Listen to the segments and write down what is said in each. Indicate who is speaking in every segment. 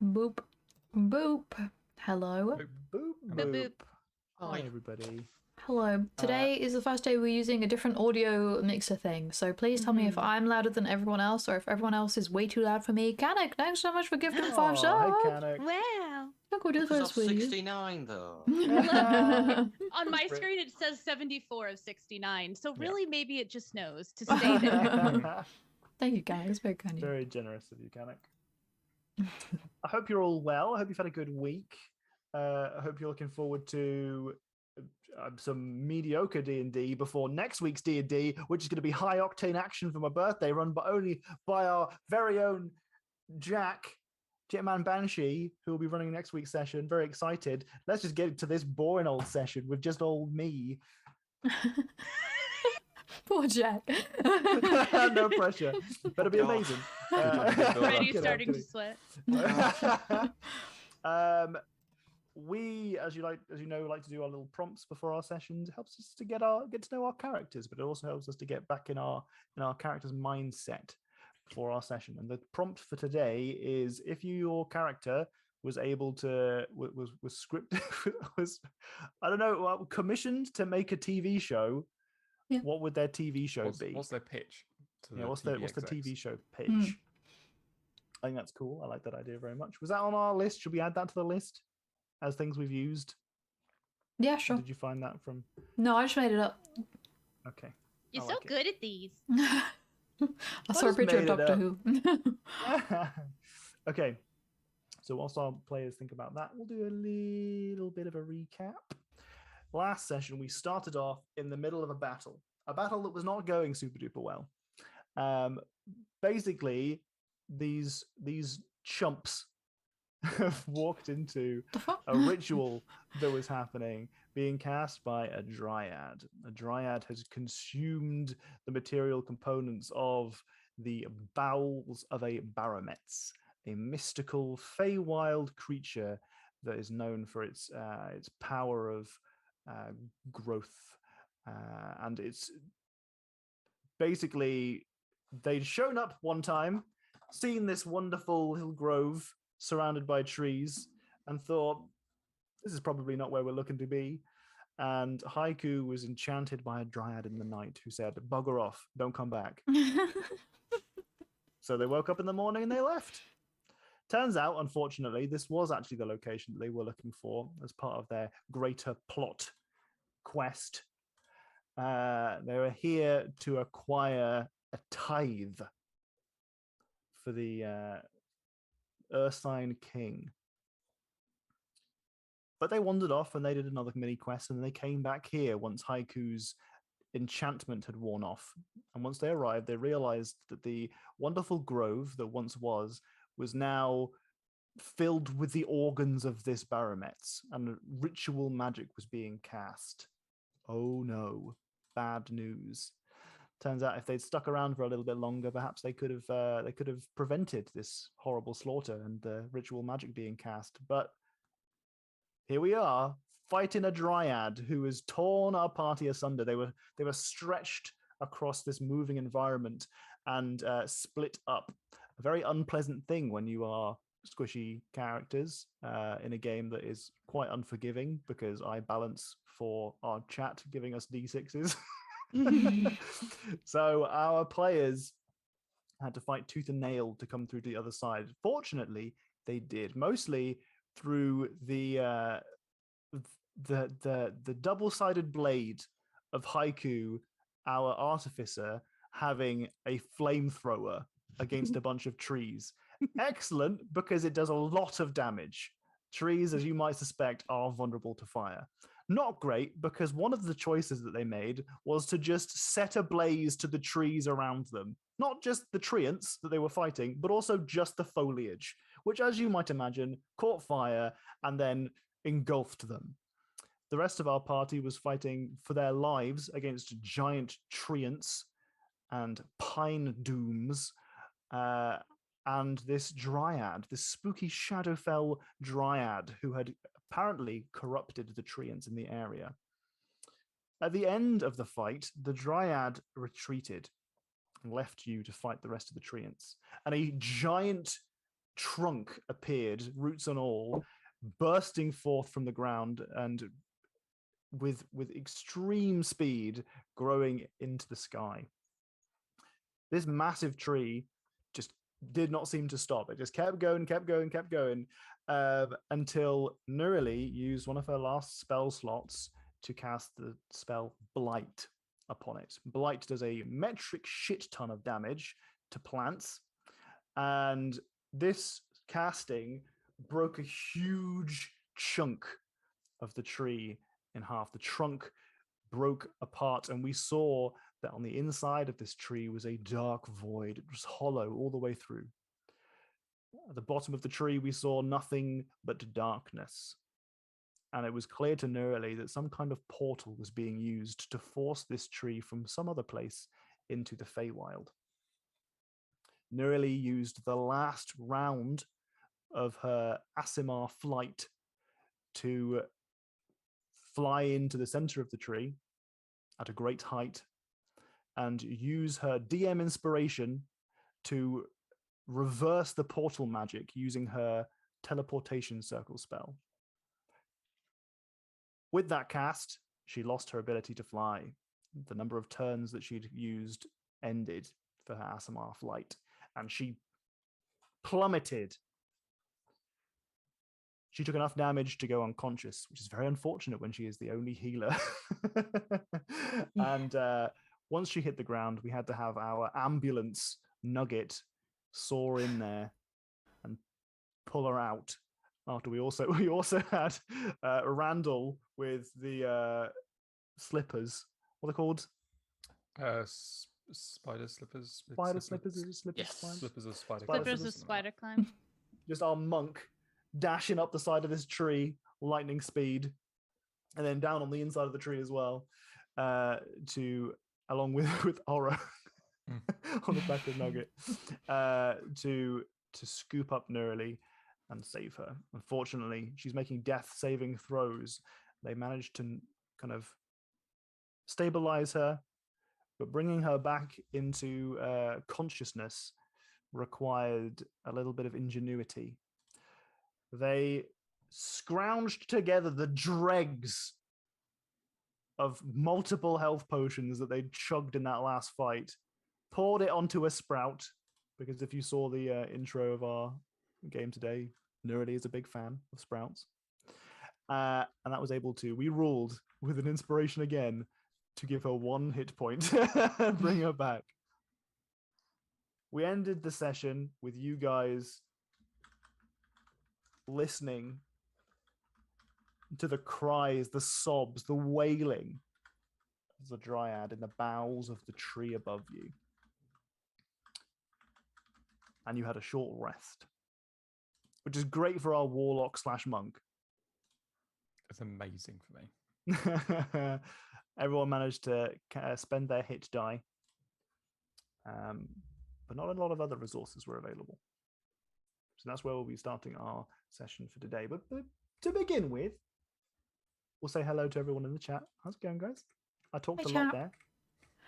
Speaker 1: Boop. Boop. Hello.
Speaker 2: Boop, boop,
Speaker 3: Boop
Speaker 2: boop.
Speaker 3: boop.
Speaker 2: Hi, everybody.
Speaker 1: Hello. Today is the first day we're using a different audio mixer thing, so please tell me if I'm louder than everyone else or if everyone else is way too loud for me. Canuck, thanks so much for gifting 5 stars.
Speaker 2: Hey, Canuck.
Speaker 3: Wow.
Speaker 1: Look, we'll do
Speaker 4: Because
Speaker 1: this
Speaker 4: of
Speaker 1: with you.
Speaker 4: 69 though.
Speaker 3: On my screen, it says 74 of 69. So really, maybe it just knows to stay there.
Speaker 1: Thank you, Canuck. It's very kind of you.
Speaker 2: Very generous of you, Canuck. I hope you're all well. I hope you've had a good week. I hope you're looking forward to some mediocre D&D before next week's D&D, which is going to be high octane action for my birthday, run but only by our very own Jetman Banshee, who will be running next week's session. Very excited. Let's just get into this boring old session with just old me.
Speaker 1: Poor Jack.
Speaker 2: No pressure. Better be amazing.
Speaker 3: Already starting to sweat.
Speaker 2: We, as you know, like to do our little prompts before our sessions. It helps us to get to know our characters, but it also helps us to get back in our character's mindset for our session. And the prompt for today is: if your character was able to was scripted was commissioned to make a TV show, what would their TV show be?
Speaker 5: What's their pitch?
Speaker 2: What's the TV show pitch? I think that's cool. I like that idea very much. Was that on our list? Should we add that to the list as things we've used?
Speaker 1: Yeah, sure.
Speaker 2: Did you find that from?
Speaker 1: No, I just made it up.
Speaker 2: Okay.
Speaker 3: You're so good at these.
Speaker 1: I saw a picture of Doctor Who.
Speaker 2: Okay. So whilst our players think about that, we'll do a little bit of a recap. Last session, we started off in the middle of a battle that was not going super duper well. Basically, these chumps have walked into a ritual that was happening, being cast by a dryad. A dryad has consumed the material components of the bowels of a barometz, a mystical Feywild creature that is known for its power of growth, and it's basically they'd shown up one time, seen this wonderful little grove surrounded by trees, and thought, this is probably not where we're looking to be. And Haiku was enchanted by a dryad in the night who said, bugger off, don't come back. So they woke up in the morning and they left. Turns out, unfortunately, this was actually the location that they were looking for as part of their greater plot quest. They were here to acquire a tithe for the Ursine King. But they wandered off and they did another mini quest, and they came back here once Haiku's enchantment had worn off. And once they arrived, they realized that the wonderful grove that once was now filled with the organs of this barometz, and ritual magic was being cast. Oh no, bad news. Turns out if they'd stuck around for a little bit longer, perhaps they could have prevented this horrible slaughter and the ritual magic being cast. But here we are, fighting a dryad who has torn our party asunder. They were stretched across this moving environment and split up. A very unpleasant thing when you are squishy characters in a game that is quite unforgiving, because I balance for our chat giving us D6s. So our players had to fight tooth and nail to come through to the other side. Fortunately, they did, mostly through the double-sided blade of Haiku, our artificer, having a flamethrower against a bunch of trees. Excellent, because it does a lot of damage. Trees, as you might suspect, are vulnerable to fire. Not great, because one of the choices that they made was to just set ablaze to the trees around them. Not just the treants that they were fighting, but also just the foliage, which, as you might imagine, caught fire and then engulfed them. The rest of our party was fighting for their lives against giant treants and pine dooms, and this dryad, this spooky Shadowfell dryad who had apparently corrupted the treants in the area. At the end of the fight, the dryad retreated and left you to fight the rest of the treants. And a giant trunk appeared, roots and all, bursting forth from the ground and with extreme speed growing into the sky. This massive tree just did not seem to stop. It just kept going, until Nuralie used one of her last spell slots to cast the spell Blight upon it. Blight does a metric shit ton of damage to plants, and this casting broke a huge chunk of the tree in half. The trunk broke apart, and we saw that on the inside of this tree was a dark void. It was hollow all the way through. At the bottom of the tree, we saw nothing but darkness. And it was clear to Nuralie that some kind of portal was being used to force this tree from some other place into the Feywild. Nuralie used the last round of her Aasimar flight to fly into the center of the tree at a great height and use her DM inspiration to reverse the portal magic using her teleportation circle spell. With that cast, she lost her ability to fly. The number of turns that she'd used ended for her Aasimar flight, and she plummeted. She took enough damage to go unconscious, which is very unfortunate when she is the only healer. And once she hit the ground, we had to have our ambulance Nugget soar in there and pull her out. After we also had Randall with the slippers. What are they called?
Speaker 4: Spider slippers.
Speaker 2: Spider slippers? Is it slippers?
Speaker 4: Yes.
Speaker 2: Climb?
Speaker 4: Slippers of spider.
Speaker 3: Slippers of spider climb.
Speaker 2: Just our monk dashing up the side of this tree, lightning speed, and then down on the inside of the tree as well, along with Oro on the back of Nugget, to scoop up Nuralie and save her. Unfortunately, she's making death saving throws. They managed to kind of stabilize her, but bringing her back into consciousness required a little bit of ingenuity. They scrounged together the dregs of multiple health potions that they'd chugged in that last fight, poured it onto a sprout, because if you saw the intro of our game today, Nuralie is a big fan of sprouts. And that was able to, we ruled with an inspiration again to give her 1 hit point and bring her back. We ended the session with you guys listening to the cries, the sobs, the wailing of the dryad in the boughs of the tree above you. And you had a short rest, which is great for our warlock / monk.
Speaker 4: It's amazing for me.
Speaker 2: Everyone managed to spend their hit die, but not a lot of other resources were available. So that's where we'll be starting our session for today. But to begin with, we'll say hello to everyone in the chat. How's it going, guys? I talked a lot there.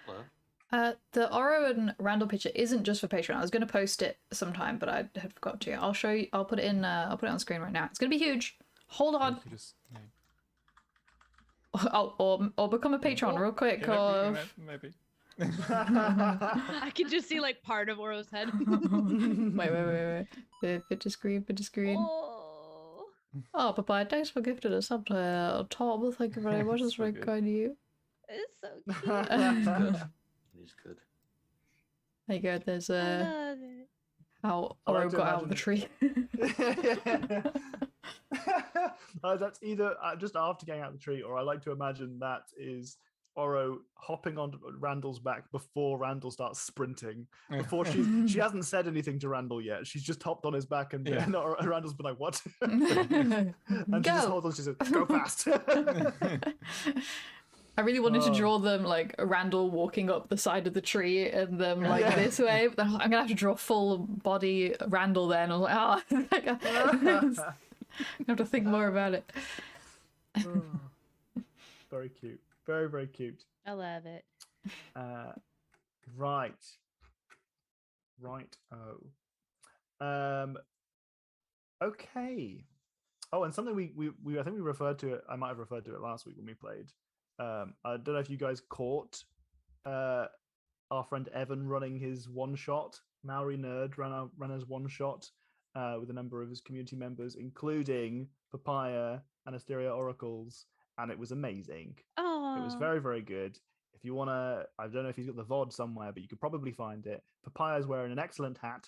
Speaker 5: Hello.
Speaker 1: The Oro and Randall picture isn't just for Patreon. I was going to post it sometime, but I had forgot to. I'll show you. I'll put it in. I'll put it on screen right now. It's going to be huge. Hold on. Or become a patron real quick.
Speaker 4: Yeah, maybe.
Speaker 3: I can just see like part of Oro's head.
Speaker 1: wait. Picture screen. Oh, Papa, thanks for gifting us up to Tom. Thank you very much. It's very kind of you.
Speaker 3: It's so
Speaker 5: Good. He's good.
Speaker 1: There you go. There's
Speaker 3: I love it.
Speaker 1: how Oro got out of the tree.
Speaker 2: That's either just after getting out of the tree, or I like to imagine that is Oro hopping on Randall's back before Randall starts sprinting. Before she hasn't said anything to Randall yet. She's just hopped on his back, and Randall's been like, "What?" And she just holds on. She says, "Go fast."
Speaker 1: I really wanted to draw them like Randall walking up the side of the tree and them like this way. But I'm gonna have to draw full body Randall then. I was like, I have to think more about it.
Speaker 2: Very cute. Very, very cute.
Speaker 3: I love it.
Speaker 2: Right. Okay. Oh, and something we I think we referred to it. I might have referred to it last week when we played. I don't know if you guys caught our friend Evan running his one shot. Maori Nerd ran his one shot with a number of his community members, including Papaya and Asteria Oracles, and it was amazing.
Speaker 3: Oh,
Speaker 2: It was very, very good. If you want to, I don't know if he's got the VOD somewhere, but you could probably find it. Papaya's wearing an excellent hat.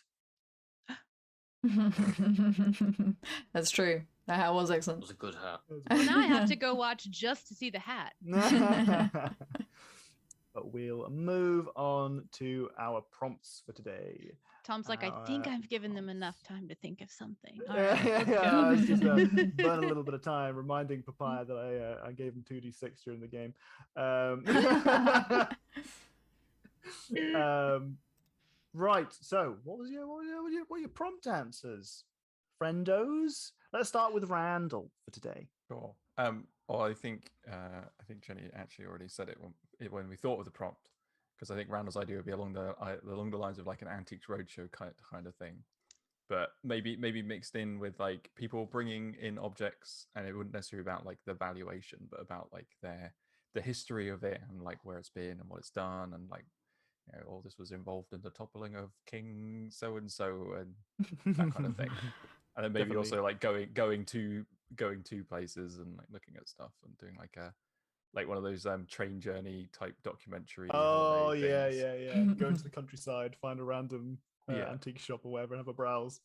Speaker 1: That's true. That hat was
Speaker 5: It
Speaker 1: excellent.
Speaker 5: was a good hat.
Speaker 3: well, now I have to go watch just to see the hat.
Speaker 2: But we'll move on to our prompts for today.
Speaker 3: Tom's like, I think I've given them enough time to think of something. All
Speaker 2: Yeah,
Speaker 3: right,
Speaker 2: I was just
Speaker 3: let's go.
Speaker 2: burn a little bit of time reminding Papaya that I gave him 2d6 during the game. Right. So, what were your prompt answers, friendos? Let's start with Randall for today.
Speaker 4: Sure. Well, I think Jenny actually already said it when we thought of the prompt, because I think Randall's idea would be along the lines of like an Antiques Roadshow kind of thing, but maybe mixed in with like people bringing in objects, and it wouldn't necessarily be about like the valuation, but about like the history of it and like where it's been and what it's done, and like, you know, all this was involved in the toppling of King so and so and that kind of thing. And then maybe
Speaker 2: Definitely.
Speaker 4: also like going to places and like looking at stuff and doing like one of those train journey type documentary.
Speaker 2: Oh
Speaker 4: holiday
Speaker 2: yeah.
Speaker 4: things.
Speaker 2: Go to the countryside, find a random
Speaker 4: Yeah.
Speaker 2: antique shop or whatever, and have a browse.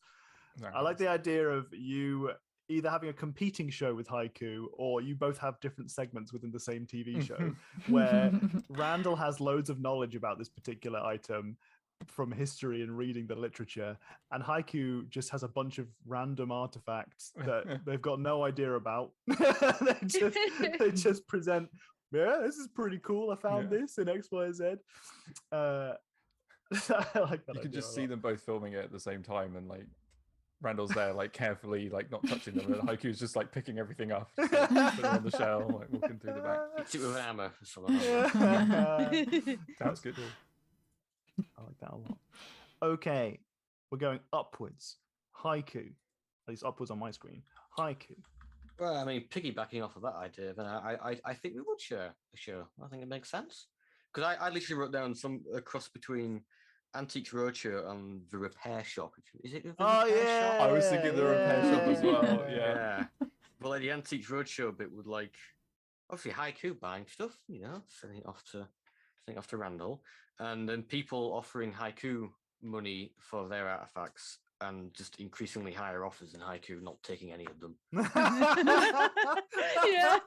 Speaker 4: No,
Speaker 2: I like the idea of you either having a competing show with Haiku, or you both have different segments within the same TV show, where Randall has loads of knowledge about this particular item from history and reading the literature, and Haiku just has a bunch of random artifacts that they've got no idea about. they just present, yeah, this is pretty cool. I found this in XYZ. I like that.
Speaker 4: You can
Speaker 2: idea
Speaker 4: just
Speaker 2: a
Speaker 4: see
Speaker 2: lot.
Speaker 4: them both filming it at the same time, and like Randall's there like carefully like not touching them, and Haiku's just like picking everything up, just, like, putting it on the shelf, like walking through the back.
Speaker 5: Hits it with an hammer or something.
Speaker 4: Sounds good.
Speaker 2: I like that a lot. Okay, we're going upwards. Haiku, at least upwards on my screen. Haiku.
Speaker 5: Well, I mean, piggybacking off of that idea, then I think we would share a show. I think it makes sense, because I literally wrote down a cross between Antiques Roadshow and the repair shop. Is it?
Speaker 2: Oh
Speaker 5: repair
Speaker 2: yeah,
Speaker 5: shop?
Speaker 4: I was thinking the repair shop as well.
Speaker 5: Yeah. Well, like the Antiques Roadshow bit would like obviously Haiku buying stuff, you know, sending it off to Randall, and then people offering Haiku money for their artifacts, and just increasingly higher offers, and Haiku not taking any of them.
Speaker 3: Yeah.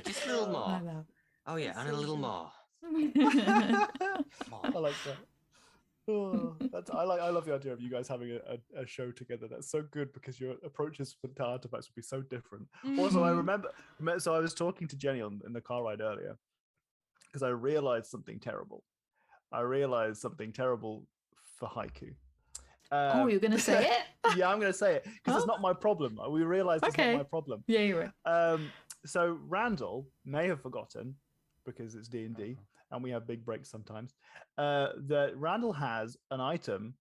Speaker 5: Just a little more.
Speaker 1: I know.
Speaker 5: Oh yeah, and a little more.
Speaker 2: I like that. Oh, I love the idea of you guys having a show together. That's so good, because your approaches for the artifacts would be so different. Also, I remember, so I was talking to Jenny in the car ride earlier, because I realized something terrible. For Haiku.
Speaker 1: Oh, you're gonna say it?
Speaker 2: Yeah, I'm going to say it, because it's not my problem. We realized it's not my problem.
Speaker 1: Yeah, you're right.
Speaker 2: So Randall may have forgotten, because it's D&D and we have big breaks sometimes, that Randall has an item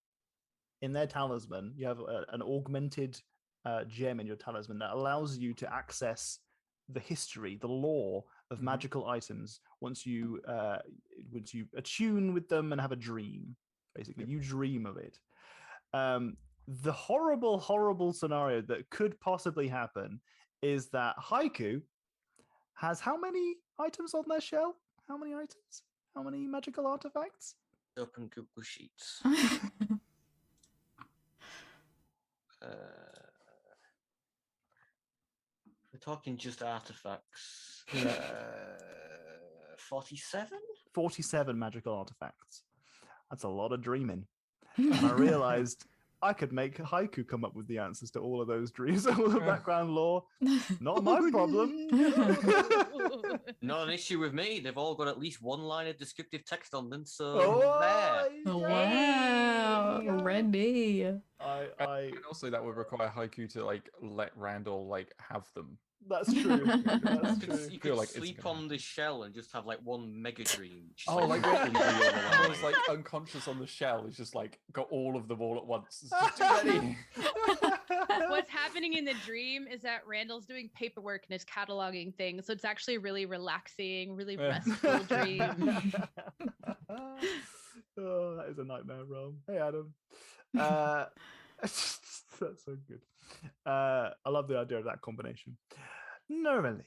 Speaker 2: in their talisman. You have an augmented gem in your talisman that allows you to access the history, the lore of magical items once you attune with them and have a dream. Basically, you dream of it. The horrible scenario that could possibly happen is that Haiku has how many items on their shell? How many items? How many magical artifacts?
Speaker 5: Open Google Sheets. We're talking just artifacts. 47?
Speaker 2: 47 magical artifacts. That's a lot of dreaming. And I realized I could make Haiku come up with the answers to all of those dreams, all the background lore. Not my problem.
Speaker 5: Not an issue with me. They've all got at least one line of descriptive text on them, so
Speaker 2: Oh,
Speaker 5: there.
Speaker 1: Oh, wow,
Speaker 2: yeah.
Speaker 1: ready.
Speaker 4: And also that would require Haiku to like let Randall like have them.
Speaker 2: That's true. That's true.
Speaker 5: You
Speaker 4: Feel
Speaker 5: could
Speaker 4: like it's
Speaker 5: sleep
Speaker 4: gonna-
Speaker 5: on this shell and just have like one mega dream.
Speaker 4: Oh, like
Speaker 5: the other line.
Speaker 4: just like unconscious on the shell. He's just like got all of them all at once. It's just too many.
Speaker 3: What's happening in the dream is that Randall's doing paperwork and is cataloging things, so it's actually a really relaxing, really restful dream.
Speaker 2: Oh, that is a nightmare, Rome. Hey, Adam. That's so good. I love the idea of that combination. Normally.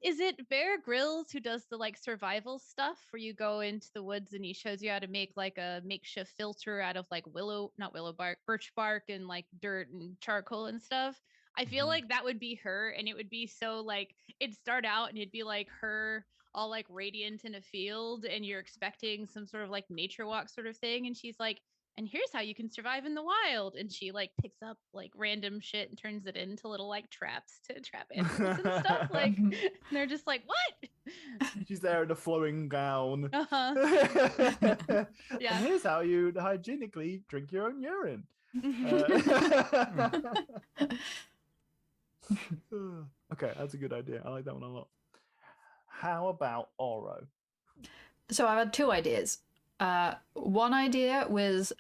Speaker 3: Is it Bear Grylls who does the like survival stuff where you go into the woods and he shows you how to make like a makeshift filter out of like birch bark and like dirt and charcoal and stuff? I feel like that would be her, and it would be so like it'd start out and it'd be like her all like radiant in a field, and you're expecting some sort of like nature walk sort of thing, and she's like, and here's how you can survive in the wild, and she like picks up like random shit and turns it into little like traps to trap animals and stuff, like, and they're just like, what?
Speaker 2: She's there in a flowing gown.
Speaker 3: Yeah.
Speaker 2: And here's how you hygienically drink your own urine. Okay, that's a good idea. I like that one a lot. How about Oro?
Speaker 1: So I've had two ideas. One idea was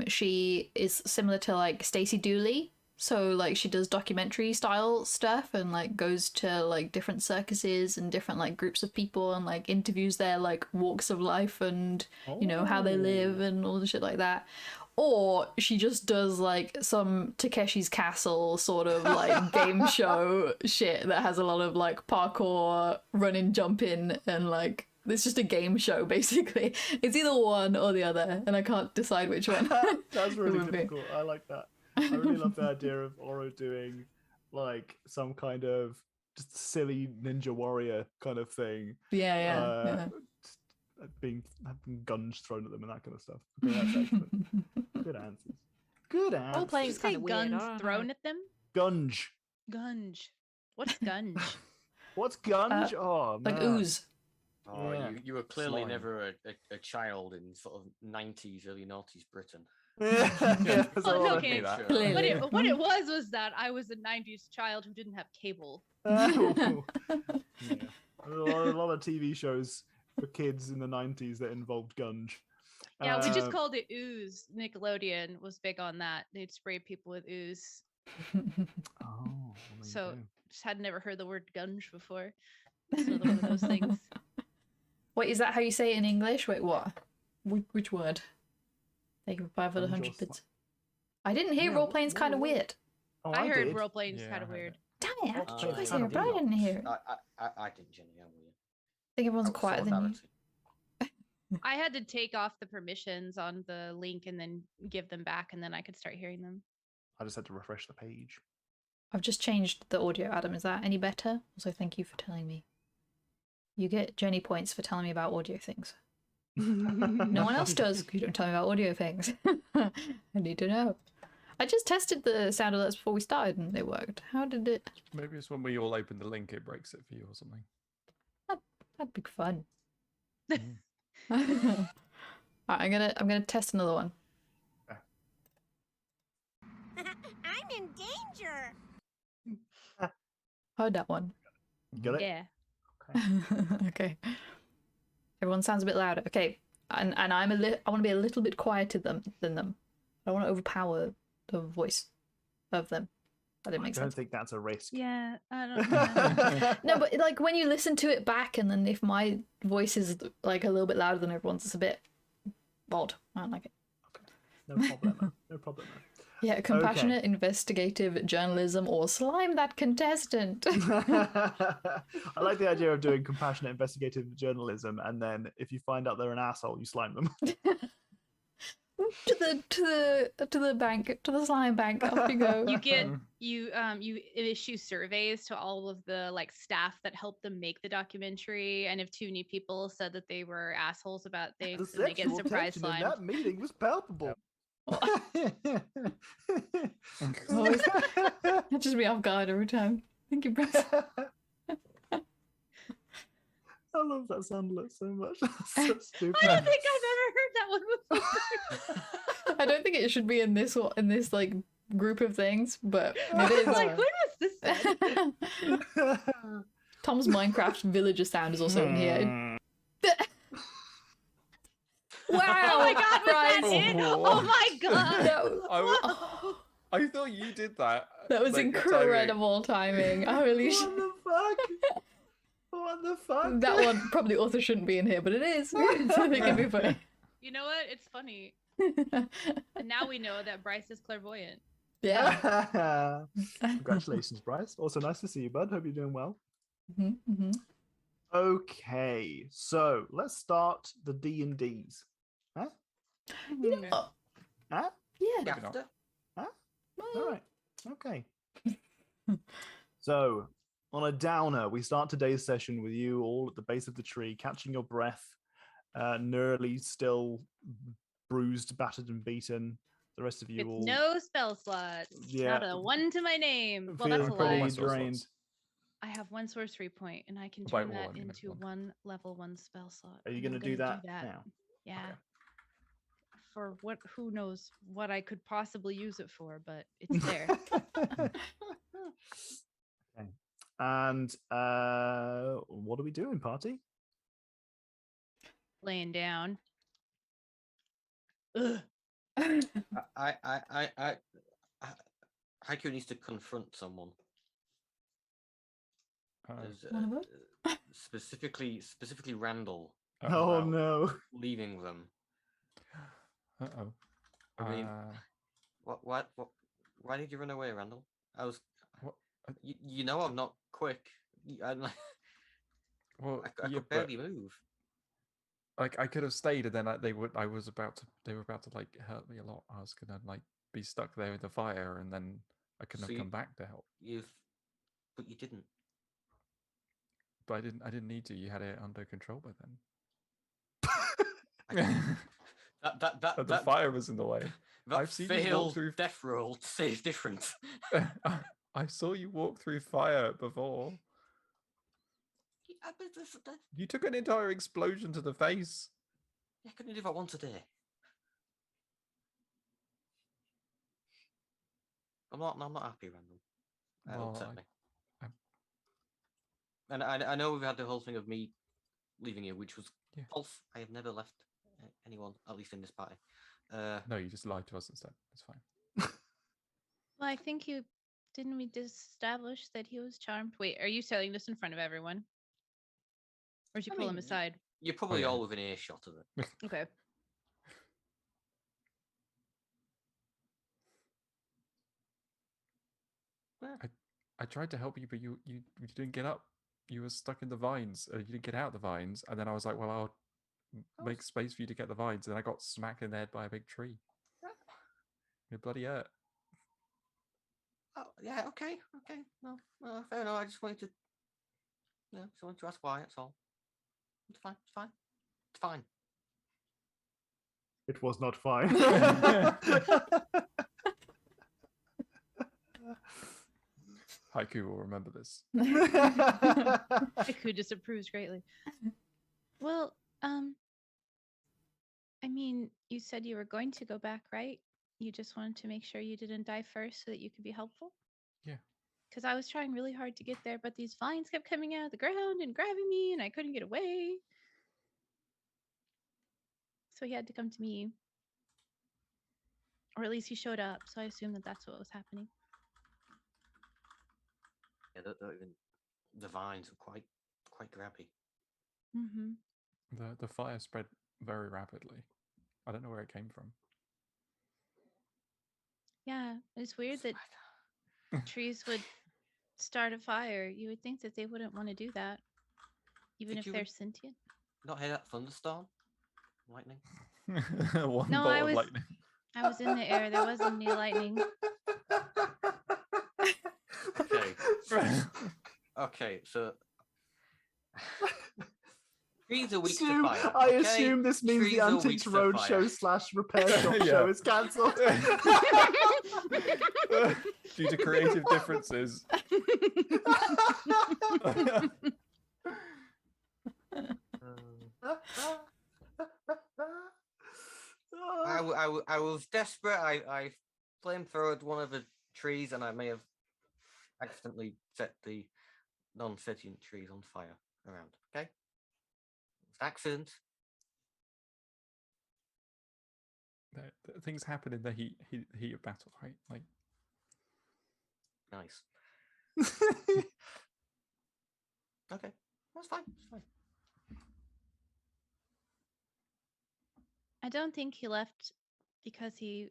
Speaker 1: she is similar to like Stacey Dooley. So like she does documentary style stuff and like goes to like different circuses and different like groups of people and like interviews their like walks of life and you know how they live and all the shit like that. Or she just does like some Takeshi's Castle sort of like game show shit that has a lot of like parkour, running, jumping, and like it's just a game show basically. It's either one or the other, and I can't decide which one.
Speaker 2: That's really difficult. I like that. I really love the idea of Oro doing like some kind of just silly ninja warrior kind of thing.
Speaker 1: Yeah.
Speaker 2: Having guns thrown at them and that kind of stuff. Okay, that's excellent. Good answers. Good answers.
Speaker 6: Role playing is kind of weird.
Speaker 3: Guns thrown at them?
Speaker 2: Gunge.
Speaker 3: Gunge. What's gunge?
Speaker 2: What's gunge? Oh, man.
Speaker 1: Like ooze.
Speaker 5: Oh,
Speaker 2: Yeah.
Speaker 5: you were clearly
Speaker 2: Slime.
Speaker 5: never a child in sort of 90s, early noughties Britain.
Speaker 2: That's
Speaker 3: Oh,
Speaker 2: all I
Speaker 3: okay.
Speaker 2: need.
Speaker 4: That.
Speaker 1: Clearly.
Speaker 3: What it was that I was a 90s child who didn't have cable.
Speaker 2: Oh. Yeah. A lot of TV shows for kids in the 90s that involved gunge.
Speaker 3: Yeah, we just called it ooze. Nickelodeon was big on that. They'd spray people with ooze.
Speaker 2: Oh, well, there you
Speaker 3: So
Speaker 2: go.
Speaker 3: just had never heard the word gunge before. It's another one of those things.
Speaker 1: Wait, is that how you say it in English? Wait, what? Which word? Thank you for the
Speaker 2: Gunge or
Speaker 1: 100
Speaker 2: sli-
Speaker 1: bits. I didn't hear
Speaker 2: Yeah,
Speaker 1: role playing's kind of
Speaker 2: what-
Speaker 1: weird.
Speaker 2: Oh,
Speaker 3: I heard
Speaker 2: did.
Speaker 3: role playing is
Speaker 4: Yeah,
Speaker 3: kind
Speaker 4: I
Speaker 3: of
Speaker 4: heard
Speaker 3: weird.
Speaker 1: Damn it, how did you
Speaker 2: Oh,
Speaker 1: guys
Speaker 2: it's
Speaker 1: hear it? But I didn't hear it.
Speaker 5: I didn't, Jenny. How were you?
Speaker 1: I think everyone's
Speaker 5: Out of
Speaker 1: quieter than you.
Speaker 5: solidarity.
Speaker 3: I had to take off the permissions on the link and then give them back, and then I could start hearing them.
Speaker 2: I just had to refresh the page.
Speaker 1: I've just changed the audio, Adam. Is that any better? Also, thank you for telling me. You get Jenny points for telling me about audio things. No one else does. You don't tell me about audio things. I need to know. I just tested the sound alerts before we started and it worked. How did it?
Speaker 4: Maybe it's when we all open the link, it breaks it for you or something.
Speaker 1: That'd be fun.
Speaker 4: Mm.
Speaker 1: Alright, I'm gonna test another one.
Speaker 6: I'm in danger.
Speaker 1: Heard that one.
Speaker 2: You got it?
Speaker 3: Yeah.
Speaker 1: Okay. Everyone sounds a bit louder. Okay. And I want to be a little bit quieter than them. I don't want to overpower the voice of them. That didn't
Speaker 2: I
Speaker 1: make
Speaker 2: don't
Speaker 1: sense.
Speaker 2: think that's a risk.
Speaker 3: Yeah, I don't know.
Speaker 1: No, but like when you listen to it back and then if my voice is like a little bit louder than everyone's, it's a bit odd. I don't like it.
Speaker 2: No problem. No problem.
Speaker 1: Yeah, compassionate investigative journalism or slime that contestant.
Speaker 2: I like the idea of doing compassionate investigative journalism, and then if you find out they're an asshole, you slime them.
Speaker 1: to the bank, to the slime bank. Off you go.
Speaker 3: You get you issue surveys to all of the like staff that helped them make the documentary, and if too many people said that they were assholes about
Speaker 2: The
Speaker 3: things, then they get
Speaker 2: sexual
Speaker 3: surprise
Speaker 2: tension in
Speaker 3: slimed.
Speaker 2: that meeting was palpable.
Speaker 1: Always catches me off guard every time. Thank you, Bryce.
Speaker 2: I love that sound alert so much. That's so stupid.
Speaker 3: I don't think I've ever heard that one before.
Speaker 1: I don't think it should be in this like group of things, but it
Speaker 3: I was
Speaker 1: is.
Speaker 3: like, when was this said?
Speaker 1: Tom's Minecraft villager sound is also in here. Wow!
Speaker 3: Oh my god, was that
Speaker 1: Bryce.
Speaker 3: it?
Speaker 4: Oh,
Speaker 3: Oh my god.
Speaker 4: I thought you did that.
Speaker 1: That was
Speaker 4: like, the timing.
Speaker 1: incredible timing. Holy
Speaker 2: What
Speaker 1: shit.
Speaker 2: the fuck? What the fuck?
Speaker 1: That one probably also shouldn't be in here, but it is. So it can be funny.
Speaker 3: You know what? It's funny. And now we know that Bryce is clairvoyant.
Speaker 1: Yeah.
Speaker 2: Congratulations, Bryce. Also nice to see you, bud. Hope you're doing well.
Speaker 1: Mm-hmm.
Speaker 2: Okay, so let's start the D&Ds. Huh?
Speaker 1: You know,
Speaker 2: Huh?
Speaker 1: yeah.
Speaker 4: Maybe not.
Speaker 5: After.
Speaker 2: All right. Okay. So, on a downer, we start today's session with you all at the base of the tree, catching your breath. Nuralie still bruised, battered, and beaten. The rest of you
Speaker 3: It's
Speaker 2: all
Speaker 3: no spell slots.
Speaker 2: Yeah.
Speaker 3: Not a one to my name. Well, that's
Speaker 2: feeling
Speaker 3: a
Speaker 4: All my
Speaker 3: lie.
Speaker 2: pretty
Speaker 4: source
Speaker 2: drained.
Speaker 4: slots.
Speaker 3: I have one sorcery point, and I can
Speaker 4: By
Speaker 3: turn
Speaker 4: all,
Speaker 3: that
Speaker 4: I mean, like
Speaker 3: into
Speaker 4: one.
Speaker 3: one level 1 spell slot.
Speaker 2: Are you
Speaker 3: and
Speaker 2: going
Speaker 3: I'm
Speaker 2: to do
Speaker 3: gonna
Speaker 2: that now?
Speaker 3: Yeah.
Speaker 2: Okay.
Speaker 3: For what? Who knows what I could possibly use it for? But it's there.
Speaker 2: Okay. And what are we doing, party?
Speaker 3: Laying down. Ugh.
Speaker 5: Haiku needs to confront someone. There's,
Speaker 1: One of them?
Speaker 5: specifically Randall
Speaker 2: Oh
Speaker 5: about
Speaker 2: no.
Speaker 5: leaving them.
Speaker 4: Uh-oh.
Speaker 5: I mean, what? Why did you run away, Randall? I was.
Speaker 4: What?
Speaker 5: You know I'm not quick.
Speaker 4: Well,
Speaker 5: I
Speaker 4: yeah,
Speaker 5: could barely move.
Speaker 4: like I could have stayed, and then they were about to like hurt me a lot. I was gonna like be stuck there with the fire, and then I couldn't
Speaker 5: So
Speaker 4: have come back to help.
Speaker 5: But you didn't.
Speaker 4: But I didn't need to. You had it under control by
Speaker 5: I-
Speaker 4: then.
Speaker 5: That
Speaker 4: The fire was in the way.
Speaker 5: that
Speaker 4: I've seen you walk
Speaker 5: failed
Speaker 4: through.
Speaker 5: death roll to say it's different.
Speaker 4: I saw you walk through fire before.
Speaker 5: Yeah, but that-
Speaker 4: You took an entire explosion to the face.
Speaker 5: I couldn't do that once a day. I'm not happy, Randall. That
Speaker 4: Well,
Speaker 5: upset me.
Speaker 4: I-
Speaker 5: And I know we've had the whole thing of me leaving you, which was
Speaker 4: Yeah.
Speaker 5: false. I have never left anyone, at least in this party.
Speaker 4: No, you just lied to us instead. It's fine.
Speaker 3: Well, I think didn't we establish that he was charmed? Wait, are you telling this in front of everyone? Or did you
Speaker 5: I
Speaker 3: pull him
Speaker 5: mean,
Speaker 3: aside?
Speaker 5: You're probably
Speaker 4: yeah.
Speaker 5: all within earshot of it.
Speaker 3: Okay.
Speaker 4: I tried to help you, but you didn't get up. You were stuck in the vines. You didn't get out the vines, and then I was like, "Well, I'll make space for you to get the vines." And I got smacked in the head by a big tree. It bloody hurt.
Speaker 5: Oh, yeah, okay. No, fair enough. I just wanted to, just wanted to ask why. That's all. It's fine.
Speaker 2: It was not fine.
Speaker 4: Haiku will remember this.
Speaker 3: Haiku disapproves greatly. Well, I mean, you said you were going to go back, right? You just wanted to make sure you didn't die first so that you could be helpful?
Speaker 4: Yeah.
Speaker 3: Because I was trying really hard to get there, but these vines kept coming out of the ground and grabbing me, and I couldn't get away. So he had to come to me. Or at least he showed up, so I assume that that's what was happening.
Speaker 5: Yeah, the vines are quite grabby.
Speaker 3: Mm-hmm.
Speaker 4: The fire spread very rapidly. I don't know where it came from.
Speaker 3: Yeah, it's weird that trees would start a fire. You would think that they wouldn't want to do that, even
Speaker 5: Did
Speaker 3: if
Speaker 5: you
Speaker 3: they're sentient.
Speaker 5: Not hear that thunderstorm? Lightning?
Speaker 4: One
Speaker 3: No,
Speaker 4: bolt
Speaker 3: I
Speaker 4: of
Speaker 3: was-
Speaker 4: lightning.
Speaker 3: I was in the air. There wasn't any lightning.
Speaker 5: Okay, so trees are weak to
Speaker 2: Assume-
Speaker 5: fire.
Speaker 2: I
Speaker 5: okay?
Speaker 2: assume this means
Speaker 5: Trees
Speaker 2: the
Speaker 5: are
Speaker 2: Antiques
Speaker 5: weak to
Speaker 2: Roadshow / repair shop
Speaker 4: Yeah.
Speaker 2: show is cancelled.
Speaker 4: Due to creative differences.
Speaker 5: I was desperate. I flamethrowed one of the trees, and I may have accidentally set the non-sentient trees on fire around. Okay, it's an accident.
Speaker 4: things happen in the heat of battle, right? Like,
Speaker 5: Nice. Okay, that's fine. That's fine.
Speaker 3: I don't think he left because he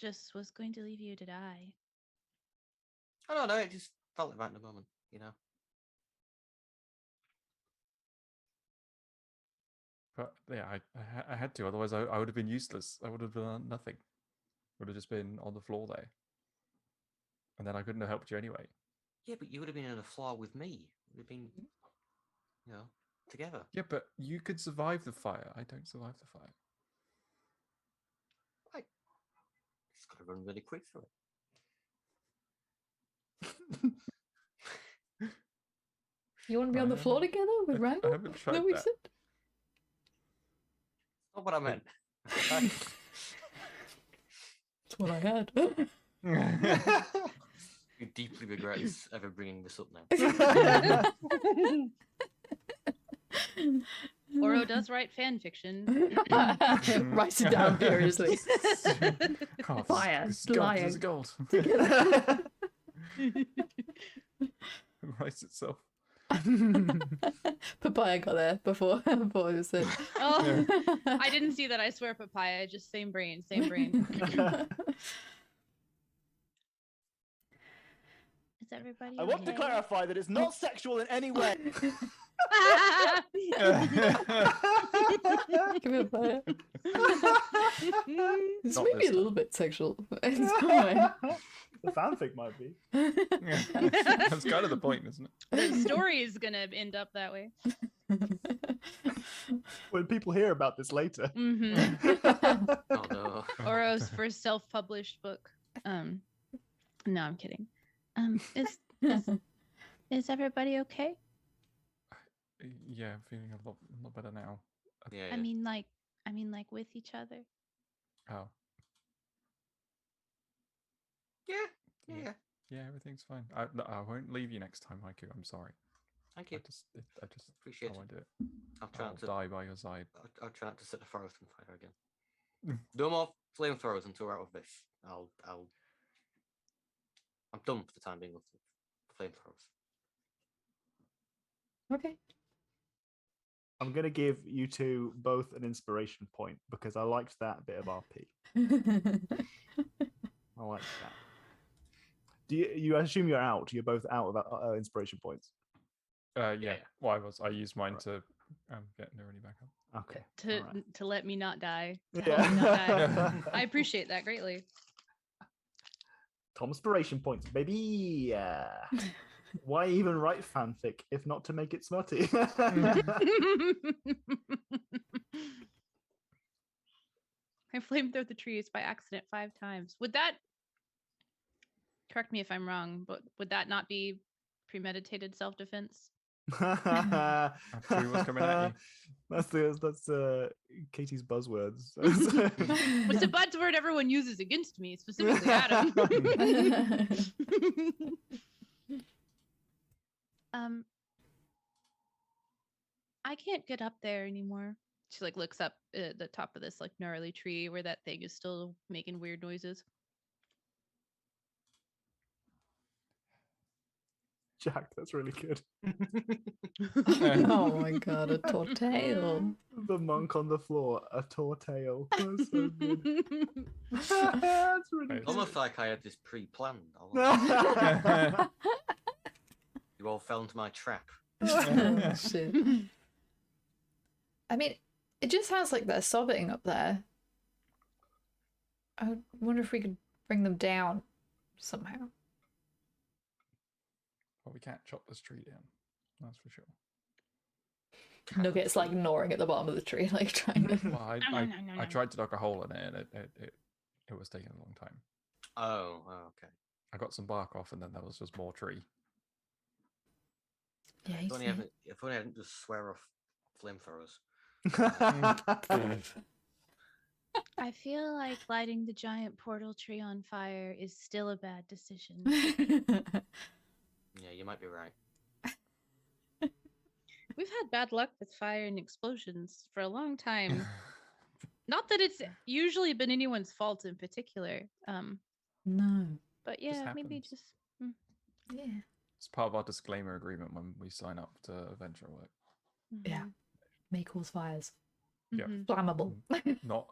Speaker 3: just was going to leave you to die.
Speaker 5: I don't know. It just felt like that in the moment, you know.
Speaker 4: but yeah, I had to. Otherwise, I would have been useless. I would have done nothing. Would have just been on the floor there, and then I couldn't have helped you anyway.
Speaker 5: Yeah, but you would have been on the floor with me. We'd have been, you know, together.
Speaker 4: Yeah, but you could survive the fire. I don't survive the fire.
Speaker 5: I just got to run really quick through it.
Speaker 1: You want to be on the floor together with Randall?
Speaker 4: I haven't tried
Speaker 1: No, we
Speaker 4: that.
Speaker 1: said.
Speaker 5: Not what I meant.
Speaker 1: That's what I heard.
Speaker 5: He deeply regrets ever bringing this up now.
Speaker 3: Oro does write fan fiction.
Speaker 1: Writes it down furiously.
Speaker 4: Oh,
Speaker 1: Fire,
Speaker 4: this is gold,
Speaker 1: lying.
Speaker 4: this is gold. Writes itself.
Speaker 1: Papaya got there before it was said.
Speaker 3: Oh, I didn't see that. I swear, Papaya. Just same brain, same brain. Is everybody?
Speaker 2: I want to
Speaker 3: okay?
Speaker 2: clarify that it's not sexual in any way.
Speaker 1: Papaya. This
Speaker 4: Not
Speaker 1: may be
Speaker 4: this
Speaker 1: a little bit sexual. But it's fine.
Speaker 2: The fanfic might be.
Speaker 4: That's kind of the point, isn't it?
Speaker 3: The story is gonna end up that way.
Speaker 2: When people hear about this later.
Speaker 3: Mm-hmm.
Speaker 5: Oh no.
Speaker 3: Oro's first self-published book. No, I'm kidding. Is everybody okay?
Speaker 4: Yeah, I'm feeling a lot better now.
Speaker 5: Yeah.
Speaker 3: I mean, like with each other.
Speaker 4: Oh,
Speaker 5: Yeah.
Speaker 4: yeah, everything's fine. I won't leave you next time, Haiku. I'm sorry.
Speaker 5: Thank
Speaker 4: I
Speaker 5: you.
Speaker 4: just
Speaker 5: Appreciate
Speaker 4: I
Speaker 5: it.
Speaker 4: won't do it.
Speaker 5: I'll try
Speaker 4: I'll
Speaker 5: not to.
Speaker 4: die by your side.
Speaker 5: I'll try not to set the forest on fire again. No more flamethrowers until we're out of this. I'm done for the time being with flamethrowers.
Speaker 1: Okay.
Speaker 2: I'm going to give you two both an inspiration point because I liked that bit of RP. I liked that. Do you assume you're out? You're both out of inspiration points.
Speaker 4: Yeah. Well, I used mine to get nuralie back up.
Speaker 2: Okay.
Speaker 3: To let me not die. To
Speaker 2: Yeah.
Speaker 3: help me not die. I appreciate that greatly.
Speaker 2: Tom inspiration points, baby. Why even write fanfic if not to make it smutty?
Speaker 3: I flamethrowed the trees by accident 5 times. Would that, correct me if I'm wrong, but would that not be premeditated self-defense?
Speaker 4: See what's coming at you.
Speaker 2: That's Katie's buzzwords.
Speaker 3: What's a buzzword everyone uses against me, specifically Adam? I can't get up there anymore. She like looks up at the top of this like gnarly tree where that thing is still making weird noises.
Speaker 2: Jack, that's really good.
Speaker 1: Oh my god, a tortail.
Speaker 2: The monk on the floor, a tortail. That's so good. That's really
Speaker 4: Right.
Speaker 2: good.
Speaker 5: Almost like I had this pre-planned. You all fell into my trap.
Speaker 1: Oh, shit. I mean, it just sounds like they're sobbing up there. I wonder if we could bring them down somehow.
Speaker 4: Well, we can't chop this tree down. That's for sure.
Speaker 1: Nugget's like gnawing at the bottom of the tree, like trying to.
Speaker 4: Well, I tried to knock a hole in it, and it was taking a long time.
Speaker 5: Oh, okay.
Speaker 4: I got some bark off, and then there was just more tree.
Speaker 1: Yeah,
Speaker 5: If only I didn't just swear off flamethrowers.
Speaker 3: I feel like lighting the giant portal tree on fire is still a bad decision.
Speaker 5: Yeah, you might be right.
Speaker 3: We've had bad luck with fire and explosions for a long time. Not that it's usually been anyone's fault in particular.
Speaker 1: No.
Speaker 3: But
Speaker 4: Just
Speaker 3: yeah, maybe
Speaker 4: happens.
Speaker 3: just
Speaker 1: Yeah.
Speaker 4: It's part of our disclaimer agreement when we sign up to adventure work.
Speaker 1: Yeah. May cause fires.
Speaker 4: Yeah.
Speaker 3: Mhm.
Speaker 1: Flammable.
Speaker 4: Not.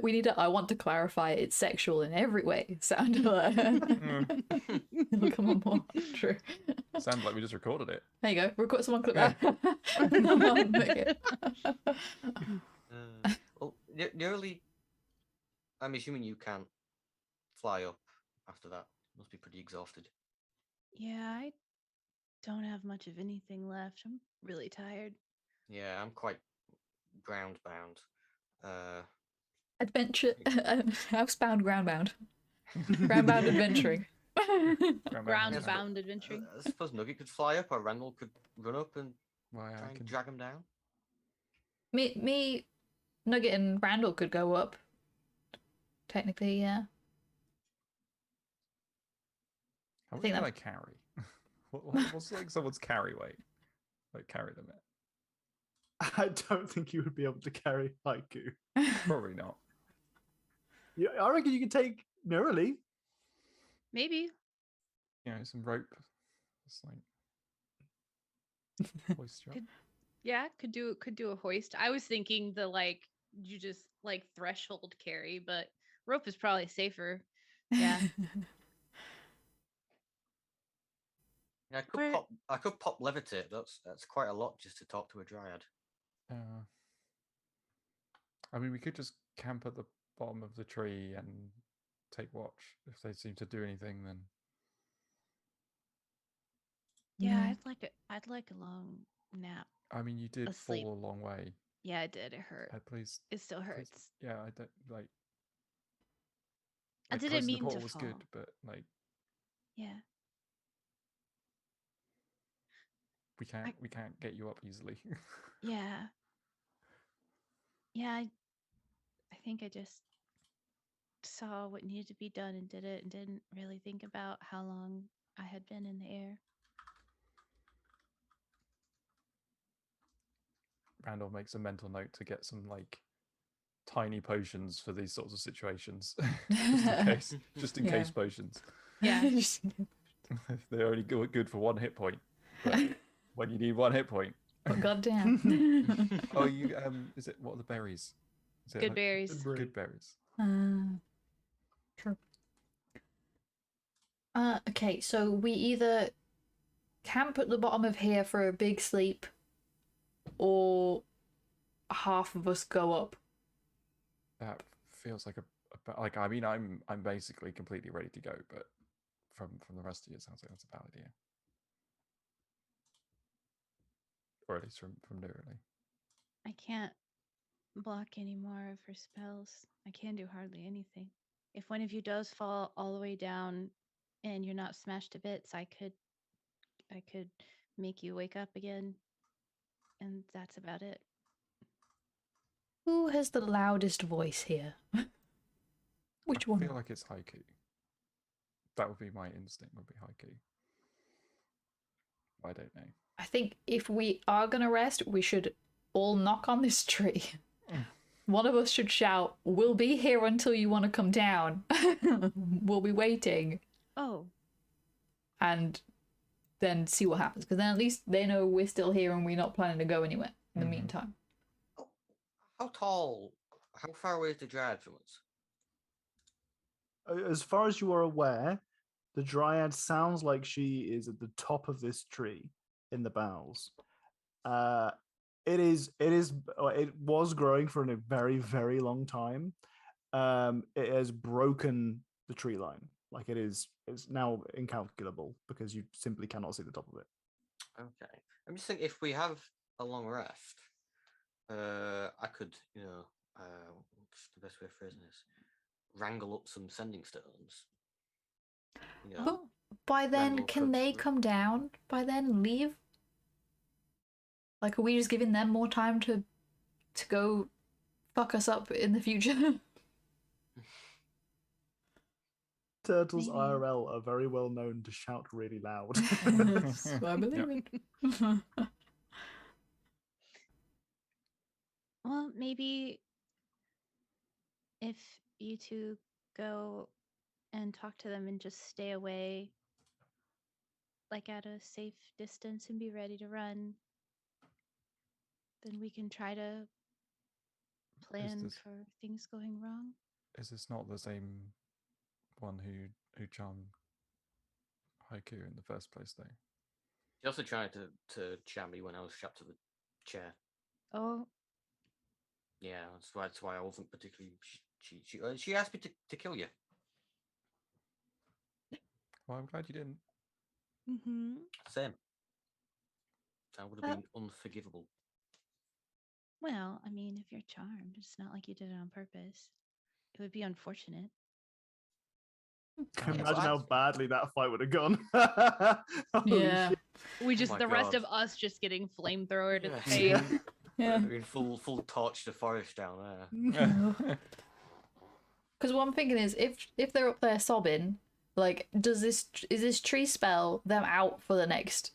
Speaker 1: We need to. I want to clarify it's sexual in every way. Sound alert. It'll come on more true.
Speaker 4: Sounds like we just recorded it.
Speaker 1: There you go. Record. Someone clip
Speaker 4: Yeah.
Speaker 1: that.
Speaker 5: Well, nearly. I'm assuming you can't fly up after that. Must be pretty exhausted.
Speaker 3: Yeah, I don't have much of anything left. I'm really tired.
Speaker 5: Yeah, I'm quite ground bound.
Speaker 1: Adventure. Housebound, groundbound. Groundbound adventuring.
Speaker 3: Ground-bound adventuring.
Speaker 5: I suppose Nugget could fly up, or Randall could run up and
Speaker 4: Why
Speaker 5: try
Speaker 4: I
Speaker 5: and
Speaker 4: can.
Speaker 5: drag him down.
Speaker 1: Me, Nugget, and Randall could go up. Technically, yeah.
Speaker 4: How much
Speaker 1: think
Speaker 4: can
Speaker 1: that-
Speaker 4: I carry? What's like someone's carry weight? Like carry limit?
Speaker 2: I don't think you would be able to carry Haiku.
Speaker 4: Probably not.
Speaker 2: Yeah, I reckon you could take Nuralie.
Speaker 3: Maybe.
Speaker 4: You know, some rope. It's like hoist you up.
Speaker 3: Yeah, could do a hoist. I was thinking you just like threshold carry, but rope is probably safer. Yeah.
Speaker 5: Yeah,
Speaker 3: Where-
Speaker 5: I could pop levitate. That's quite a lot just to talk to a dryad.
Speaker 4: I mean, we could just camp at the bottom of the tree and take watch. If they seem to do anything, then
Speaker 3: Yeah, I'd like a long nap.
Speaker 4: I mean, you did
Speaker 3: Asleep.
Speaker 4: fall a long way.
Speaker 3: Yeah, it did. It hurt.
Speaker 4: Please,
Speaker 3: It still
Speaker 4: please-
Speaker 3: hurts.
Speaker 4: yeah, I don't like.
Speaker 3: I
Speaker 4: Like,
Speaker 3: didn't
Speaker 4: closing
Speaker 3: mean
Speaker 4: the portal
Speaker 3: to
Speaker 4: was
Speaker 3: fall.
Speaker 4: good, but like
Speaker 3: Yeah.
Speaker 4: we can't get you up easily.
Speaker 3: Yeah. Yeah, I think I just saw what needed to be done and did it and didn't really think about how long I had been in the air.
Speaker 4: Randall makes a mental note to get some like tiny potions for these sorts of situations, just in
Speaker 1: Yeah.
Speaker 4: case potions.
Speaker 3: Yeah.
Speaker 4: They're only good for 1 hit point, but when you need 1 hit point,
Speaker 1: But goddamn.
Speaker 4: oh, you is it what are the berries? Is it
Speaker 3: Good
Speaker 4: like-
Speaker 3: berries.
Speaker 4: Good berries.
Speaker 1: True. Okay, so we either camp at the bottom of here for a big sleep, or half of us go up.
Speaker 4: That feels like like I mean I'm basically completely ready to go, but from the rest of you, it sounds like that's a bad idea, or at least from Nuralie.
Speaker 3: I can't block any more of her spells. I can't do hardly anything. If one of you does fall all the way down and you're not smashed to bits, I could make you wake up again. And that's about it.
Speaker 1: Who has the loudest voice here? Which
Speaker 4: I
Speaker 1: one?
Speaker 4: feel like it's Haiku. That would be my instinct. Would be Haiku. I don't know.
Speaker 1: I think if we are gonna rest, we should all knock on this tree. One of us should shout, "We'll be here until you want to come down." We'll be waiting.
Speaker 3: Oh.
Speaker 1: And then see what happens. Because then at least they know we're still here and we're not planning to go anywhere in the meantime.
Speaker 5: How far away is the dryad from us?
Speaker 2: As far as you are aware, the dryad sounds like she is at the top of this tree in the boughs. It was growing for a very, very long time. It has broken the tree line. Like it's now incalculable because you simply cannot see the top of it.
Speaker 5: Okay. I'm just thinking if we have a long rest, I could, what's the best way of phrasing this? Wrangle up some sending stones.
Speaker 1: But by then,
Speaker 5: Randall
Speaker 1: can
Speaker 5: could
Speaker 1: they come down by then and leave? Like, are we just giving them more time to go fuck us up in the future?
Speaker 2: Turtles
Speaker 3: Maybe.
Speaker 2: IRL are very well known to shout really loud.
Speaker 1: I believe it.
Speaker 3: maybe if you two go and talk to them and just stay away, like at a safe distance and be ready to run, then we can try to plan
Speaker 4: this-
Speaker 3: for things going wrong.
Speaker 4: Is this not the same one who charmed Haiku in the first place, though?
Speaker 5: She also tried to jam me when I was strapped to the chair.
Speaker 3: Oh,
Speaker 5: Yeah, that's why I wasn't particularly. She asked me to kill you.
Speaker 4: Well, I'm glad you didn't.
Speaker 3: mm-hmm.
Speaker 5: Same. That would have been unforgivable.
Speaker 3: Well, I mean, if you're charmed, it's not like you did it on purpose. It would be unfortunate.
Speaker 2: Can you
Speaker 5: Yeah,
Speaker 2: imagine
Speaker 5: but
Speaker 2: how badly that fight would have gone. Holy
Speaker 1: Yeah.
Speaker 2: shit.
Speaker 3: We just
Speaker 5: my
Speaker 3: the rest
Speaker 5: God.
Speaker 3: of us just getting flamethrowered at the
Speaker 5: Yeah.
Speaker 3: face.
Speaker 1: Yeah.
Speaker 5: I mean, full torch the forest down there.
Speaker 1: Because what I'm thinking is, if they're up there sobbing, like, is this tree spell them out for the next,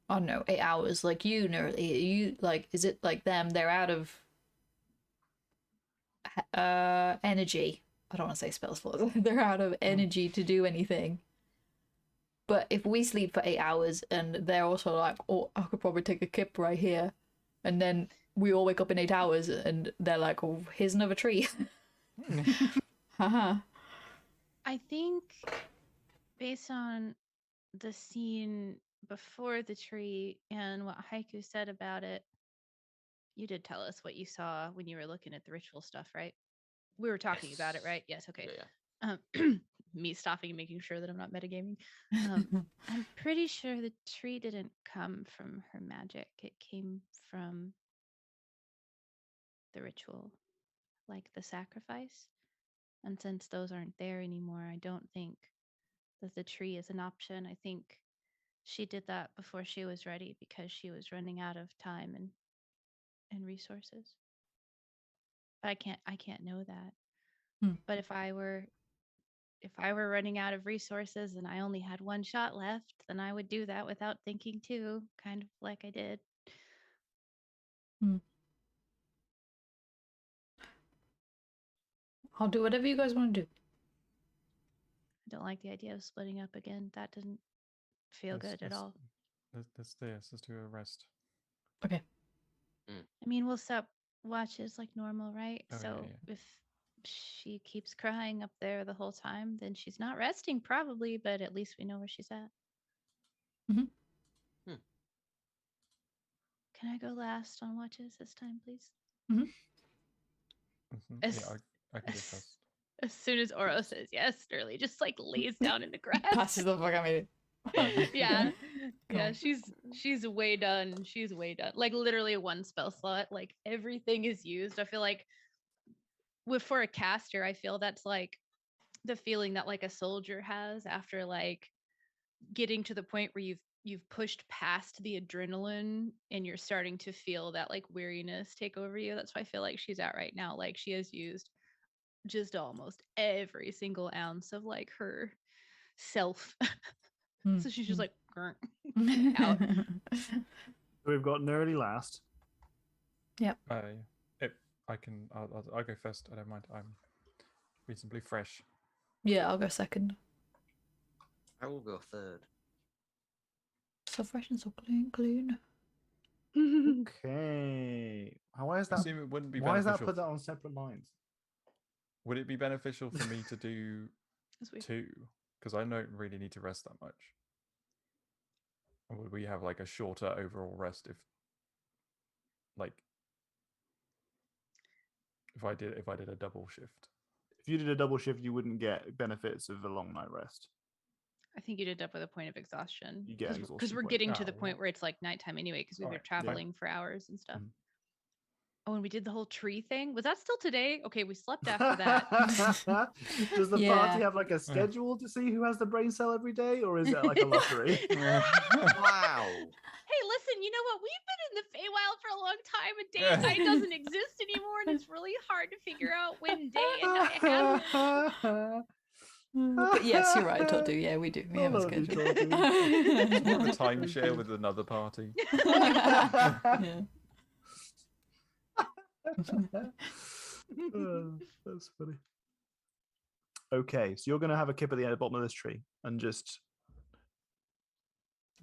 Speaker 1: I don't know, 8 hours? Like you like, is it like them? They're out of energy. I don't want to say spell slots. They're out of energy to do anything. But if we sleep for 8 hours and they're also like, oh, I could probably take a kip right here, and then we all wake up in 8 hours and they're like, oh, here's another tree. Haha.
Speaker 3: I think based on the scene before the tree and what Haiku said about it, you did tell us what you saw when you were looking at the ritual stuff, right? We were talking about it,
Speaker 5: Yes.
Speaker 3: right? Yes, okay.
Speaker 5: Yeah.
Speaker 3: Me stopping and making sure that I'm not metagaming. I'm pretty sure the tree didn't come from her magic. It came from the ritual, like the sacrifice. And since those aren't there anymore, I don't think that the tree is an option. I think she did that before she was ready because she was running out of time and resources. But I can't know that. But if I were running out of resources and I only had one shot left, then I would do that without thinking too, kind of like I did.
Speaker 1: I'll do whatever you guys want to do.
Speaker 3: I don't like the idea of splitting up again. That didn't feel good at all.
Speaker 4: Let's do a rest.
Speaker 1: Okay.
Speaker 3: I mean, we'll stop watches like normal, right?
Speaker 4: Oh,
Speaker 3: So
Speaker 4: yeah.
Speaker 3: if she keeps crying up there the whole time, then she's not resting probably, but at least we know where she's at. Can I go last on watches this time, please? As,
Speaker 4: Yeah, I can discuss.
Speaker 3: as soon as Oro says yes, Nuralie just like lays down in the grass.
Speaker 1: Passes the fuck out of me.
Speaker 3: Yeah.
Speaker 1: Go
Speaker 3: Yeah,
Speaker 1: on.
Speaker 3: she's way done. She's way done. Like literally one spell slot. Like everything is used. I feel like for a caster, I feel that's like the feeling that like a soldier has after like getting to the point where you've pushed past the adrenaline and you're starting to feel that like weariness take over you. That's why I feel like she's at right now. Like she has used just almost every single ounce of like her self. So she's just like out.
Speaker 2: We've got Nerdy last.
Speaker 1: Yep.
Speaker 4: I'll go first. I don't mind. I'm reasonably fresh.
Speaker 1: Yeah, I'll go second.
Speaker 5: I will go third.
Speaker 1: So fresh and so clean.
Speaker 2: Okay. Why is
Speaker 4: I
Speaker 2: that?
Speaker 4: assume it wouldn't be
Speaker 2: Why is that
Speaker 4: beneficial.
Speaker 2: put that on separate lines?
Speaker 4: Would it be beneficial for me to do
Speaker 3: That's weird.
Speaker 4: 2? Because I don't really need to rest that much. Or would we have like a shorter overall rest if I did a double shift?
Speaker 2: If you did a double shift, you wouldn't get benefits of a long night rest.
Speaker 3: I think you did up with a point of exhaustion.
Speaker 2: You get an
Speaker 3: Because
Speaker 2: exhaustion
Speaker 3: we're
Speaker 2: point.
Speaker 3: getting to the
Speaker 4: Oh,
Speaker 3: point where it's like nighttime anyway, because we've been
Speaker 4: Alright,
Speaker 3: traveling for hours and stuff.
Speaker 2: Mhm.
Speaker 3: Oh, and we did the whole tree thing. Was that still today? Okay, we slept after that.
Speaker 2: Does the
Speaker 1: Yeah.
Speaker 2: party have like a schedule to see who has the brain cell every day, or is it like a lottery?
Speaker 5: Wow.
Speaker 3: Hey, listen, you know what? We've been in the Feywild for a long time, and day and night doesn't exist anymore, and it's really hard to figure out when day and night happen.
Speaker 1: But yes, you're right, Todd. Yeah, we do. We
Speaker 2: I
Speaker 1: have a
Speaker 2: love you,
Speaker 1: schedule.
Speaker 4: It's more of a timeshare with another party.
Speaker 1: Yeah.
Speaker 2: That's funny. Okay, so you're going to have a kip at the bottom of this tree and just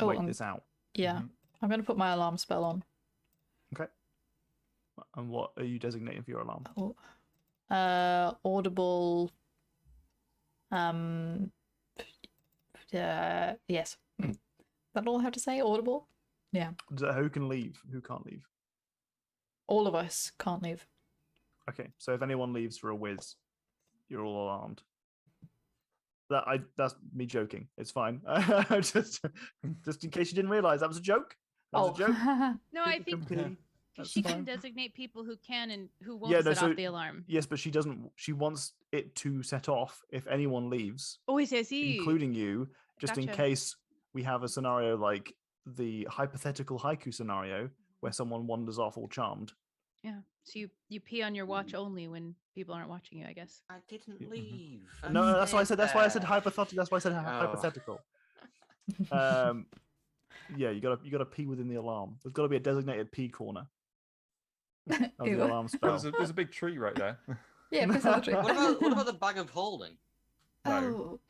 Speaker 2: wait this out.
Speaker 1: Yeah.
Speaker 4: Mhm.
Speaker 1: I'm going to put my alarm spell on.
Speaker 2: Okay. And what are you designating for your alarm?
Speaker 1: Audible. Yes. That all I have to say? Audible? Yeah.
Speaker 2: Who can leave? Who can't leave?
Speaker 1: All of us can't leave.
Speaker 2: Okay, so if anyone leaves for a whiz, you're all alarmed. That's me joking. It's fine. just in case you didn't realize that was a joke. That was a joke.
Speaker 3: No, I
Speaker 2: People
Speaker 3: think
Speaker 2: can pee. That's
Speaker 3: she can
Speaker 2: fine.
Speaker 3: designate people who can and who won't
Speaker 2: Yeah, no,
Speaker 3: set
Speaker 2: so-
Speaker 3: off the alarm.
Speaker 2: Yes, but she doesn't. She wants it to set off if anyone leaves,
Speaker 3: Oh, I see.
Speaker 2: including you, just in
Speaker 3: Gotcha.
Speaker 2: case we have a scenario like the hypothetical haiku scenario where someone wanders off all charmed.
Speaker 3: Yeah. So you pee on your watch only when people aren't watching you, I guess.
Speaker 5: I didn't
Speaker 2: Mhm.
Speaker 5: leave.
Speaker 2: No, that's why I said. That's why I said
Speaker 5: there.
Speaker 2: hypothetical. That's why I said
Speaker 5: Oh.
Speaker 2: hypothetical. Yeah, you gotta pee within the alarm. There's got to be a designated pee corner of the
Speaker 1: Ew.
Speaker 2: alarm spell.
Speaker 4: There's a big tree right there.
Speaker 1: Yeah, piss on the tree.
Speaker 5: What about the bag of holding?
Speaker 1: Oh.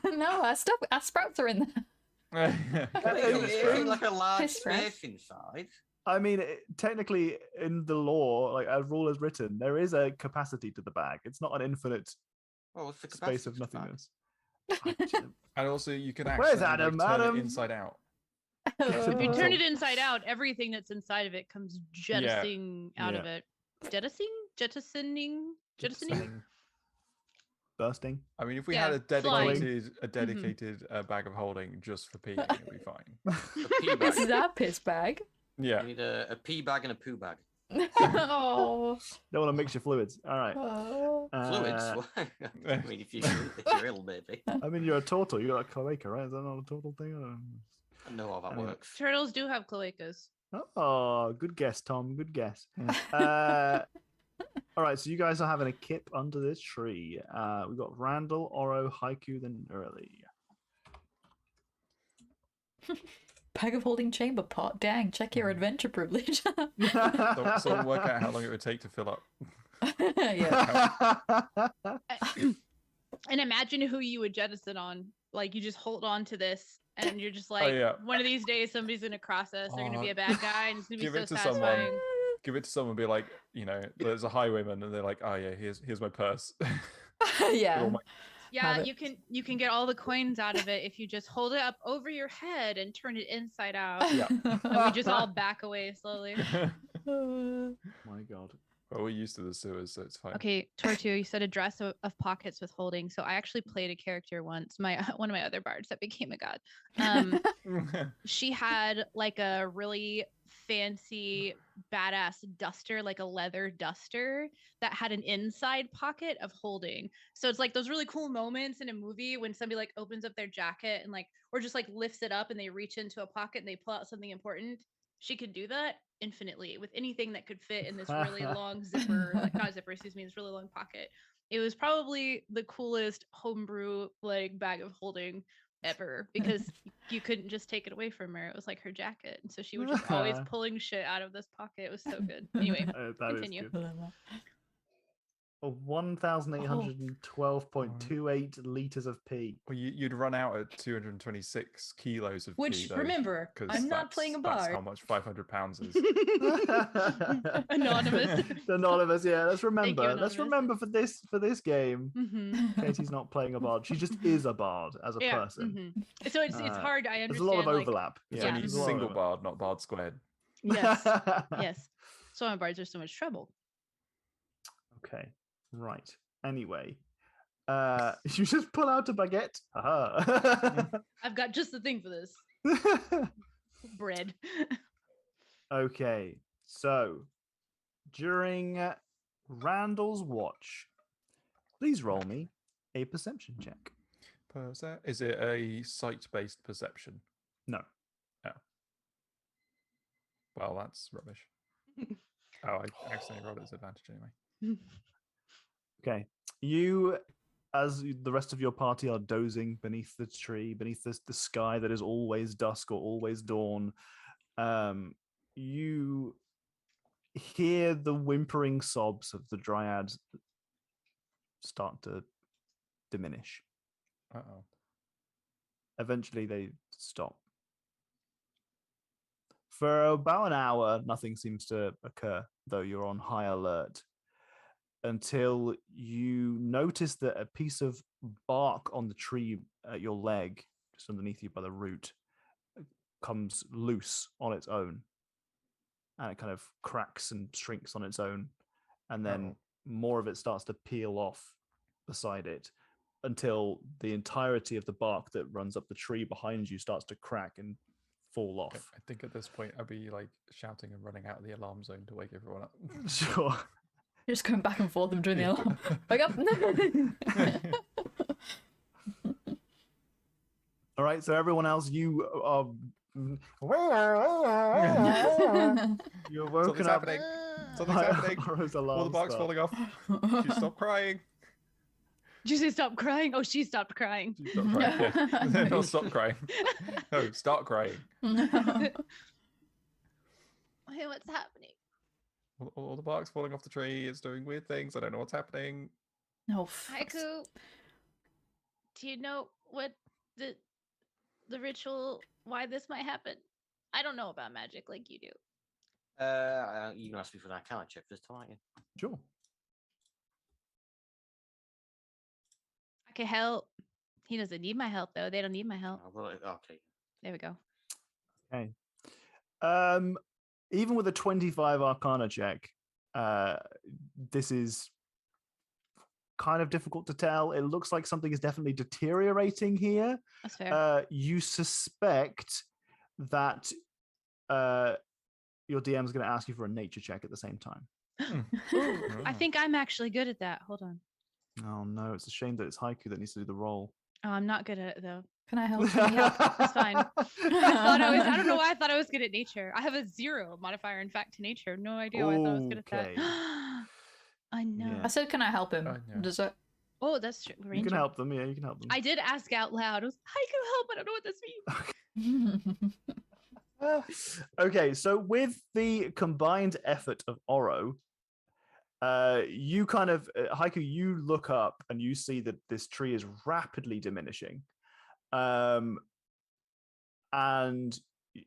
Speaker 1: No, our sprouts are in there.
Speaker 5: It seems like a large
Speaker 1: Piss sprouts.
Speaker 5: space inside.
Speaker 2: I mean, technically, in the law, like as rule is written, there is a capacity to the bag. It's not an infinite
Speaker 5: Well, what's the
Speaker 2: space of
Speaker 5: capacity of the bag?
Speaker 2: nothingness.
Speaker 4: And also, you can
Speaker 2: Where's
Speaker 4: actually
Speaker 2: Adam?
Speaker 4: turn
Speaker 2: Adam?
Speaker 4: it inside out.
Speaker 3: If you turn
Speaker 2: Oh.
Speaker 3: it inside out, everything that's inside of it comes jettisoning out of it. Jettisoning?
Speaker 2: Bursting.
Speaker 4: I mean, if we
Speaker 3: Yeah,
Speaker 4: had a
Speaker 3: flying.
Speaker 4: dedicated bag of holding just for peeing, it'd be fine.
Speaker 5: A pee
Speaker 1: This is
Speaker 5: bag.
Speaker 1: our piss bag.
Speaker 4: Yeah.
Speaker 5: You need a pee bag and a poo bag.
Speaker 1: Oh.
Speaker 2: Don't want to mix your fluids. All right.
Speaker 1: Oh.
Speaker 5: Fluids? I mean, if you're ill, maybe.
Speaker 2: I mean, you're a turtle. You got a cloaca, right? Is that not a turtle thing?
Speaker 5: I know how that
Speaker 2: Anyway.
Speaker 5: works.
Speaker 3: Turtles do have cloacas.
Speaker 2: Oh, good guess, Tom. Good guess. All right, so you guys are having a kip under this tree. We've got Randall, Oro, Haiku, then Nuralie.
Speaker 1: Bag of holding chamber pot. Dang, check your adventure privilege.
Speaker 4: Someone work out how long it would take to fill up.
Speaker 1: Yeah.
Speaker 3: And imagine who you would jettison on. Like you just hold on to this and you're just like,
Speaker 4: yeah.
Speaker 3: one of these days somebody's gonna cross us. They're gonna be a bad guy and it's gonna be
Speaker 4: Give
Speaker 3: so
Speaker 4: it to
Speaker 3: satisfying.
Speaker 4: someone. Give it to someone. Be like, there's a highwayman, and they're like, oh yeah, here's my purse.
Speaker 1: Yeah.
Speaker 4: All my-
Speaker 3: Yeah,
Speaker 1: Have it.
Speaker 3: you can get all the coins out of it if you just hold it up over your head and turn it inside out.
Speaker 4: Yeah.
Speaker 3: And we just all back away slowly.
Speaker 2: My God.
Speaker 4: Well, we're used to the sewers, so it's fine.
Speaker 3: Okay, Tortu, you said a dress of pockets with holding. So I actually played a character once, one of my other bards that became a god. She had like a really fancy badass duster, like a leather duster that had an inside pocket of holding. So it's like those really cool moments in a movie when somebody like opens up their jacket and like, or just like lifts it up and they reach into a pocket and they pull out something important. She could do that infinitely with anything that could fit in this really long zipper, like not zipper, excuse me, this really long pocket. It was probably the coolest homebrew like bag of holding ever because you couldn't just take it away from her. It was like her jacket, and so she was just always pulling shit out of this pocket. It was so good. Anyway,
Speaker 2: That is
Speaker 3: continue.
Speaker 2: good. 1,812.28 liters of pee.
Speaker 4: Well, you'd run out at 226 kilos of
Speaker 7: Which,
Speaker 4: pee, though,
Speaker 7: remember,
Speaker 4: 'cause
Speaker 7: I'm not playing a
Speaker 4: That's
Speaker 7: bard.
Speaker 4: how much 500 pounds is.
Speaker 3: Anonymous.
Speaker 2: Anonymous, yeah. Let's remember. Let's
Speaker 3: Anonymous.
Speaker 2: remember for this game.
Speaker 3: Mm-hmm.
Speaker 2: Katie's not playing a bard. She just is a bard as a
Speaker 3: Yeah.
Speaker 2: person.
Speaker 3: Mm-hmm. So it's hard. I understand.
Speaker 2: There's a lot of
Speaker 3: like-
Speaker 2: overlap.
Speaker 4: It's
Speaker 3: Yeah.
Speaker 4: only
Speaker 2: there's a lot of
Speaker 4: single
Speaker 2: overlap.
Speaker 4: bard, not bard squared.
Speaker 3: Yes. Yes. So my bards are so much trouble.
Speaker 2: Okay, right. Anyway, you just pull out a baguette. Haha.
Speaker 3: I've got just the thing for this. Bread.
Speaker 2: Okay, so during Randall's watch, please roll me a perception check.
Speaker 4: Is it a site-based perception?
Speaker 2: No.
Speaker 4: Well, that's rubbish. Oh, I accidentally rolled its advantage anyway.
Speaker 2: Okay, you, as the rest of your party are dozing beneath the tree, beneath the sky that is always dusk or always dawn, you hear the whimpering sobs of the dryads start to diminish.
Speaker 4: Uh-oh.
Speaker 2: Eventually, they stop. For about an hour, nothing seems to occur, though you're on high alert, until you notice that a piece of bark on the tree at your leg, just underneath you by the root, comes loose on its own. And it kind of cracks and shrinks on its own. And then more of it starts to peel off beside it until the entirety of the bark that runs up the tree behind you starts to crack and fall off.
Speaker 4: I think at this point I'd be like shouting and running out of the alarm zone to wake everyone up.
Speaker 2: Sure.
Speaker 1: You're just going back and forth and doing the alarm. Wake up!
Speaker 2: All right, so everyone else, you are you're woken
Speaker 4: Something's
Speaker 2: up.
Speaker 4: happening. Something's happening.
Speaker 2: Oro's
Speaker 4: All the
Speaker 2: alarm
Speaker 4: bark's
Speaker 2: start.
Speaker 4: falling off. She stopped crying.
Speaker 3: Did you say stop crying? Oh, she stopped crying.
Speaker 4: She stopped crying. Yeah. Not stop crying. No, start crying.
Speaker 3: Hey, what's happening?
Speaker 4: All the bark's falling off the tree. It's doing weird things. I don't know what's happening.
Speaker 1: No.
Speaker 3: Haiku, do you know what the ritual, why this might happen? I don't know about magic like you do.
Speaker 5: You can ask me for that arcana check this time, aren't you?
Speaker 2: Sure.
Speaker 3: I can help. He doesn't need my help though. They don't need my help.
Speaker 5: Okay.
Speaker 3: There we go.
Speaker 2: Okay. Even with a 25 Arcana check, this is kind of difficult to tell. It looks like something is definitely deteriorating here.
Speaker 3: That's fair.
Speaker 2: You suspect that your DM is going to ask you for a nature check at the same time.
Speaker 3: Ooh, I think I'm actually good at that. Hold on.
Speaker 2: Oh no, it's a shame that it's Haiku that needs to do the roll.
Speaker 3: Oh, I'm not good at it though.
Speaker 1: Can I help?
Speaker 3: Can you help? It's fine. I don't know why I thought I was good at nature. I have a 0 modifier, in fact, to nature. No idea why I thought I was good at that.
Speaker 2: Okay.
Speaker 3: I know.
Speaker 2: Yeah.
Speaker 1: I said, can I help him?
Speaker 4: Yeah.
Speaker 1: Does it?
Speaker 3: Oh, that's true.
Speaker 2: You can
Speaker 3: Ranger.
Speaker 2: help them. Yeah, you can help them.
Speaker 3: I did ask out loud. I was, Haiku, help! I don't know what this means.
Speaker 2: Okay, so with the combined effort of Oro, you kind of Haiku, you look up and you see that this tree is rapidly diminishing, and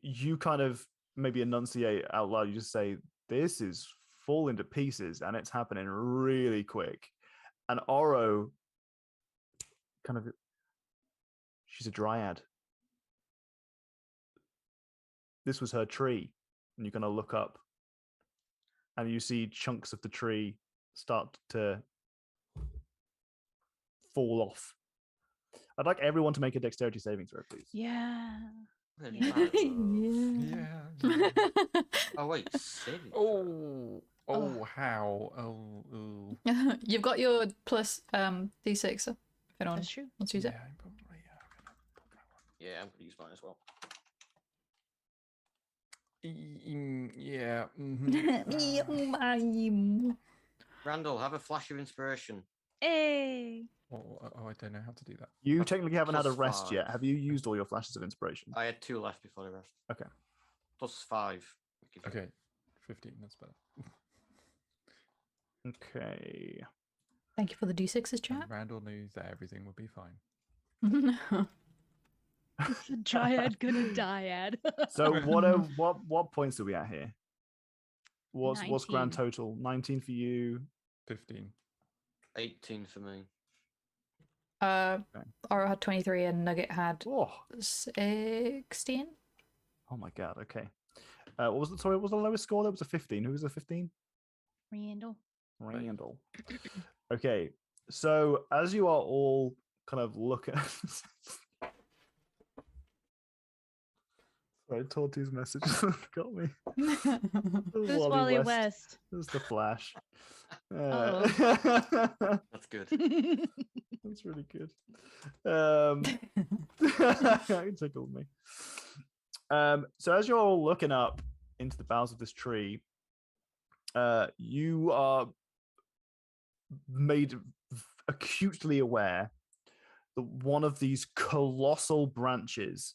Speaker 2: you kind of maybe enunciate out loud. You just say, "This is falling to pieces, and it's happening really quick." And Oro kind of, she's a dryad. This was her tree, and you're going to look up and you see chunks of the tree start to fall off. I'd like everyone to make a dexterity saving throw, please.
Speaker 3: Yeah.
Speaker 4: Yeah.
Speaker 5: Oh wait, saving.
Speaker 4: Oh.
Speaker 3: Oh.
Speaker 4: How? Oh. Ooh.
Speaker 1: You've got your plus D6. If anyone
Speaker 3: That's true.
Speaker 1: wants to use
Speaker 4: Yeah,
Speaker 1: it.
Speaker 4: I'm probably. I'm gonna put that one.
Speaker 5: Yeah, I'm gonna use mine as well.
Speaker 4: Yeah. Mhm.
Speaker 5: Randall, have a flash of inspiration.
Speaker 3: Hey.
Speaker 4: Oh, I don't know how to do that.
Speaker 2: You
Speaker 5: That's
Speaker 2: technically haven't had a
Speaker 5: plus
Speaker 2: rest yet.
Speaker 5: 5.
Speaker 2: Have you used all your flashes of inspiration?
Speaker 5: I had 2 left before the rest.
Speaker 2: Okay.
Speaker 5: Plus 5. Give you-
Speaker 4: Okay, 15. That's better.
Speaker 2: Okay.
Speaker 1: Thank you for the D6s, chat.
Speaker 4: And Randall knew that everything would be fine.
Speaker 3: It's a dryad gonna dyad.
Speaker 2: So what points are we at here? What's grand
Speaker 3: 19.
Speaker 2: total? 19 for you.
Speaker 4: 15.
Speaker 5: 18 for me.
Speaker 1: Oro had 23 and Nugget had
Speaker 2: Oh,
Speaker 1: 16.
Speaker 2: oh my god. Okay. What was what was the lowest score? There was a 15. Who was a 15?
Speaker 3: Randall.
Speaker 2: Randall. Okay. So as you are all kind of looking Sorry, Tortu's message got me.
Speaker 3: Who's Wally West?
Speaker 2: It was the Flash.
Speaker 3: Uh-oh.
Speaker 5: That's good.
Speaker 2: That's really good. It tickled me. So as you're all looking up into the boughs of this tree, you are made acutely aware that one of these colossal branches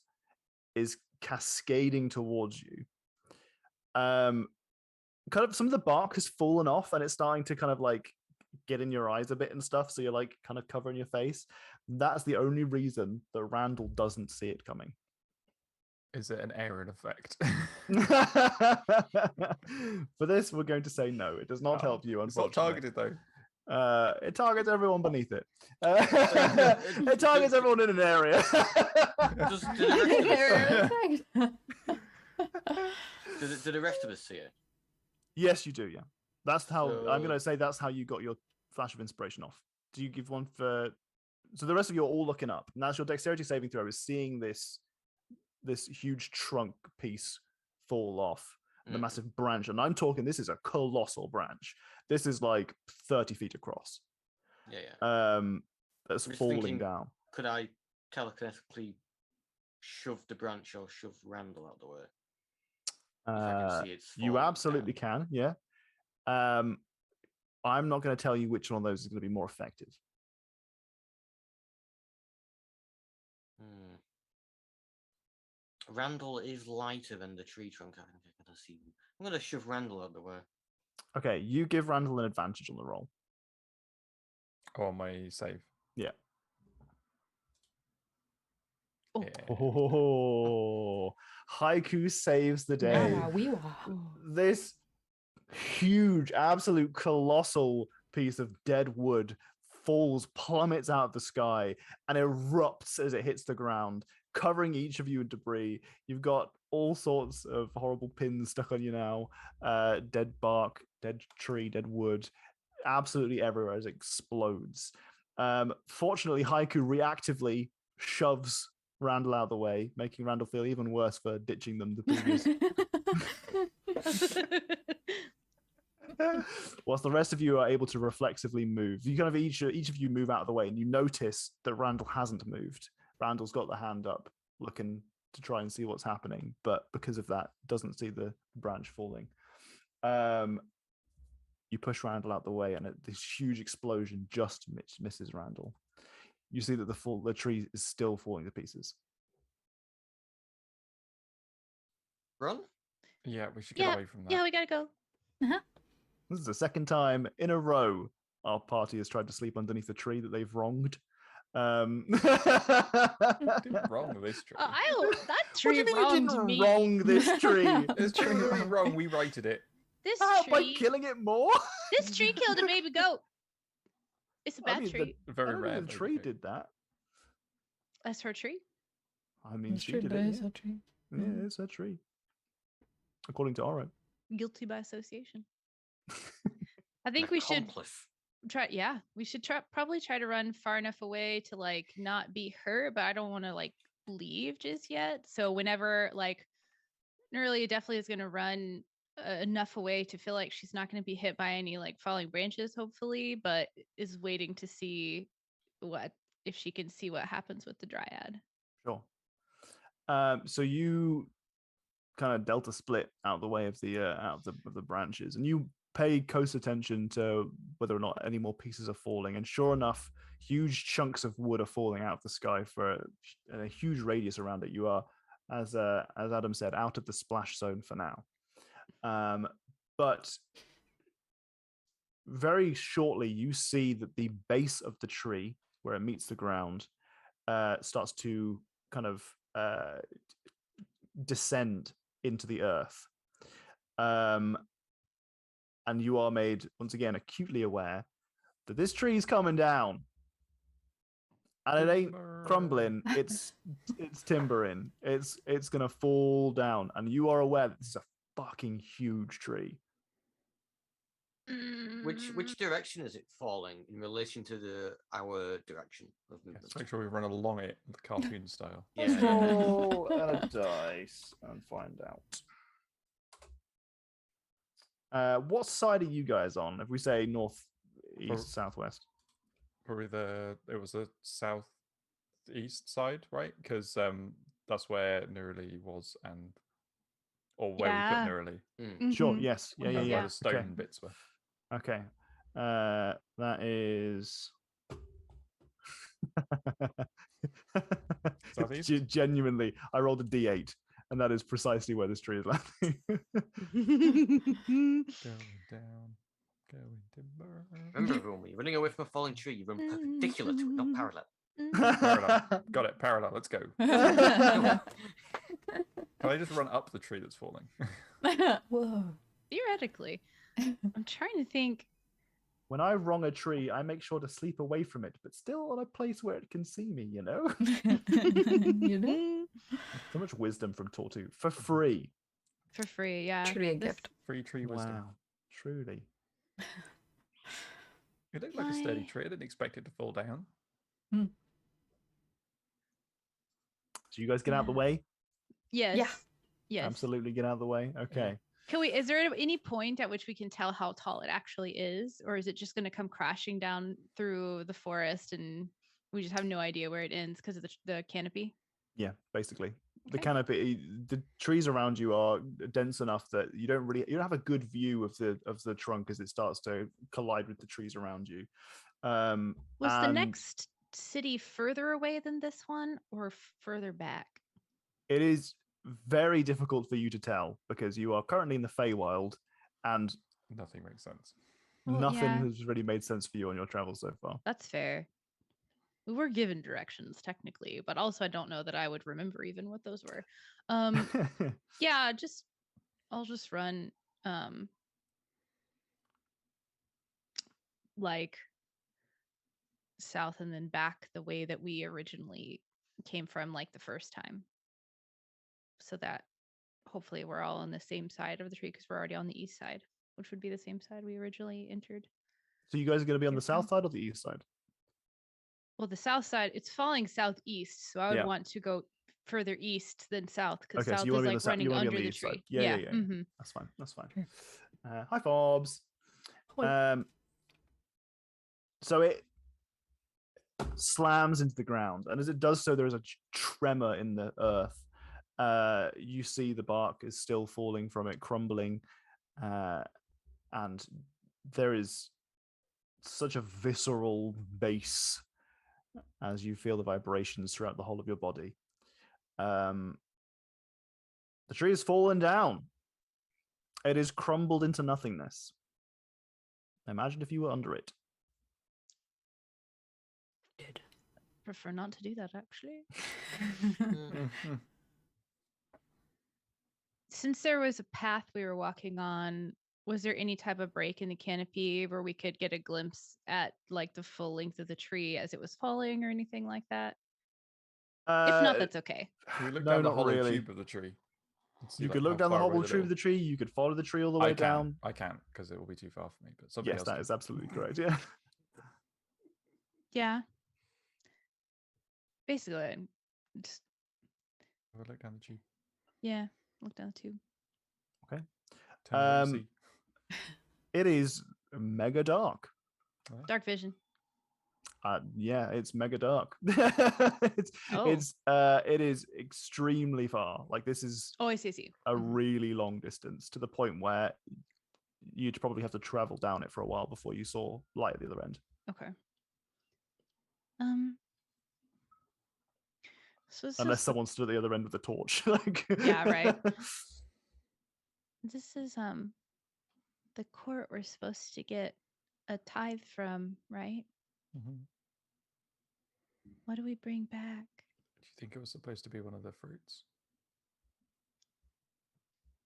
Speaker 2: is cascading towards you. kind of some of the bark has fallen off and it's starting to kind of like get in your eyes a bit and stuff. So you're like kind of covering your face. That's the only reason that Randall doesn't see it coming.
Speaker 4: Is it an Aaron effect?
Speaker 2: For this, we're going to say no. It does not
Speaker 4: Oh,
Speaker 2: help you,
Speaker 4: it's not
Speaker 2: unfortunately.
Speaker 4: targeted though.
Speaker 2: It targets everyone beneath it. It targets everyone in an area.
Speaker 5: Do the rest of us
Speaker 1: Effect.
Speaker 5: do the rest of us see it?
Speaker 2: Yes, you do. Yeah, that's how I'm going
Speaker 5: So-
Speaker 2: to say. That's how you got your flash of inspiration off. Do you give one for? So the rest of you are all looking up, and that's your dexterity saving throw. Is seeing this huge trunk piece fall off the massive branch, and I'm talking. This is a colossal branch. This is like 30 feet across.
Speaker 5: Yeah.
Speaker 2: That's
Speaker 5: I'm just
Speaker 2: falling
Speaker 5: thinking,
Speaker 2: down.
Speaker 5: Could I telekinetically shove the branch or shove Randall out the way? If I can see it's
Speaker 2: You
Speaker 5: falling
Speaker 2: absolutely
Speaker 5: down.
Speaker 2: can. Yeah. I'm not going to tell you which one of those is going to be more effective.
Speaker 5: Randall is lighter than the tree trunk. I think I can see. I'm going to shove Randall out the way.
Speaker 2: Okay, you give Randall an advantage on the roll.
Speaker 4: Oh, on my save.
Speaker 2: Yeah.
Speaker 3: Oh.
Speaker 4: Yeah.
Speaker 2: Oh, Haiku saves the day.
Speaker 1: Nara, we were.
Speaker 2: This huge, absolute colossal piece of dead wood falls, plummets out of the sky, and erupts as it hits the ground, covering each of you in debris. You've got all sorts of horrible pins stuck on you now. Dead bark, dead tree, dead wood, absolutely everywhere as it explodes. Fortunately, Haiku reactively shoves Randall out of the way, making Randall feel even worse for ditching them the previous. Whilst the rest of you are able to reflexively move, you kind of each of you move out of the way, and you notice that Randall hasn't moved. Randall's got the hand up, looking to try and see what's happening, but because of that, doesn't see the branch falling. You push Randall out the way, and this huge explosion just misses Randall. You see that the tree is still falling to pieces.
Speaker 5: Run?
Speaker 4: Yeah, we should get away from that.
Speaker 3: Yeah, we gotta go.
Speaker 2: This is the second time in a row our party has tried to sleep underneath a tree that they've wronged.
Speaker 4: Didn't wrong this tree.
Speaker 3: That
Speaker 2: What do
Speaker 3: tree
Speaker 2: you mean you
Speaker 3: wronged
Speaker 2: didn't
Speaker 3: me.
Speaker 2: wrong this tree?
Speaker 4: This tree went wrong. We righted it.
Speaker 3: This
Speaker 2: By
Speaker 3: tree.
Speaker 2: killing it more?
Speaker 3: This tree killed a baby goat. It's a
Speaker 2: I
Speaker 3: bad
Speaker 2: mean,
Speaker 3: tree.
Speaker 2: I
Speaker 4: Very
Speaker 2: don't
Speaker 4: rare.
Speaker 2: think the tree did that.
Speaker 3: That's her tree.
Speaker 2: I mean,
Speaker 1: It's
Speaker 2: she
Speaker 1: true,
Speaker 2: did
Speaker 1: but
Speaker 2: it.
Speaker 1: it is
Speaker 2: Yeah.
Speaker 1: a tree.
Speaker 2: Yeah, it's a tree. According to Oro.
Speaker 3: Guilty by association. I think we should try. Yeah, we should probably try to run far enough away to like not be hurt, but I don't want to like leave just yet. So whenever like Nuralie definitely is going to run enough away to feel like she's not going to be hit by any like falling branches, hopefully, but is waiting to see if she can see what happens with the dryad.
Speaker 2: Sure. So you kind of delta split out the way of the branches, and you pay close attention to whether or not any more pieces are falling. And sure enough, huge chunks of wood are falling out of the sky for a huge radius around it. You are, as Adam said, out of the splash zone for now. But very shortly, you see that the base of the tree, where it meets the ground, starts to kind of descend into the earth. And you are made, once again, acutely aware that this tree is coming down. And it ain't crumbling, it's timbering. It's gonna fall down. And you are aware that this is a fucking huge tree.
Speaker 5: Which direction is it falling in relation to our direction of movement?
Speaker 4: Let's make sure we run along it, the cartoon style.
Speaker 5: Yeah.
Speaker 2: Roll a dice and find out. What side are you guys on? If we say north, east, southwest.
Speaker 4: Probably it was the southeast side, right? Because that's where Nuralie was, or where we
Speaker 3: Yeah.
Speaker 4: put Nuralie.
Speaker 2: Sure. Yes. Yeah.
Speaker 4: That's
Speaker 2: Yeah.
Speaker 4: where the stone
Speaker 2: Okay.
Speaker 4: bits were.
Speaker 2: Okay. That is
Speaker 4: Southeast?
Speaker 2: Genuinely, I rolled a D8 And that is precisely where this tree is landing.
Speaker 4: Going down. Going to burn.
Speaker 5: Remember, everyone, when you're running away from a falling tree, you run perpendicular to it, not parallel.
Speaker 4: Parallel. Got it. Parallel. Let's go. Can I just run up the tree that's falling?
Speaker 1: Whoa.
Speaker 3: Theoretically. I'm trying to think.
Speaker 2: When I wrong a tree, I make sure to sleep away from it, but still on a place where it can see me, you know?
Speaker 1: You know?
Speaker 2: So much wisdom from Tortu for free.
Speaker 3: For free, yeah.
Speaker 1: Truly a
Speaker 3: This-
Speaker 1: gift.
Speaker 4: Free tree wisdom.
Speaker 2: Wow, truly.
Speaker 4: It looked like a sturdy
Speaker 3: My-
Speaker 4: tree. I didn't expect it to fall down.
Speaker 2: So you guys get out of the way?
Speaker 3: Yes.
Speaker 1: Yeah.
Speaker 3: Yes.
Speaker 2: Absolutely get out of the way. Okay.
Speaker 3: Can we, is there any point at which we can tell how tall it actually is? Or is it just going to come crashing down through the forest and we just have no idea where it ends because of the canopy?
Speaker 2: Yeah, basically. The
Speaker 3: Okay.
Speaker 2: canopy, the trees around you are dense enough that you don't have a good view of the trunk as it starts to collide with the trees around you.
Speaker 3: Was the
Speaker 2: and
Speaker 3: next city further away than this one or further back?
Speaker 2: It is very difficult for you to tell because you are currently in the Feywild and
Speaker 4: Nothing makes sense.
Speaker 3: Well,
Speaker 2: nothing
Speaker 3: yeah.
Speaker 2: has really made sense for you on your travels so far.
Speaker 3: That's fair. We were given directions technically, but also I don't know that I would remember even what those were. Yeah, I'll just run like south and then back the way that we originally came from like the first time. So that hopefully we're all on the same side of the tree because we're already on the east side, which would be the same side we originally entered.
Speaker 2: So you guys are going to be on
Speaker 3: Here
Speaker 2: the south side or the east side?
Speaker 3: Well, the south side, it's falling southeast, so I would
Speaker 2: Yeah.
Speaker 3: want to go further east than south because
Speaker 2: Okay, so
Speaker 3: south
Speaker 2: you
Speaker 3: is
Speaker 2: want to be on
Speaker 3: like
Speaker 2: the
Speaker 3: running
Speaker 2: you want to
Speaker 3: under
Speaker 2: be on the
Speaker 3: the
Speaker 2: east side.
Speaker 3: tree.
Speaker 2: Yeah.
Speaker 3: Mhm.
Speaker 2: That's fine. That's fine.
Speaker 1: Sure.
Speaker 2: Hi, Forbes.
Speaker 1: Hi.
Speaker 2: So it slams into the ground, and as it does so, there is a tremor in the earth. You see the bark is still falling from it, crumbling, and there is such a visceral bass as you feel the vibrations throughout the whole of your body. The tree has fallen down. It is crumbled into nothingness. Imagine if you were under it.
Speaker 3: Prefer not to do that actually. Since there was a path we were walking on, was there any type of break in the canopy where we could get a glimpse at like the full length of the tree as it was falling or anything like that? If not, that's okay.
Speaker 4: Can we look
Speaker 2: no,
Speaker 4: down the
Speaker 2: not
Speaker 4: hollow
Speaker 2: really.
Speaker 4: tube of the tree? and see,
Speaker 2: You
Speaker 4: like,
Speaker 2: could
Speaker 4: how
Speaker 2: look down the
Speaker 4: far away
Speaker 2: hobble
Speaker 4: the
Speaker 2: tree of
Speaker 4: little-
Speaker 2: the tree. You could follow the tree all the way down.
Speaker 4: I can, because it will be too far for me. But somebody
Speaker 2: Yes,
Speaker 4: else
Speaker 2: that
Speaker 4: can.
Speaker 2: is absolutely correct. Yeah.
Speaker 3: Yeah. Basically, just
Speaker 4: Have a look down the tube.
Speaker 3: yeah, look down the tube.
Speaker 2: Okay.
Speaker 4: Tell me what you
Speaker 2: Um,
Speaker 4: see.
Speaker 2: It is mega dark.
Speaker 3: Dark vision.
Speaker 2: Yeah, it's mega dark.
Speaker 3: Oh.
Speaker 2: It is extremely far. Like this is
Speaker 3: Oh, I see.
Speaker 2: a
Speaker 3: Mhm.
Speaker 2: really long distance to the point where you'd probably have to travel down it for a while before you saw light at the other end.
Speaker 3: Okay. So this
Speaker 2: Unless
Speaker 3: is
Speaker 2: someone stood at the other end with a torch. Like
Speaker 3: Yeah, right. This is the court we're supposed to get a tithe from, right?
Speaker 4: Mhm.
Speaker 3: What do we bring back?
Speaker 4: Do you think it was supposed to be one of the fruits?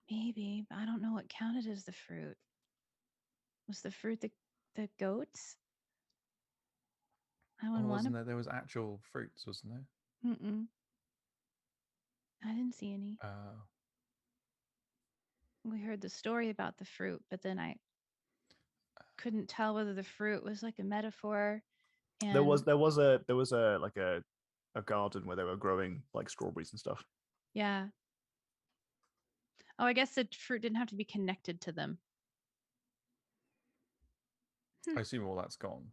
Speaker 3: Maybe, but I don't know what counted as the fruit. Was the fruit the goats? I
Speaker 4: Or
Speaker 3: wouldn't want
Speaker 4: wasn't
Speaker 3: to.
Speaker 4: there? There was actual fruits, wasn't there?
Speaker 3: Mm-mm. I didn't see any. We heard the story about the fruit, but then I couldn't tell whether the fruit was like a metaphor. And
Speaker 2: there was a like a garden where they were growing like strawberries and stuff.
Speaker 3: yeah. Oh, I guess the fruit didn't have to be connected to them.
Speaker 4: I assume all that's gone.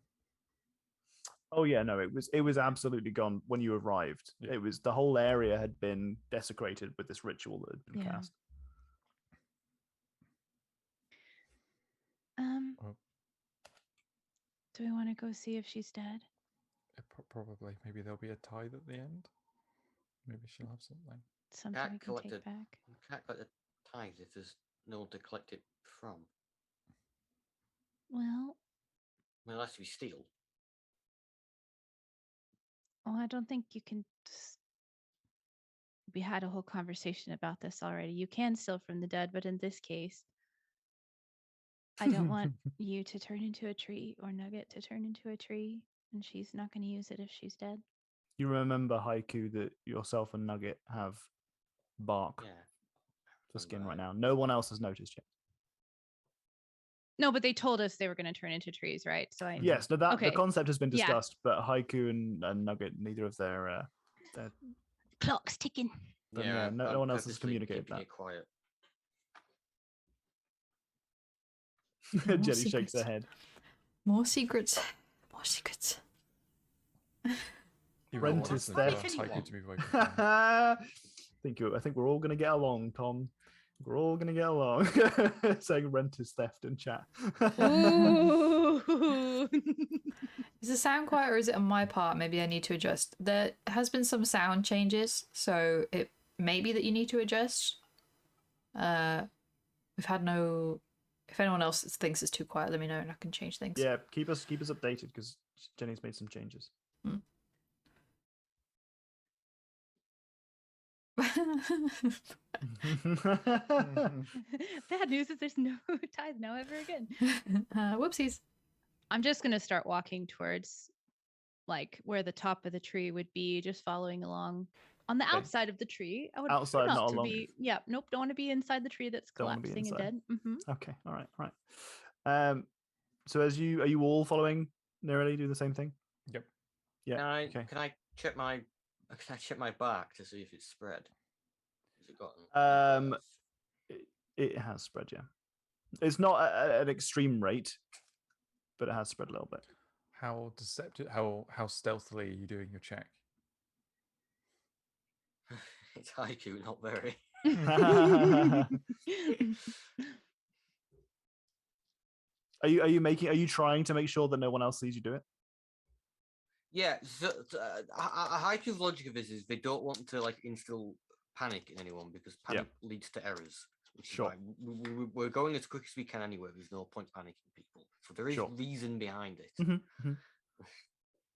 Speaker 2: Oh yeah, no, it was absolutely gone when you arrived.
Speaker 4: Yeah.
Speaker 2: It was the whole area had been desecrated with this ritual that had been
Speaker 3: Yeah.
Speaker 2: cast.
Speaker 4: Oh.
Speaker 3: Do we want to go see if she's dead?
Speaker 4: Probably. Maybe there'll be a tithe at the end. Maybe she'll have something.
Speaker 3: Something
Speaker 5: Can't
Speaker 3: we can
Speaker 5: collect
Speaker 3: take
Speaker 5: it.
Speaker 3: back.
Speaker 5: You can't collect the tithe if there's no one to collect it from.
Speaker 3: Well,
Speaker 5: I mean, unless we steal.
Speaker 3: I don't think you can. We had a whole conversation about this already. You can steal from the dead, but in this case, I don't want you to turn into a tree or Nugget to turn into a tree, and she's not going to use it if she's dead.
Speaker 2: You remember, Haiku, that yourself and Nugget have bark
Speaker 5: Yeah.
Speaker 2: for skin
Speaker 5: remember
Speaker 2: right
Speaker 5: that.
Speaker 2: now. No one else has noticed yet.
Speaker 3: No, but they told us they were going to turn into trees, right? So I
Speaker 2: Yes, no, that
Speaker 3: Okay.
Speaker 2: the concept has been
Speaker 3: Yeah.
Speaker 2: discussed, but Haiku and Nugget, neither of their
Speaker 3: clock's ticking.
Speaker 2: But yeah, no
Speaker 5: I'm
Speaker 2: one else has
Speaker 5: purposely
Speaker 2: communicated
Speaker 5: keeping
Speaker 2: that.
Speaker 5: it quiet.
Speaker 1: More
Speaker 2: Jenny shakes her
Speaker 1: secrets.
Speaker 2: head.
Speaker 1: More secrets. More secrets.
Speaker 4: You
Speaker 2: Rent
Speaker 4: want
Speaker 2: is
Speaker 4: the
Speaker 2: theft.
Speaker 4: Haiku to be woken from.
Speaker 2: I think we're all gonna get along, Tom. We're all gonna get along. Saying rent is theft in chat.
Speaker 3: Ooh.
Speaker 1: Is the sound quiet or is it on my part? Maybe I need to adjust. There has been some sound changes, so it may be that you need to adjust. We've had no. If anyone else thinks it's too quiet, let me know and I can change things.
Speaker 2: Yeah, keep us updated because Jenny's made some changes.
Speaker 3: Bad news is there's no tithe now ever again.
Speaker 1: Whoopsies.
Speaker 3: I'm just gonna start walking towards like where the top of the tree would be, just following along on the
Speaker 2: Okay.
Speaker 3: outside of the tree. I would
Speaker 2: Outside,
Speaker 3: prefer
Speaker 2: not
Speaker 3: to
Speaker 2: along.
Speaker 3: be. Yeah, nope, don't want to be inside the tree that's
Speaker 2: Don't wanna be
Speaker 3: collapsing and
Speaker 2: inside.
Speaker 3: dead. Mm-hmm.
Speaker 2: Okay, all right. So are you all following Nuralie, do the same thing?
Speaker 4: Yep.
Speaker 2: Yeah.
Speaker 5: Can I check my back to see if it's spread? Has it gotten?
Speaker 2: It has spread, yeah. It's not at an extreme rate, but it has spread a little bit.
Speaker 4: How deceptive? How stealthily are you doing your check?
Speaker 5: It's Haiku, not very.
Speaker 2: Are you trying to make sure that no one else sees you do it?
Speaker 5: Yeah, so, Haiku's logic of this is they don't want to like instill panic in anyone because panic leads to errors. Which
Speaker 2: Sure.
Speaker 5: Is why we're going as quick as we can anyway. There's no point panicking people. So there is reason behind it.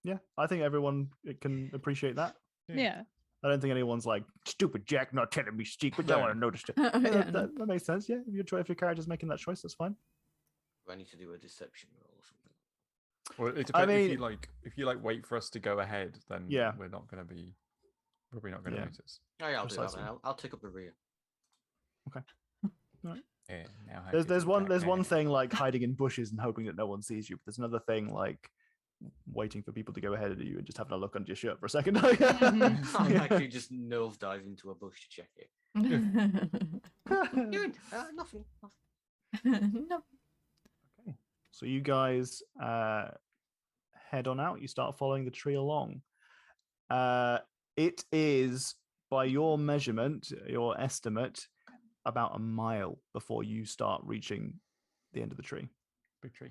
Speaker 2: Yeah, I think everyone can appreciate that.
Speaker 3: Yeah.
Speaker 2: I don't think anyone's like, stupid Jack not telling me secrets. I
Speaker 4: No.
Speaker 2: would have noticed it.
Speaker 1: Yeah,
Speaker 2: that makes sense. Yeah, if your character's making that choice, that's fine.
Speaker 5: I need to do a deception roll or something.
Speaker 4: Well, it
Speaker 2: I
Speaker 4: depends.
Speaker 2: mean-
Speaker 4: If you wait for us to go ahead, then
Speaker 2: Yeah.
Speaker 4: we're not going to be. Probably not going to
Speaker 2: Yeah.
Speaker 4: notice.
Speaker 5: Oh, yeah, I'll do that.
Speaker 2: Precisely.
Speaker 5: Then. I'll take up the rear.
Speaker 4: Yeah. Now
Speaker 2: There's
Speaker 4: Haiku's
Speaker 2: one
Speaker 4: back.
Speaker 2: thing like hiding in bushes and hoping that no one sees you, but there's another thing like waiting for people to go ahead of you and just having a look under your shirt for a second.
Speaker 5: I'll actually just nosedive into a bush to check it. Nothing.
Speaker 1: No.
Speaker 2: Okay, so you guys head on out. You start following the tree along. It is, by your measurement, your estimate, about a mile before you start reaching the end of the tree.
Speaker 4: Big tree.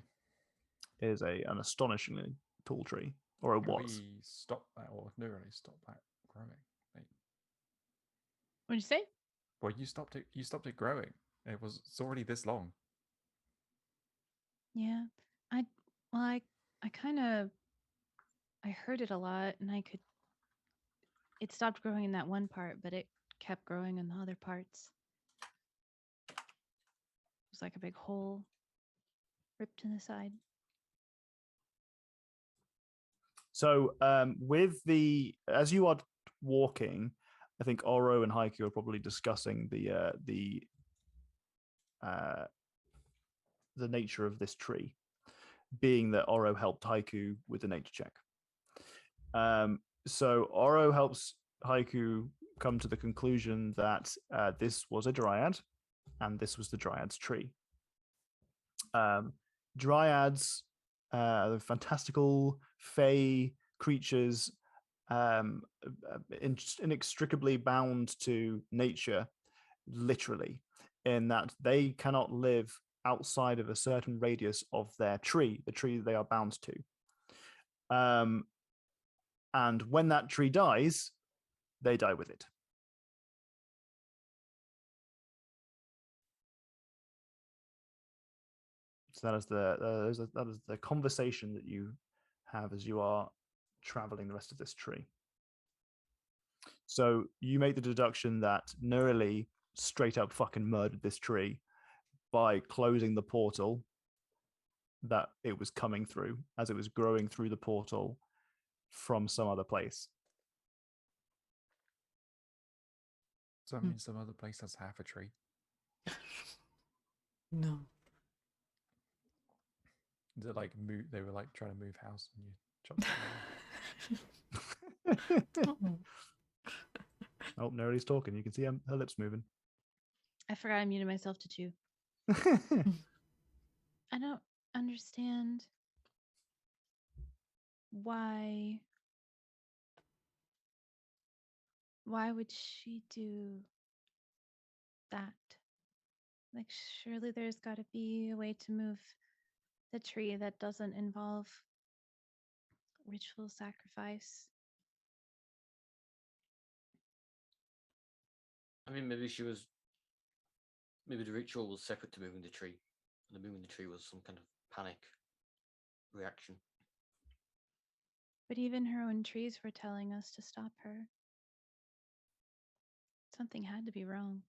Speaker 2: It is an astonishingly tall tree, or it
Speaker 4: Can
Speaker 2: was.
Speaker 4: we stop that, or neurally stop that growing? Wait.
Speaker 3: What'd you say?
Speaker 4: Well, you stopped it. You stopped it growing. It's already this long.
Speaker 3: Yeah. I kind of I heard it a lot and it stopped growing in that one part, but it kept growing in the other parts. It was like a big hole ripped in the side.
Speaker 2: So, as you are walking, I think Oro and Haiku are probably discussing the nature of this tree, being that Oro helped Haiku with the nature check. So Oro helps Haiku come to the conclusion that this was a dryad, and this was the dryad's tree. Dryads, the fantastical fey creatures, inextricably bound to nature, literally, in that they cannot live outside of a certain radius of their tree, the tree they are bound to. And when that tree dies, they die with it. So that is the conversation that you have as you are traveling the rest of this tree. So you make the deduction that nuralie straight up fucking murdered this tree by closing the portal that it was coming through as it was growing through the portal from some other place.
Speaker 4: Does that mean some other place has half a tree?
Speaker 1: No.
Speaker 4: Is it like they were like trying to move house and you chopped it down?
Speaker 2: Oh, nuralie's talking. You can see her lips moving.
Speaker 3: I forgot I muted myself to chew. I don't understand why would she do that? Like, surely there's got to be a way to move the tree that doesn't involve ritual sacrifice.
Speaker 5: I mean, maybe the ritual was separate to moving the tree, and the moving the tree was some kind of panic reaction.
Speaker 3: But even her own trees were telling us to stop her. Something had to be wrong.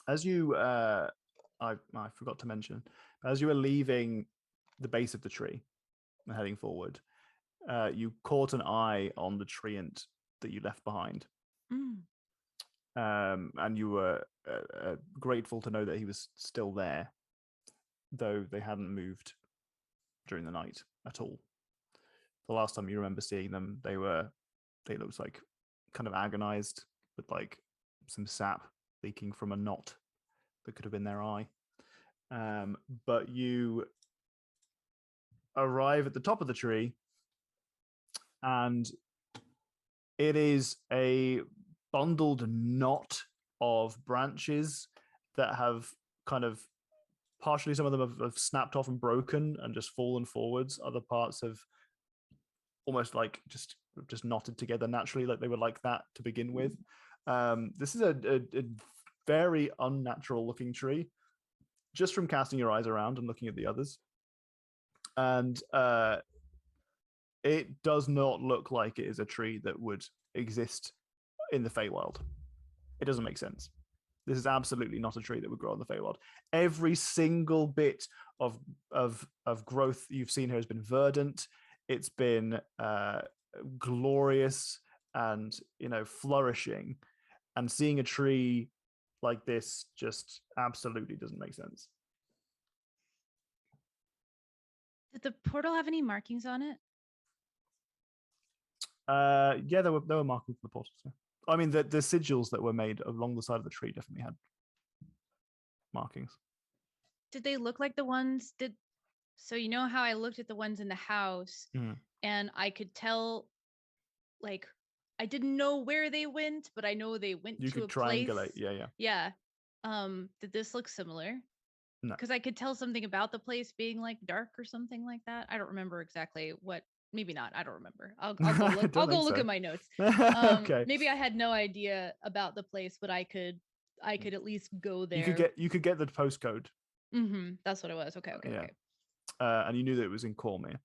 Speaker 2: As you, I forgot to mention, as you were leaving the base of the tree and heading forward, you caught an eye on the treant that you left behind. And you were grateful to know that he was still there, though they hadn't moved during the night at all. The last time you remember seeing them, they looked like kind of agonized with like some sap leaking from a knot that could have been their eye. But you arrive at the top of the tree, and it is a bundled knot of branches that have kind of partially, some of them have snapped off and broken and just fallen forwards. Other parts have almost like just knotted together naturally, like they were like that to begin with. This is a very unnatural looking tree, just from casting your eyes around and looking at the others. And it does not look like it is a tree that would exist in the Feywild. It doesn't make sense. This is absolutely not a tree that would grow in the Feywild. Every single bit of growth you've seen here has been verdant. It's been glorious and, flourishing. And seeing a tree like this just absolutely doesn't make sense.
Speaker 3: Did the portal have any markings on it?
Speaker 2: Yeah, there were markings on the portals. Yeah. I mean, the sigils that were made along the side of the tree definitely had markings.
Speaker 3: Did they look like the ones? So you know how I looked at the ones in the house, and I could tell, like, I didn't know where they went, but I know they went
Speaker 2: you
Speaker 3: to a
Speaker 2: could triangulate.
Speaker 3: place.
Speaker 2: Yeah.
Speaker 3: Did this look similar?
Speaker 2: No.
Speaker 3: Because I could tell something about the place being like dark or something like that. I don't remember exactly what. Maybe not. I don't remember. I'll go look. I'll go look at my notes.
Speaker 2: Okay.
Speaker 3: Maybe I had no idea about the place, but I could at least go there.
Speaker 2: You could get the postcode.
Speaker 3: That's what it was. Okay.
Speaker 2: Yeah.
Speaker 3: Okay.
Speaker 2: And you knew that it was in Cormier.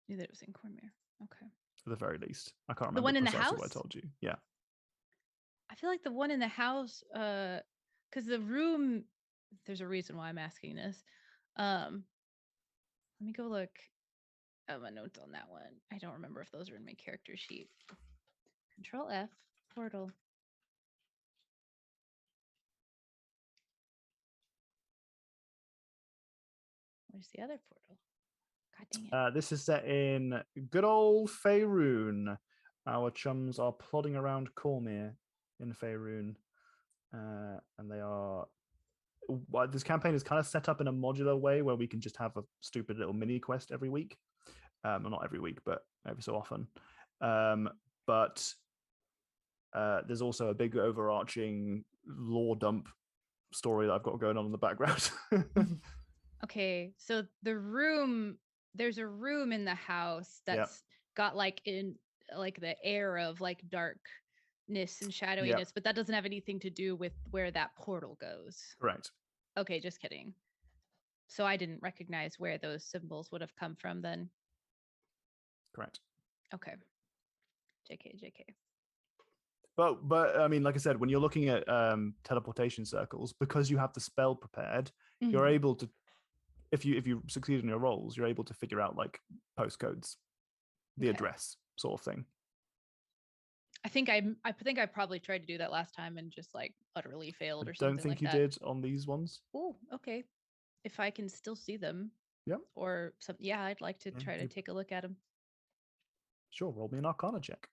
Speaker 3: Knew that it was in Cormier. Okay.
Speaker 2: At the very least, I can't remember
Speaker 3: the one in the
Speaker 2: precisely
Speaker 3: house.
Speaker 2: what I told you. Yeah.
Speaker 3: I feel like the one in the house, because the room. There's a reason why I'm asking this. Let me go look at my notes on that one. I don't remember if those are in my character sheet. Control F, portal. Where's the other portal? God dang it.
Speaker 2: This is set in good old Faerun. Our chums are plodding around Cormier in Faerun. And they are... this campaign is kind of set up in a modular way where we can just have a stupid little mini quest every week. Well, not every week, but every so often. But there's also a big overarching lore dump story that I've got going on in the background.
Speaker 3: Okay, so there's a room in the house that's got like in like the air of like dark and shadowiness, but that doesn't have anything to do with where that portal goes.
Speaker 2: Correct.
Speaker 3: Okay, just kidding. So I didn't recognize where those symbols would have come from then.
Speaker 2: Correct.
Speaker 3: Okay. JK.
Speaker 2: But I mean, like I said, when you're looking at teleportation circles, because you have the spell prepared, you're able to, if you succeed in your rolls, you're able to figure out like postcodes, the address sort of thing.
Speaker 3: I think I probably tried to do that last time and just like utterly failed or something.
Speaker 2: Don't think
Speaker 3: like
Speaker 2: you
Speaker 3: that.
Speaker 2: did on these ones.
Speaker 3: Oh, okay. If I can still see them.
Speaker 2: Yep.
Speaker 3: Or something. Yeah, I'd like to try to take a look at them.
Speaker 2: Sure, roll me an Arcana check.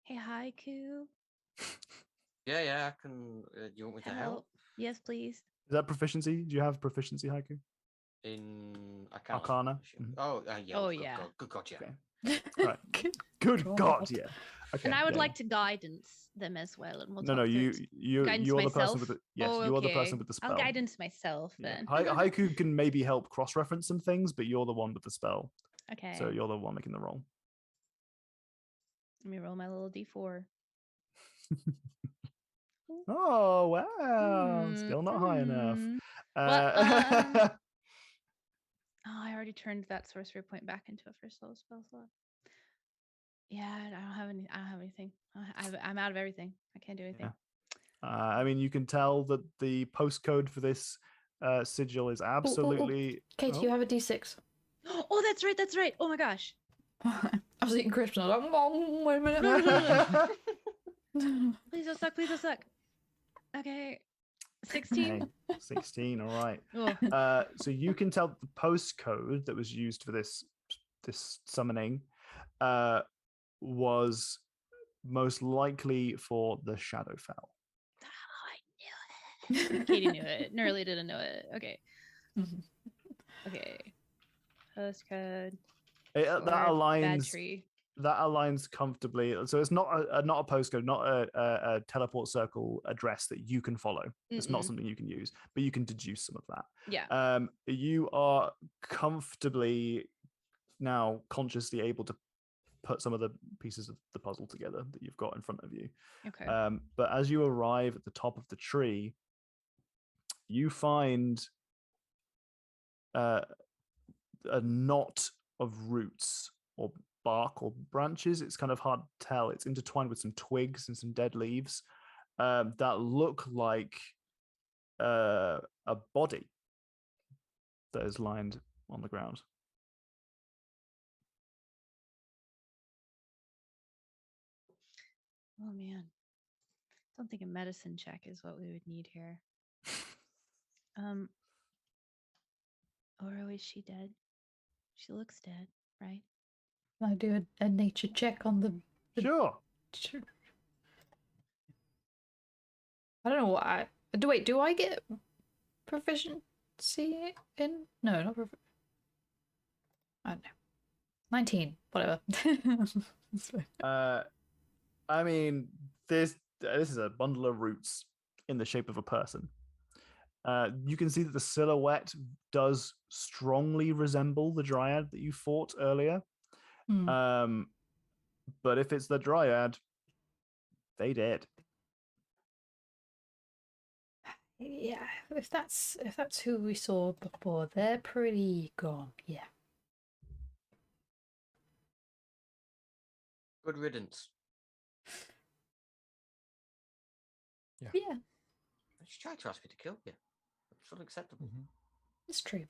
Speaker 3: Hey, Haiku.
Speaker 5: Yeah, I can. You want me to help?
Speaker 3: Yes, please.
Speaker 2: Is that proficiency? Do you have proficiency, Haiku?
Speaker 5: In
Speaker 2: Arcana?
Speaker 5: Oh, yeah.
Speaker 3: Oh,
Speaker 5: good
Speaker 3: yeah.
Speaker 5: God, good God, yeah.
Speaker 2: Okay. Right. Good God, yeah. Okay.
Speaker 3: And I would like to guidance them as well. And we'll
Speaker 2: No,
Speaker 3: talk through
Speaker 2: you're the person with the you're the
Speaker 3: okay.
Speaker 2: person with the spell.
Speaker 3: I'll guidance myself then.
Speaker 2: Haiku can maybe help cross-reference some things, but you're the one with the spell.
Speaker 3: Okay.
Speaker 2: So you're the one making the roll.
Speaker 3: Let me roll my little d4.
Speaker 2: Oh wow! Still not high enough.
Speaker 3: Oh, I already turned that sorcery point back into a first level spell slot. Yeah, I don't have anything. I'm out of everything. I can't do anything.
Speaker 2: Yeah. I mean, you can tell that the postcode for this sigil is absolutely.
Speaker 1: Kate, you have a D6.
Speaker 3: Oh, that's right. That's right. Oh my gosh.
Speaker 1: I was eating crisps and I was like, oh, wait a minute.
Speaker 3: Please don't suck. Please don't suck. Okay. 16.
Speaker 2: Okay, 16. All right.
Speaker 3: Oh.
Speaker 2: So you can tell the postcode that was used for this summoning was most likely for the Shadowfell.
Speaker 3: Oh, I knew it. Katie knew it. Nuralie didn't know it. Okay. Okay. Postcode.
Speaker 2: That aligns.
Speaker 3: Battery.
Speaker 2: That aligns comfortably. So it's not a postcode, not a teleport circle address that you can follow. It's not something you can use, but you can deduce some of that.
Speaker 3: Yeah.
Speaker 2: You are comfortably now consciously able to put some of the pieces of the puzzle together that you've got in front of you.
Speaker 3: Okay.
Speaker 2: But as you arrive at the top of the tree, you find a knot of roots or bark or branches. It's kind of hard to tell. It's intertwined with some twigs and some dead leaves that look like a body that is lined on the ground.
Speaker 3: Oh man. I don't think a medicine check is what we would need here. Or is she dead? She looks dead, right?
Speaker 1: Can I do a nature check on the
Speaker 2: Sure.
Speaker 1: I don't know what I do. Wait, do I get proficiency in? No, not proficiency. I don't know. 19, whatever.
Speaker 2: I mean, this is a bundle of roots in the shape of a person. You can see that the silhouette does strongly resemble the dryad that you fought earlier. But if it's the dryad, they did.
Speaker 1: Yeah, if that's who we saw before, they're pretty gone. Yeah.
Speaker 5: Good riddance.
Speaker 1: Yeah,
Speaker 5: She tried to ask me to kill you. It's unacceptable.
Speaker 1: it's true.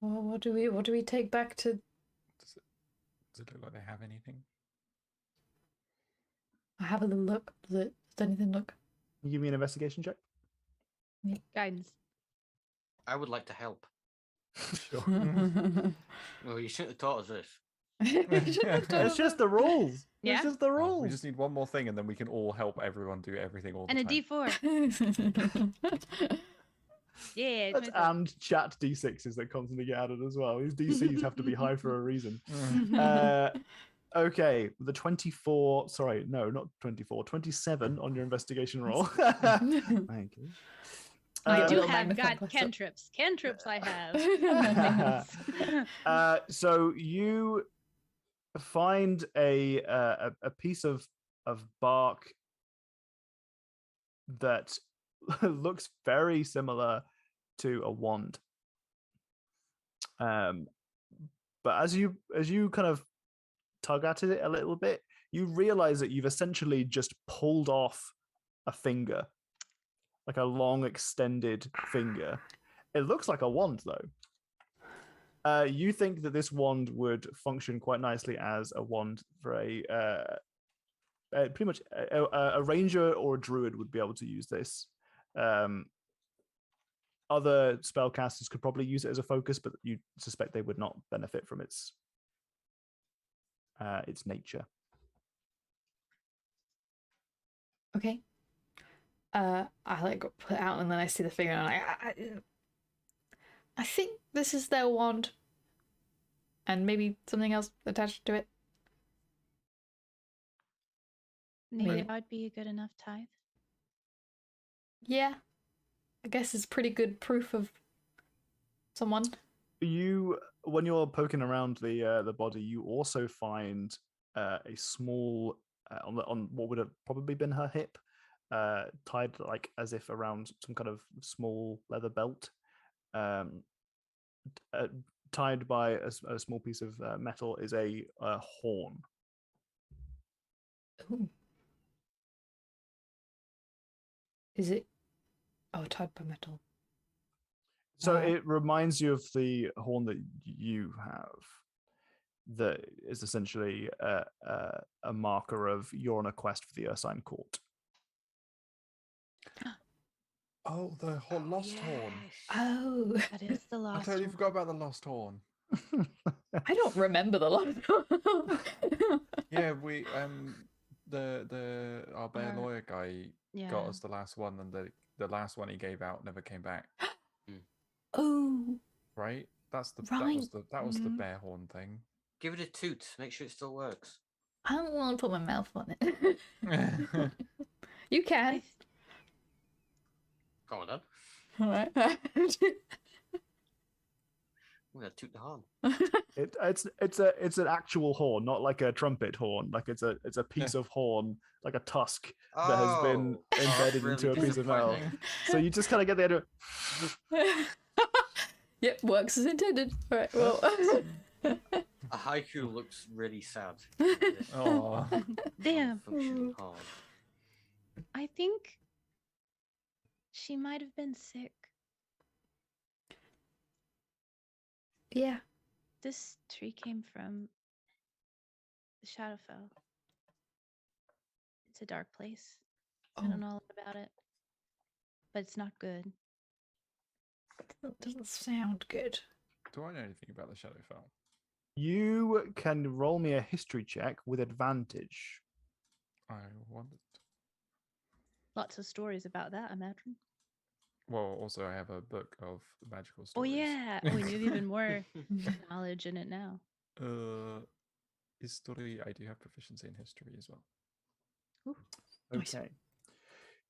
Speaker 1: Well, what do we take back to?
Speaker 4: Does it look like they have anything?
Speaker 1: I have a little look. Does anything look?
Speaker 2: Can you give me an investigation check?
Speaker 3: Guidance.
Speaker 5: I would like to help.
Speaker 2: Sure.
Speaker 5: Well, you shouldn't have taught us this.
Speaker 2: It's just the rules.
Speaker 3: Yeah?
Speaker 2: It's just the
Speaker 4: Oh,
Speaker 2: rules.
Speaker 4: we just need one more thing, and then we can all help everyone do everything all the
Speaker 3: And a
Speaker 4: time.
Speaker 3: D4. Yeah.
Speaker 2: And chat D6s that constantly get added as well. These DCs have to be high for a reason. Okay, the 24, sorry, no, not 24, 27 on your investigation roll. Thank you.
Speaker 3: I do
Speaker 1: little
Speaker 3: have
Speaker 1: magnifying
Speaker 3: got
Speaker 1: glass up.
Speaker 3: cantrips. Cantrips I have.
Speaker 2: So you find a piece of bark that looks very similar to a wand. But as you kind of tug at it a little bit, you realize that you've essentially just pulled off a finger, like a long extended finger. It looks like a wand though. You think that this wand would function quite nicely as a wand for pretty much a ranger or a druid would be able to use this. Other spellcasters could probably use it as a focus, but you suspect they would not benefit from its nature.
Speaker 1: Okay. I like put it out and then I see the figure and I think this is their wand. And maybe something else attached to it.
Speaker 3: Maybe
Speaker 1: Right.
Speaker 3: that would be a good enough tithe.
Speaker 1: Yeah. I guess it's pretty good proof of someone.
Speaker 2: When you're poking around the body, you also find a small on what would have probably been her hip, tied like as if around some kind of small leather belt, tied by a small piece of metal is a horn.
Speaker 1: Ooh. Is it? Oh, tied by metal.
Speaker 2: So it reminds you of the horn that you have. That is essentially a marker of you're on a quest for the Ursine Court.
Speaker 4: Oh, the lost horn.
Speaker 1: Oh.
Speaker 3: That is the
Speaker 4: I
Speaker 3: last
Speaker 4: totally
Speaker 3: one.
Speaker 4: forgot about the lost horn.
Speaker 1: I don't remember the last one.
Speaker 4: Yeah, we our bear
Speaker 3: Our-
Speaker 4: lawyer guy
Speaker 3: Yeah.
Speaker 4: got us the last one, and the last one he gave out never came back.
Speaker 1: Oh.
Speaker 4: Right? That was
Speaker 1: Right.
Speaker 4: the bear horn thing.
Speaker 5: Give it a toot. Make sure it still works.
Speaker 1: I don't want to put my mouth on it. You can.
Speaker 5: Come on, then.
Speaker 1: Alright.
Speaker 5: I'm gonna toot the horn.
Speaker 2: It's an actual horn, not like a trumpet horn. Like it's a piece of horn, like a tusk that has been
Speaker 5: that's
Speaker 2: embedded
Speaker 5: really
Speaker 2: into a piece of metal.
Speaker 5: disappointing.
Speaker 2: So you just kind of get the idea.
Speaker 1: Yep, works as intended. Alright, well.
Speaker 5: A haiku looks really sad.
Speaker 4: Oh,
Speaker 3: Damn.
Speaker 5: Functioning horn.
Speaker 3: I think she might have been sick.
Speaker 1: Yeah.
Speaker 3: This tree came from the Shadowfell. It's a dark place. I don't know a lot about it, but it's not good.
Speaker 1: That doesn't sound good.
Speaker 4: do I know anything about the Shadowfell?
Speaker 2: You can roll me a history check with advantage.
Speaker 4: I wondered.
Speaker 3: Lots of stories about that, I imagine.
Speaker 4: Well, also I have a book of magical
Speaker 3: Oh
Speaker 4: stories.
Speaker 3: yeah, we need even more knowledge in it now.
Speaker 4: History. I do have proficiency in history as well.
Speaker 3: Ooh.
Speaker 1: Nice.
Speaker 2: Okay.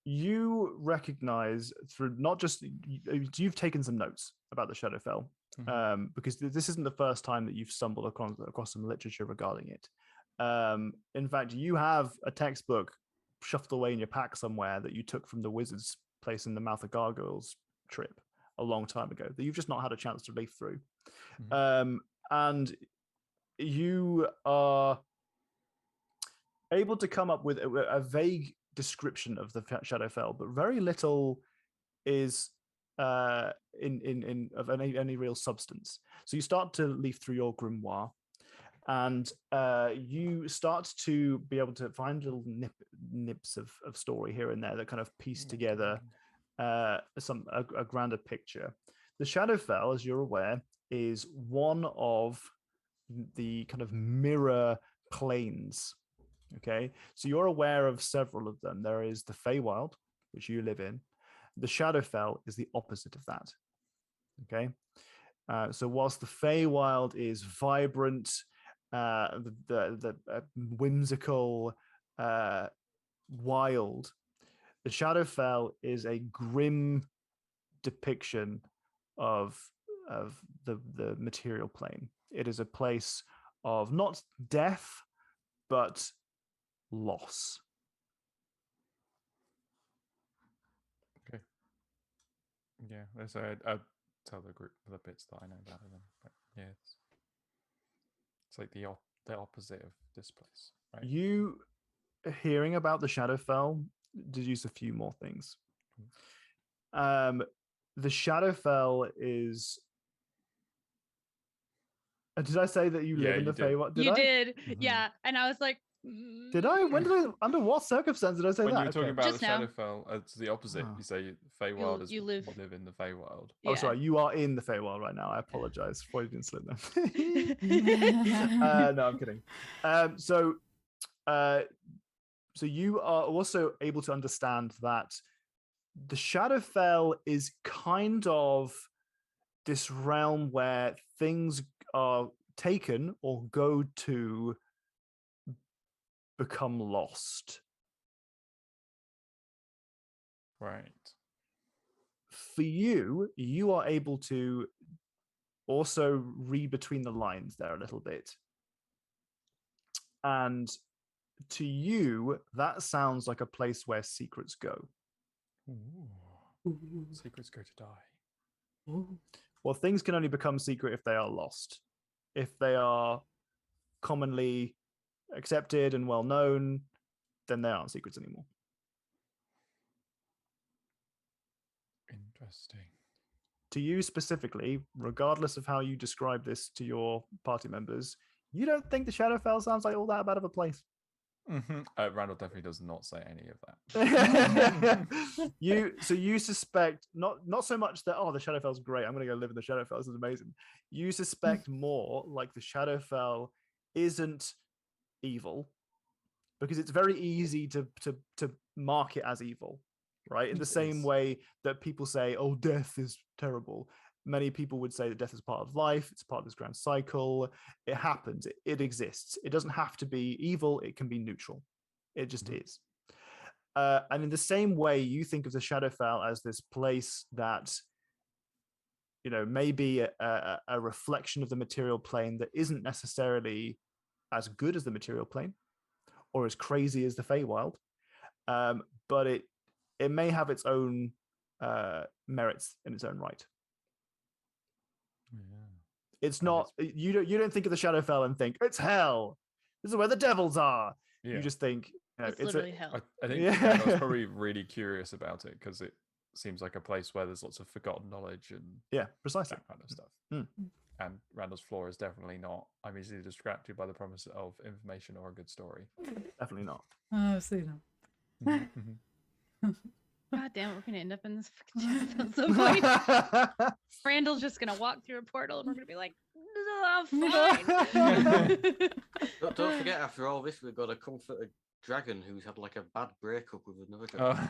Speaker 2: You recognize through not just you've taken some notes about the Shadowfell, because this isn't the first time that you've stumbled across some literature regarding it. In fact, you have a textbook shuffled away in your pack somewhere that you took from the wizard's place in the Mouth of Gargoyles trip a long time ago that you've just not had a chance to leaf through. And you are able to come up with a vague description of the Shadowfell, but very little is of any real substance. So you start to leaf through your grimoire, and you start to be able to find little nips of story here and there that kind of piece together a grander picture. The Shadowfell, as you're aware, is one of the kind of mirror planes. Okay, so you're aware of several of them. There is the Feywild, which you live in. The Shadowfell is the opposite of that. Okay, so whilst the Feywild is vibrant, the whimsical, wild, the Shadowfell is a grim depiction of the material plane. It is a place of not death, but loss.
Speaker 4: Yeah, so I'll tell the group the bits that I know about them. But yeah, it's like the opposite of this place, right?
Speaker 2: You hearing about the Shadowfell deduce a few more things. The Shadowfell is. Did I say that you
Speaker 4: Yeah,
Speaker 2: live in
Speaker 4: you
Speaker 2: the
Speaker 4: did.
Speaker 2: Feywild?
Speaker 3: You
Speaker 2: I?
Speaker 3: did.
Speaker 4: Mhm.
Speaker 3: Yeah. And I was like,
Speaker 2: Did I? When did I? Under what circumstance did I say
Speaker 4: When
Speaker 2: that?
Speaker 4: you were talking about
Speaker 3: Just
Speaker 4: the
Speaker 3: now.
Speaker 4: Shadowfell, it's the opposite.
Speaker 2: Oh.
Speaker 4: You say Feywild is
Speaker 3: you live-
Speaker 4: live in the Feywild.
Speaker 2: Oh,
Speaker 3: Yeah.
Speaker 2: sorry. You are in the Feywild right now. I apologize. Freudian slip there. No, I'm kidding. So you are also able to understand that the Shadowfell is kind of this realm where things are taken or go to become lost.
Speaker 4: Right.
Speaker 2: For you, you are able to also read between the lines there a little bit. And to you, that sounds like a place where secrets go.
Speaker 4: Ooh. Secrets go to die.
Speaker 2: Well, things can only become secret if they are lost. If they are commonly accepted and well known, then they aren't secrets anymore.
Speaker 4: Interesting.
Speaker 2: To you specifically, regardless of how you describe this to your party members, you don't think the Shadowfell sounds like all that bad of a place.
Speaker 4: Mm-hmm. Randall definitely does not say any of that.
Speaker 2: You suspect not so much that the Shadowfell's great, I'm going to go live in the Shadowfell, this is amazing. You suspect more like the Shadowfell isn't evil, because it's very easy to mark it as evil, right? In the same way that people say, oh, death is terrible. Many people would say that death is part of life. It's part of this grand cycle. It happens. It exists. It doesn't have to be evil. It can be neutral. It just is. And in the same way, you think of the Shadowfell as this place that, may be a reflection of the material plane that isn't necessarily as good as the material plane or as crazy as the Feywild, but it may have its own merits in its own right.
Speaker 4: Yeah.
Speaker 2: It's not you don't think of the Shadowfell and think it's hell. This is where the devils are.
Speaker 4: Yeah.
Speaker 2: You just think
Speaker 3: it's literally hell.
Speaker 4: I think
Speaker 2: Yeah.
Speaker 4: I was probably really curious about it because it seems like a place where there's lots of forgotten knowledge and
Speaker 2: precisely
Speaker 4: that kind of stuff.
Speaker 2: Mm.
Speaker 4: And Randall's floor is definitely not. I'm easily distracted by the promise of information or a good story.
Speaker 2: Definitely not.
Speaker 1: I've seen them.
Speaker 3: God damn it, we're gonna end up in this fucking chest at some point. Randall's just gonna walk through a portal and we're gonna be like, fine.
Speaker 5: Don't forget, after all this, we've got to comfort a dragon who's had like a bad breakup with another dragon.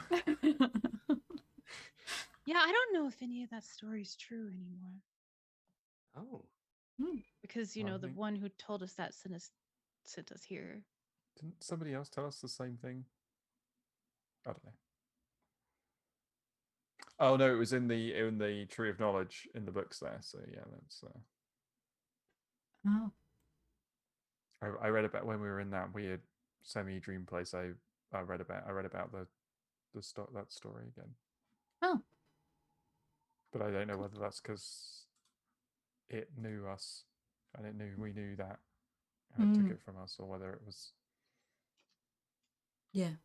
Speaker 3: Yeah, I don't know if any of that story is true anymore.
Speaker 5: Oh.
Speaker 3: Because
Speaker 4: I
Speaker 3: the
Speaker 4: think-
Speaker 3: one who told us that sent us here.
Speaker 4: Didn't somebody else tell us the same thing? I don't know. Oh no, it was in the Tree of Knowledge in the books there. So yeah, that's.
Speaker 1: Oh.
Speaker 4: I read about when we were in that weird semi-dream place. I read about that story again.
Speaker 1: Oh.
Speaker 4: But I don't know whether that's because it knew us and we knew that and it took it from us, or whether it was.
Speaker 1: Yeah.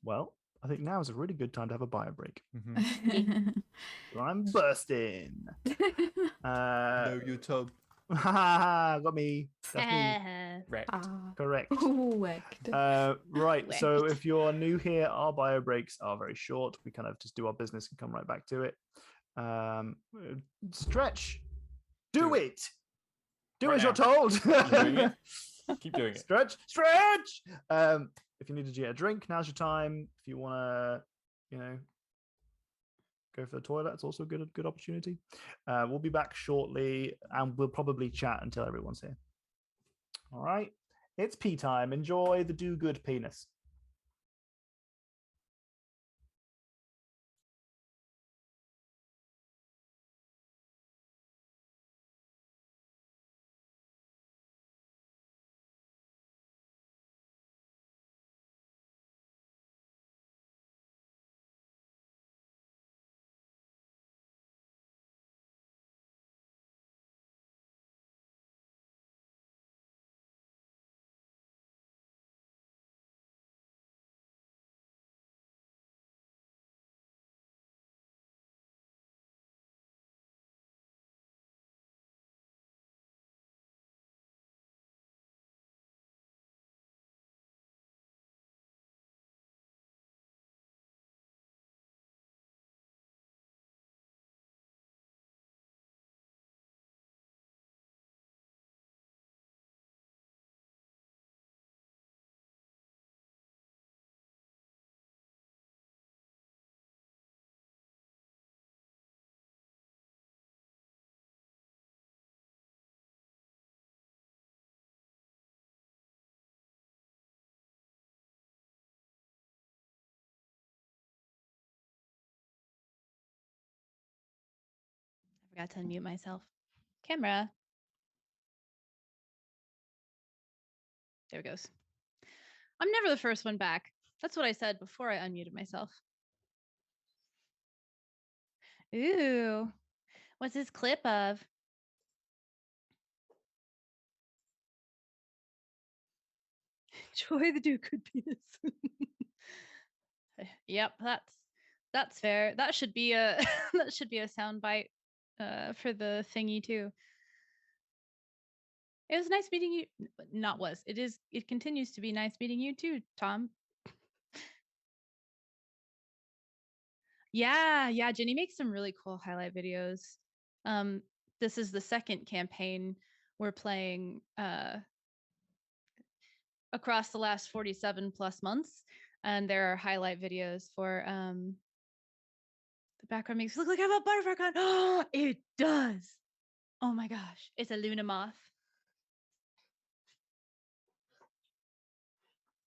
Speaker 2: Well, I think now is a really good time to have a bio break.
Speaker 4: Mm-hmm.
Speaker 2: I'm bursting.
Speaker 4: No, your tub.
Speaker 2: Got me. That's me.
Speaker 4: Right.
Speaker 2: Correct.
Speaker 1: Whacked.
Speaker 2: Right. So
Speaker 3: Whacked.
Speaker 2: if you're new here, our bio breaks are very short. We kind of just do our business and come right back to it. Stretch. Do it. Do
Speaker 4: Right
Speaker 2: as you're
Speaker 4: now.
Speaker 2: told.
Speaker 4: Keep doing it. Keep doing it.
Speaker 2: Stretch. If you need to get a drink, now's your time. If you want to, go for the toilet, it's also a good opportunity. We'll be back shortly, and we'll probably chat until everyone's here. All right. It's pee time. Enjoy the do good penis.
Speaker 3: Forgot to unmute myself. Camera. There it goes. I'm never the first one back. That's what I said before I unmuted myself. Ooh. What's this clip of? Joy the Duke could be this. Yep, that's fair. That should be a that should be a soundbite for the thingy too. It was nice meeting you. Not was. It is. It continues to be nice meeting you too, Tom. Yeah, yeah. Jenny makes some really cool highlight videos. This is the second campaign we're playing across the last 47 plus months, and there are highlight videos for the background makes it look like I have a butterfly crown. Oh, it does. Oh my gosh, it's a Luna moth.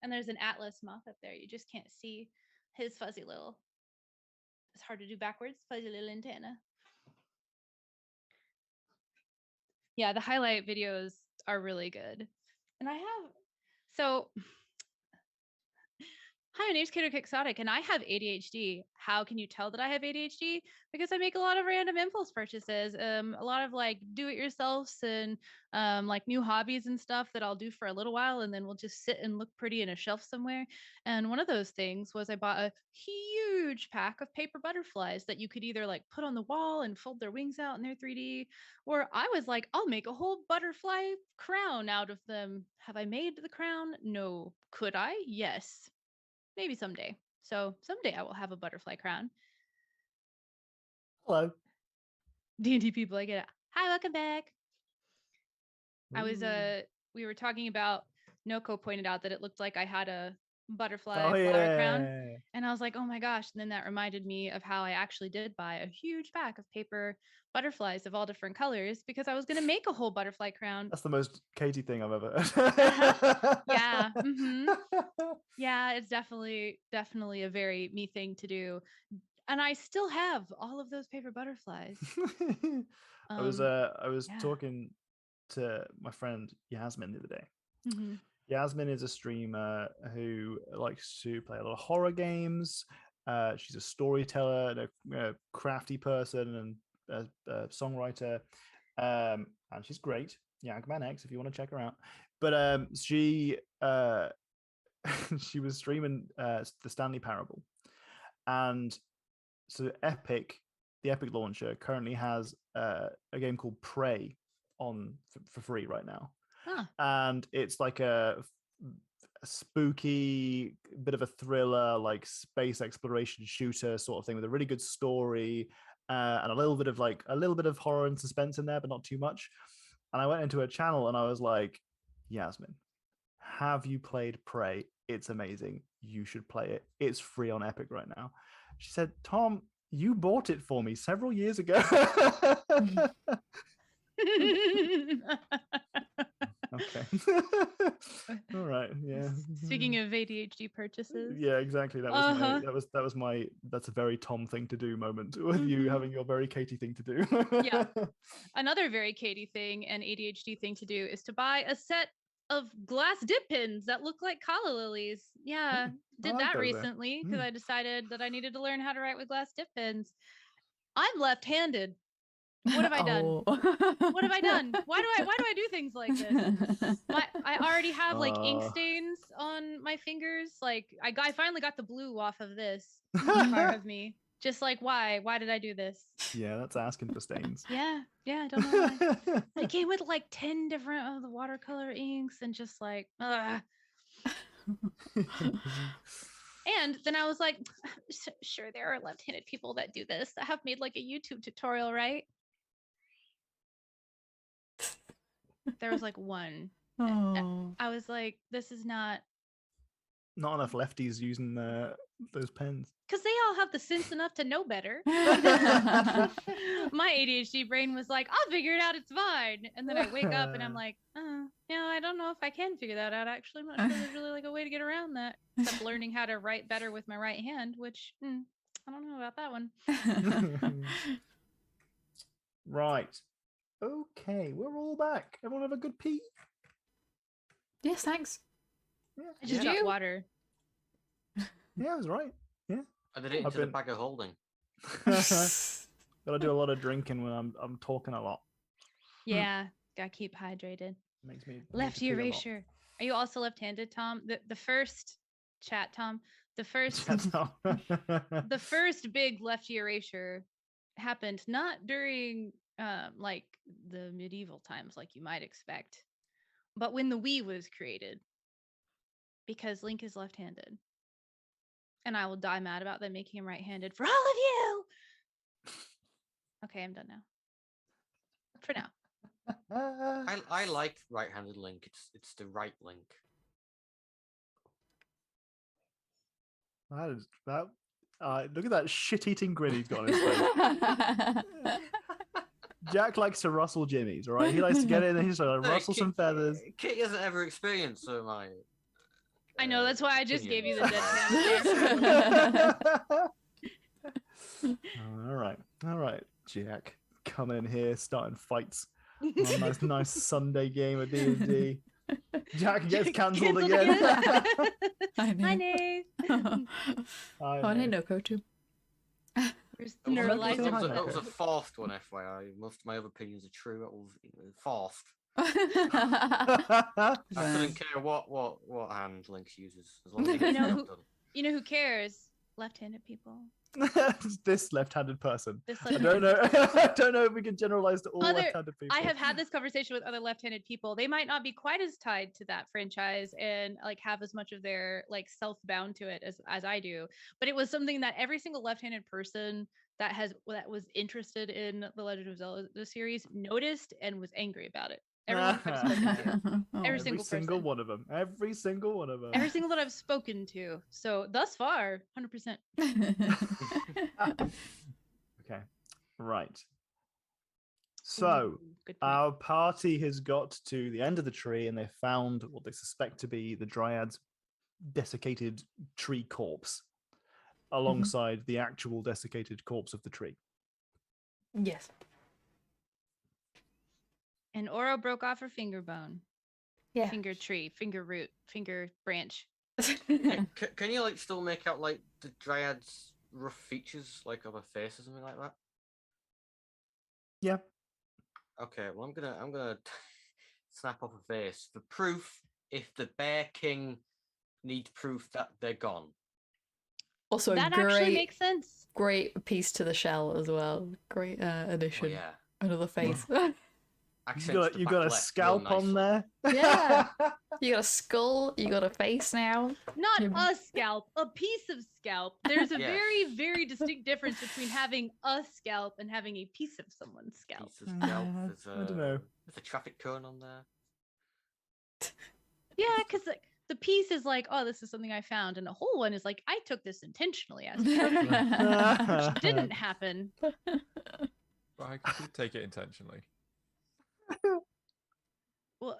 Speaker 3: And there's an Atlas moth up there. You just can't see his fuzzy little. It's hard to do backwards. Fuzzy little antenna. Yeah, the highlight videos are really good. And I have so. Hi, my name's Kato Quixotic, and I have ADHD. How can you tell that I have ADHD? Because I make a lot of random impulse purchases, a lot of like do-it-yourselfs and like new hobbies and stuff that I'll do for a little while, and then will just sit and look pretty in a shelf somewhere. And one of those things was I bought a huge pack of paper butterflies that you could either like put on the wall and fold their wings out in their 3D, or I was like, I'll make a whole butterfly crown out of them. Have I made the crown? No. Could I? Yes. Maybe someday. So someday I will have a butterfly crown.
Speaker 2: Hello.
Speaker 3: D&D people, I get it. Hi, welcome back. I was
Speaker 2: Ooh.
Speaker 3: we were talking about, Noko pointed out that it looked like I had a butterfly
Speaker 2: Oh
Speaker 3: flower crown.
Speaker 2: yeah.
Speaker 3: And I was like, oh my gosh. And then that reminded me of how I actually did buy a huge pack of paper butterflies of all different colors because I was going to make a whole butterfly crown.
Speaker 2: That's the most Katie thing I've ever heard.
Speaker 3: Yeah. Yeah, it's definitely a very me thing to do. And I still have all of those paper butterflies.
Speaker 2: I was
Speaker 3: yeah.
Speaker 2: talking to my friend Yasmin the other day.
Speaker 3: Mm-hmm.
Speaker 2: Yasmin is a streamer who likes to play a lot of horror games. She's a storyteller and a crafty person and a songwriter, and she's great. Yagman X, if you want to check her out. But she she was streaming the Stanley Parable, and so the Epic launcher currently has a game called Prey on for free right now.
Speaker 3: Huh.
Speaker 2: And it's like a spooky bit of a thriller, like space exploration shooter sort of thing with a really good story and a little bit of horror and suspense in there, but not too much. And I went into her channel and I was like, Yasmin, have you played Prey? It's amazing. You should play it. It's free on Epic right now. She said, Tom, you bought it for me several years ago. Okay. All right. Yeah.
Speaker 3: Speaking of ADHD purchases.
Speaker 2: Yeah, exactly. That was my that's a very Tom thing to do moment with you having your very Katie thing to do.
Speaker 3: Yeah. Another very Katie thing and ADHD thing to do is to buy a set of glass dip pins that look like calla lilies. Yeah. Did
Speaker 2: like
Speaker 3: that
Speaker 2: those,
Speaker 3: recently because I decided that I needed to learn how to write with glass dip pins. I'm left-handed. What have I done? What have I done? Why do I do things like this? I already have like ink stains on my fingers. Like I finally got the blue off of this part of me. Just like why did I do this?
Speaker 2: Yeah, that's asking for stains.
Speaker 3: Yeah, I don't know why. It came with like 10 different of the watercolor inks and just like ugh. And then I was like, sure, there are left-handed people that do this that have made like a YouTube tutorial, right? There was like one.
Speaker 1: Oh.
Speaker 3: I was like, this is not
Speaker 2: enough lefties using those pens.
Speaker 3: Because they all have the sense enough to know better. My ADHD brain was like, I'll figure it out, it's fine. And then I wake up and I'm like, I don't know if I can figure that out. Actually, I'm not sure there's really like a way to get around that. Except learning how to write better with my right hand, which I don't know about that one.
Speaker 2: Right. Okay, we're all back. Everyone have a good pee?
Speaker 1: Yes, thanks.
Speaker 2: Yeah,
Speaker 3: I just
Speaker 1: Yeah.
Speaker 3: dropped water.
Speaker 2: yeah, it was right. Yeah.
Speaker 5: I did it
Speaker 2: I've
Speaker 5: into the
Speaker 2: been-
Speaker 5: bag of holding.
Speaker 2: Gotta do a lot of drinking when I'm talking a lot.
Speaker 3: Yeah, gotta keep hydrated.
Speaker 2: Makes me need
Speaker 3: Left
Speaker 2: to pee a lot.
Speaker 3: erasure. Are you also left-handed, Tom? The first chat, Tom. The first the first big lefty erasure happened not during like the medieval times like you might expect, but when the Wii was created, because Link is left-handed. And I will die mad about them making him right-handed for all of you. Okay, I'm done now. For now.
Speaker 5: I like right-handed Link. It's the right Link.
Speaker 2: Look at that shit-eating grin he's got on his face. Jack likes to rustle jimmies, all right? He likes to get in and he's like,
Speaker 5: No,
Speaker 2: rustle some feathers.
Speaker 5: Kitty hasn't ever experienced so my.
Speaker 3: I know, that's why I just gave you the
Speaker 5: opinions.
Speaker 3: dead hand.
Speaker 2: All right, Jack. Come in here, starting fights. On a nice Sunday game of D&D. Jack gets cancelled again.
Speaker 1: I know.
Speaker 3: Hi, Nate.
Speaker 1: Oh, I didn't know Kotu.
Speaker 3: Where's
Speaker 5: It was,
Speaker 3: Nuralie?
Speaker 2: Say hi,
Speaker 5: it was a
Speaker 2: Nico.
Speaker 5: fourth one, FYI. Most of my other opinions are true. It was fourth. I couldn't care what hand Link uses as long as he gets
Speaker 3: You know
Speaker 5: the
Speaker 3: who-
Speaker 5: job done.
Speaker 3: You know who cares? Left-handed people.
Speaker 2: This left-handed person.
Speaker 3: This
Speaker 2: I don't know. I don't know if we can generalize to all
Speaker 3: Other-
Speaker 2: left-handed people.
Speaker 3: I have had this conversation with other left-handed people. They might not be quite as tied to that franchise and like have as much of their like self-bound to it as I do. But it was something that every single left-handed person that was interested in the Legend of Zelda series noticed and was angry about it. Everyone I've spoken to.
Speaker 1: Oh.
Speaker 3: Every single person.
Speaker 2: one of them. Every single one of them.
Speaker 3: Every single that I've spoken to. So thus far, 100%.
Speaker 2: Okay. Right. So
Speaker 3: Ooh, good point.
Speaker 2: our party has got to the end of the tree and they found what they suspect to be the Dryad's desiccated tree corpse alongside the actual desiccated corpse of the tree.
Speaker 1: Yes.
Speaker 3: And Oro broke off her finger bone.
Speaker 1: Yeah.
Speaker 3: Finger tree, finger root, finger branch.
Speaker 5: Can you like still make out like the Dryad's rough features, like of her face or something like that?
Speaker 2: Yeah.
Speaker 5: Okay, well I'm gonna snap off a face for proof. If the Bear King needs proof that they're gone.
Speaker 1: Also,
Speaker 3: That
Speaker 1: great,
Speaker 3: actually makes sense.
Speaker 1: great piece to the shell as well. Great addition.
Speaker 5: Oh yeah.
Speaker 1: Another face.
Speaker 5: Accents the
Speaker 2: You
Speaker 5: back
Speaker 2: got a
Speaker 5: left real
Speaker 2: scalp on
Speaker 5: nicely.
Speaker 2: there.
Speaker 1: Yeah. You got a skull, you got a face now.
Speaker 3: Not
Speaker 1: Yeah.
Speaker 3: a scalp, a piece of scalp. There's a
Speaker 5: Yes.
Speaker 3: very, very distinct difference between having a scalp and having a piece of someone's scalp.
Speaker 5: Piece of scalp. There's
Speaker 2: I don't know.
Speaker 5: There's a traffic cone on there.
Speaker 3: Yeah, because like the piece is like, oh, this is something I found, and the whole one is like, I took this intentionally as a trophy, which didn't happen.
Speaker 4: But I could take it intentionally.
Speaker 3: Well,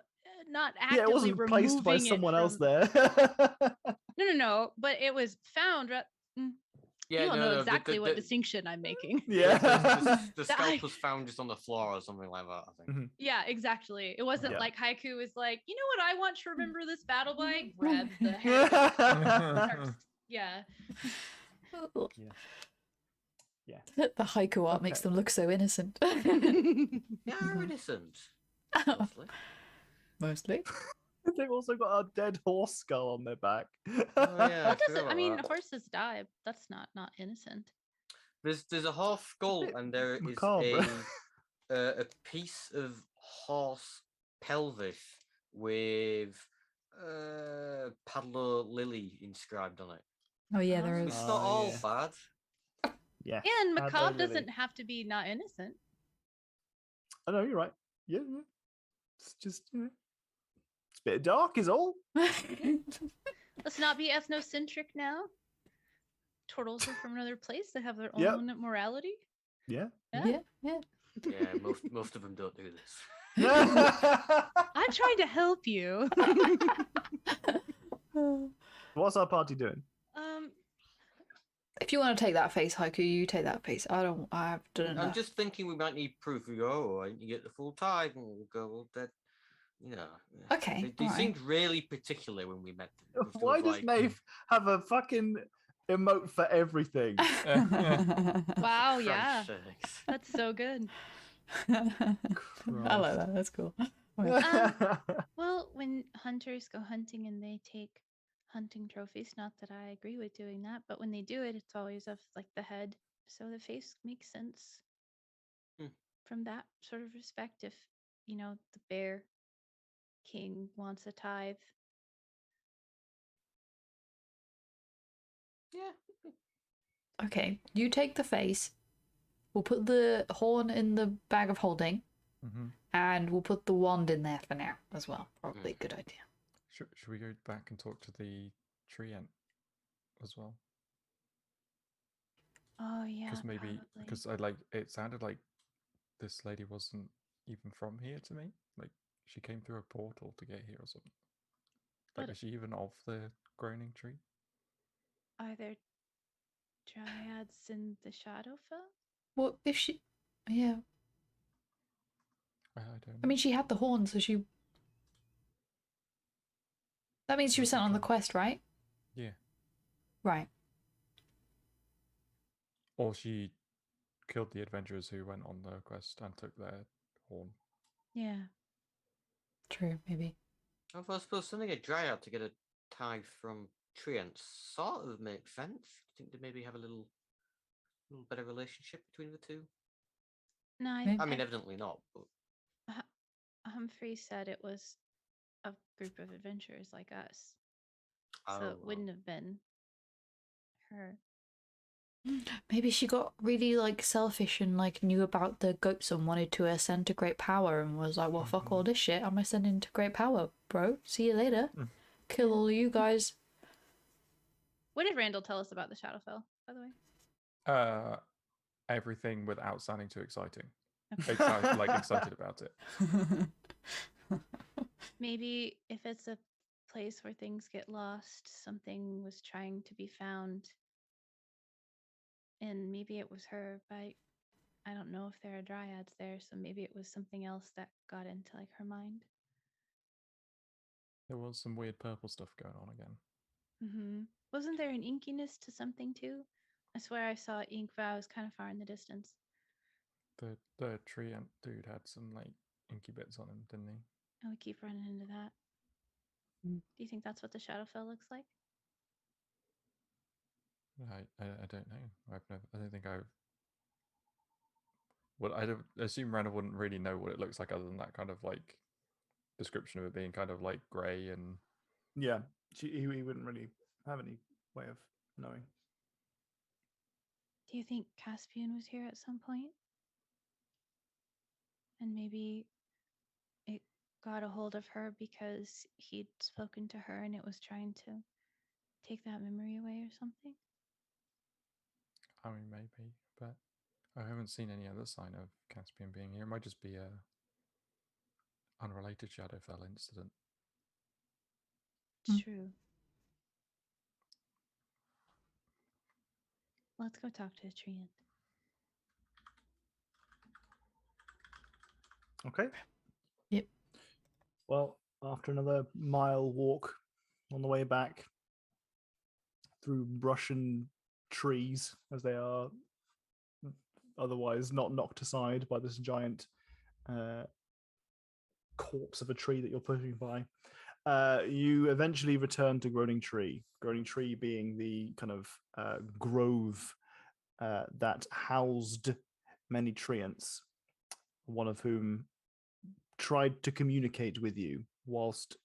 Speaker 3: not
Speaker 2: Yeah,
Speaker 3: actively
Speaker 2: it wasn't placed by
Speaker 3: removing it
Speaker 2: someone else
Speaker 3: from-
Speaker 2: there.
Speaker 3: No, but it was found.
Speaker 5: Yeah,
Speaker 3: you don't know
Speaker 5: no,
Speaker 3: exactly what distinction I'm making.
Speaker 2: Yeah.
Speaker 5: The
Speaker 3: That
Speaker 5: scalp
Speaker 3: I-
Speaker 5: was found just on the floor or something like that. I think.
Speaker 3: Yeah, exactly. It wasn't
Speaker 2: Yeah.
Speaker 3: like Haiku was like, you know what I want to remember this battle by? Grab the head. Starts- yeah.
Speaker 2: Yeah.
Speaker 1: The haiku art makes
Speaker 2: Okay.
Speaker 1: them look so innocent.
Speaker 5: They are innocent. Mostly.
Speaker 1: Mostly.
Speaker 2: They've also got a dead horse skull on their back.
Speaker 5: Oh, yeah,
Speaker 3: That
Speaker 5: forgot
Speaker 3: doesn't. I
Speaker 5: about
Speaker 3: mean,
Speaker 5: that.
Speaker 3: horses die. That's not innocent.
Speaker 5: There's a horse skull
Speaker 2: bit
Speaker 5: and there is
Speaker 2: macabre.
Speaker 5: a piece of horse pelvis with Paddler Lily inscribed on it.
Speaker 1: Oh yeah, there
Speaker 3: Oh.
Speaker 1: is.
Speaker 5: It's not all
Speaker 2: yeah.
Speaker 5: bad.
Speaker 2: Yeah.
Speaker 3: Yeah, and
Speaker 2: Bad
Speaker 3: macabre
Speaker 2: Lily.
Speaker 3: doesn't have to be not innocent.
Speaker 2: I know, you're right. Yeah. It's just, it's a bit dark is all.
Speaker 3: Let's not be ethnocentric now. Turtles are from another place. They have their
Speaker 2: Yep.
Speaker 3: own morality.
Speaker 2: Yeah.
Speaker 1: Yeah, yeah.
Speaker 5: Yeah, most of them don't do this.
Speaker 3: I'm trying to help you.
Speaker 2: What's our party doing?
Speaker 1: If you want to take that face, Haiku, you take that face. I've done
Speaker 5: I'm
Speaker 1: enough.
Speaker 5: just thinking we might need proof. We go, oh, I you get the full tithe, and we'll go, well, that, you know.
Speaker 1: Okay,
Speaker 5: They
Speaker 1: all right.
Speaker 5: seemed really particular when we met them. Just
Speaker 2: Why
Speaker 5: was
Speaker 2: does
Speaker 5: like,
Speaker 2: Nath have a fucking emote for everything?
Speaker 3: Wow,
Speaker 5: Christ
Speaker 3: yeah.
Speaker 5: sakes.
Speaker 3: That's so good.
Speaker 1: I like that. That's cool.
Speaker 3: Well, when hunters go hunting and they take hunting trophies, not that I agree with doing that, but when they do it, it's always of like the head. So the face makes sense
Speaker 5: Hmm.
Speaker 3: from that sort of respect. If, the bear king wants a tithe.
Speaker 5: Yeah.
Speaker 1: Okay, you take the face. We'll put the horn in the bag of holding, and we'll put the wand in there for now as well. Probably a good idea.
Speaker 4: Should we go back and talk to the tree ant as well?
Speaker 3: Oh yeah,
Speaker 4: Because maybe
Speaker 3: probably.
Speaker 4: because it sounded like this lady wasn't even from here to me. Like she came through a portal to get here or something. Like,
Speaker 3: But
Speaker 4: is she even of the groaning tree?
Speaker 3: are there dryads in the Shadowfell?
Speaker 1: Well, if she, yeah.
Speaker 4: I don't know.
Speaker 1: I mean, she had the horn, so she. That means she was sent on the quest, right?
Speaker 4: Yeah.
Speaker 1: Right.
Speaker 4: Or she killed the adventurers who went on the quest and took their horn.
Speaker 3: Yeah.
Speaker 1: True, maybe.
Speaker 5: Although I suppose sending a dryad to get a tithe from treants sort of makes sense. I think they maybe have a little better relationship between the two.
Speaker 3: No,
Speaker 1: Maybe.
Speaker 5: I mean, evidently not, but
Speaker 3: Humphrey said it was a group of adventurers like us. So
Speaker 5: Oh,
Speaker 3: it wouldn't have been her.
Speaker 1: Maybe she got really selfish and knew about the goats and wanted to ascend to great power and was like, well, fuck all this shit. I'm ascending to great power, bro. See you later. Kill all of you guys.
Speaker 3: What did Randall tell us about the Shadowfell, by the way?
Speaker 4: Everything without sounding too exciting.
Speaker 3: Okay.
Speaker 4: Excited about it.
Speaker 3: Maybe if it's a place where things get lost, something was trying to be found. And maybe it was her, but I don't know if there are dryads there, so maybe it was something else that got into her mind.
Speaker 4: There was some weird purple stuff going on again.
Speaker 3: Mm-hmm. Wasn't there an inkiness to something too? I swear I saw ink, but I was kind of far in the distance.
Speaker 4: The tree ant dude had some inky bits on him, didn't he?
Speaker 3: And we keep running into that.
Speaker 1: Mm.
Speaker 3: Do you think that's what the Shadowfell looks like?
Speaker 4: I don't know. I don't think I've. Well, I don't assume Randall wouldn't really know what it looks like other than that kind of description of it being kind of grey and.
Speaker 2: Yeah, he wouldn't really have any way of knowing.
Speaker 3: Do you think Caspian was here at some point? And maybe it got a hold of her because he'd spoken to her and it was trying to take that memory away or something?
Speaker 4: I mean, maybe, but I haven't seen any other sign of Caspian being here. It might just be a unrelated Shadowfell incident.
Speaker 3: True. Let's go talk to a treant.
Speaker 2: Okay.
Speaker 1: Yep.
Speaker 2: Well, after another mile walk on the way back through brush and trees, as they are otherwise not knocked aside by this giant corpse of a tree that you're pushing by, you eventually return to Groaning Tree. Groaning Tree being the kind of grove that housed many treants, one of whom tried to communicate with you whilst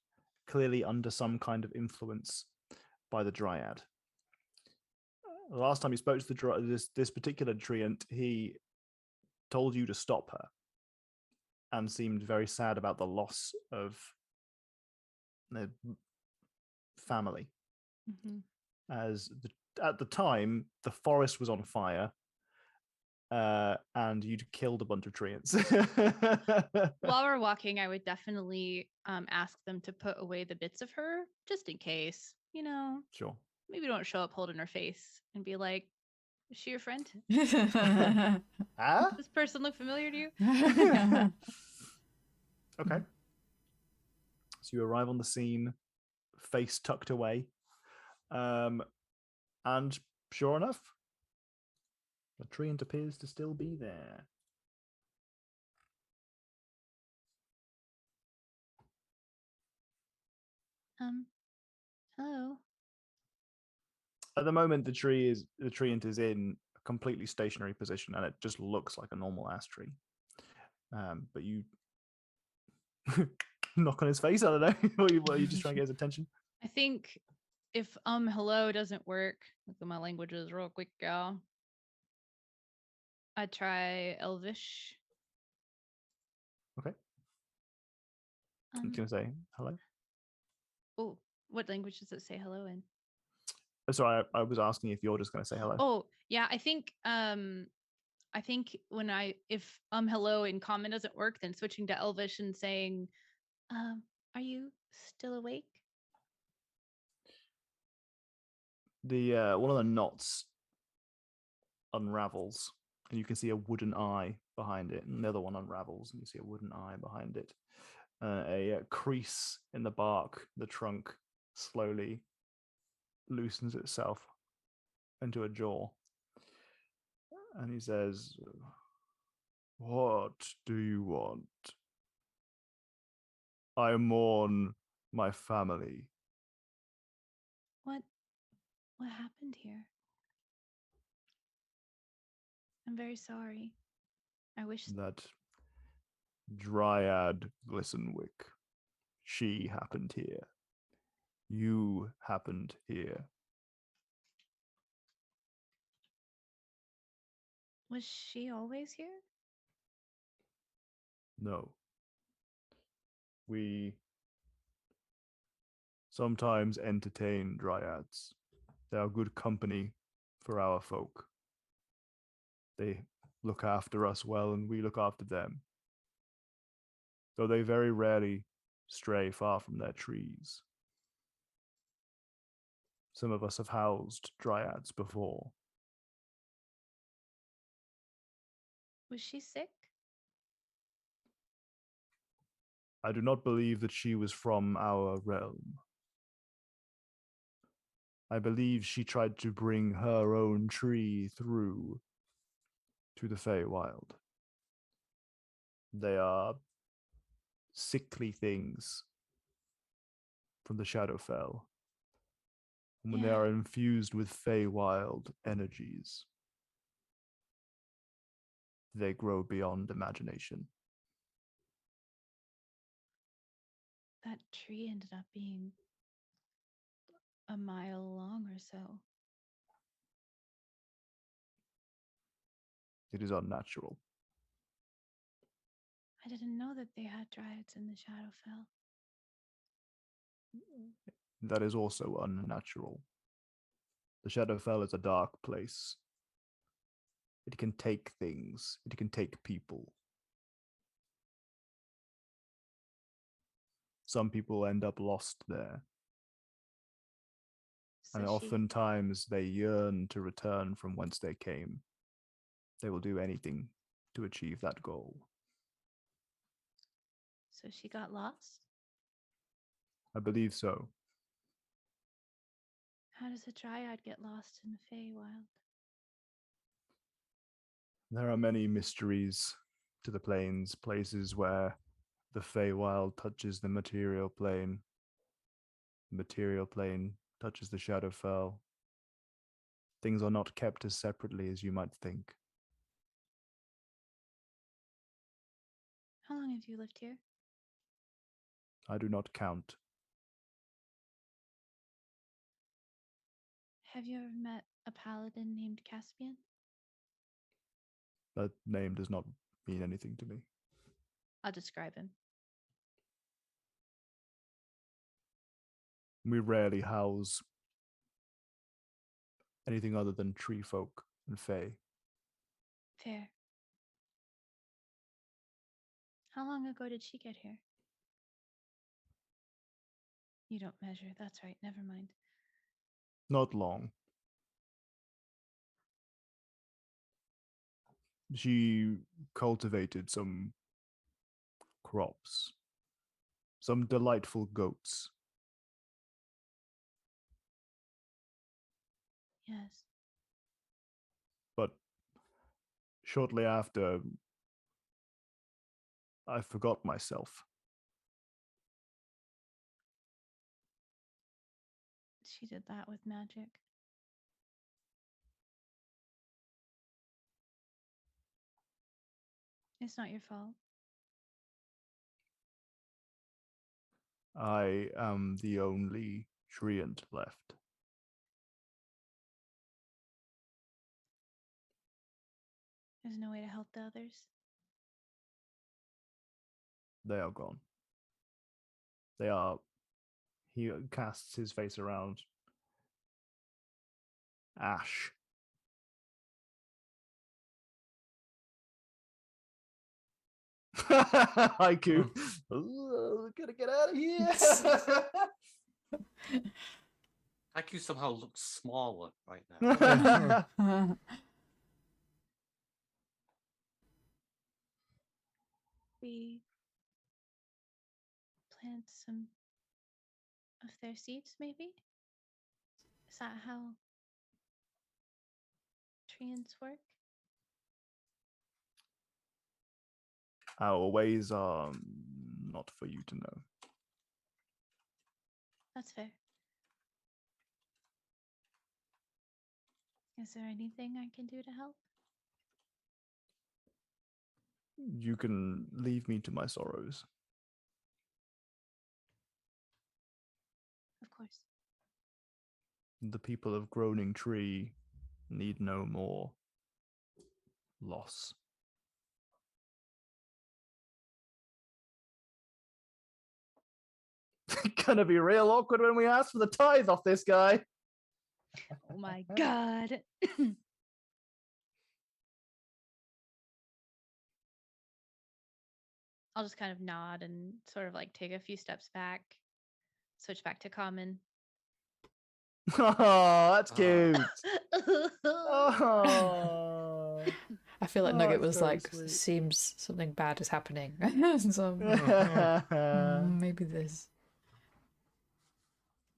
Speaker 2: clearly under some kind of influence by the dryad. The last time you spoke to this particular treant, he told you to stop her and seemed very sad about the loss of their family.
Speaker 3: Mm-hmm.
Speaker 2: As at the time, the forest was on fire, and you'd killed a bunch of treants.
Speaker 3: While we're walking, I would definitely ask them to put away the bits of her, just in case.
Speaker 2: Sure.
Speaker 3: Maybe don't show up holding her face and be like, Is she your friend?
Speaker 2: Ah?
Speaker 3: Does this person look familiar to you?
Speaker 2: Okay. So you arrive on the scene, face tucked away. And sure enough, the treant appears to still be there.
Speaker 3: Hello.
Speaker 2: At the moment, the treant is in a completely stationary position, and it just looks like a normal ash tree. But you knock on his face. I don't know. What are you just trying to get his attention?
Speaker 3: I think if hello doesn't work, look at my languages real quick, y'all. I try Elvish.
Speaker 2: Okay. I'm gonna say hello.
Speaker 3: Oh, what language does it say hello in?
Speaker 2: Sorry, I was asking if you're just gonna say hello.
Speaker 3: Oh, yeah, I think when if hello in common doesn't work, then switching to Elvish and saying, are you still awake?
Speaker 2: The one of the knots unravels, and you can see a wooden eye behind it, and the other one unravels, and you see a wooden eye behind it. A crease in the bark, the trunk slowly loosens itself into a jaw, and he says, "What do you want? I mourn my family."
Speaker 3: What happened here? I'm very sorry. I wish
Speaker 2: That dryad Glistenwick, she happened here. You happened here.
Speaker 3: Was she always here?
Speaker 2: No. We sometimes entertain dryads. They are good company for our folk. They look after us well, and we look after them. Though they very rarely stray far from their trees. Some of us have housed dryads before.
Speaker 3: Was she sick?
Speaker 2: I do not believe that she was from our realm. I believe she tried to bring her own tree through to the Feywild. They are sickly things from the Shadowfell. And when they
Speaker 3: Yeah.
Speaker 2: are infused with Feywild energies, they grow beyond imagination.
Speaker 3: That tree ended up being a mile long or so.
Speaker 2: It is unnatural.
Speaker 3: I didn't know that they had dryads in the Shadowfell.
Speaker 2: That is also unnatural. The Shadowfell is a dark place. It can take things. It can take people. Some people end up lost there.
Speaker 3: So
Speaker 2: And oftentimes they yearn to return from whence they came. They will do anything to achieve that goal.
Speaker 3: So she got lost?
Speaker 2: I believe so.
Speaker 3: How does a dryad get lost in the Feywild?
Speaker 2: There are many mysteries to the plains, places where the Feywild touches the material plane. The material plane touches the Shadowfell. Things are not kept as separately as you might think.
Speaker 3: How long have you lived here?
Speaker 2: I do not count.
Speaker 3: Have you ever met a paladin named Caspian?
Speaker 2: That name does not mean anything to me.
Speaker 3: I'll describe him.
Speaker 2: We rarely house anything other than tree folk and fae.
Speaker 3: Fair. How long ago did she get here? You don't measure. That's right. Never mind.
Speaker 2: Not long. she cultivated some crops, some delightful goats.
Speaker 3: Yes.
Speaker 2: But shortly after, I forgot myself.
Speaker 3: She did that with magic. It's not your fault.
Speaker 2: I am the only treant left.
Speaker 3: There's no way to help the others.
Speaker 2: They are gone. They are. He casts his face around. Ash. Haiku. Gotta get out of here.
Speaker 5: Haiku somehow looks smaller right now.
Speaker 3: We plant some of their seeds, maybe? Is that how treants work?
Speaker 2: Our ways are not for you to know.
Speaker 3: That's fair. Is there anything I can do to help?
Speaker 2: You can leave me to my sorrows.
Speaker 3: Of course.
Speaker 2: The people of Groaning Tree need no more loss. Gonna be real awkward when we ask for the tithe off this guy.
Speaker 3: Oh my god. I'll just kind of nod and sort of like take a few steps back, switch back to common.
Speaker 2: Oh, that's cute.
Speaker 3: Oh.
Speaker 2: Oh.
Speaker 1: I feel like
Speaker 2: Oh,
Speaker 1: Nugget
Speaker 2: that's
Speaker 1: was
Speaker 2: very
Speaker 1: like,
Speaker 2: sweet.
Speaker 1: seems something bad is happening. So maybe this.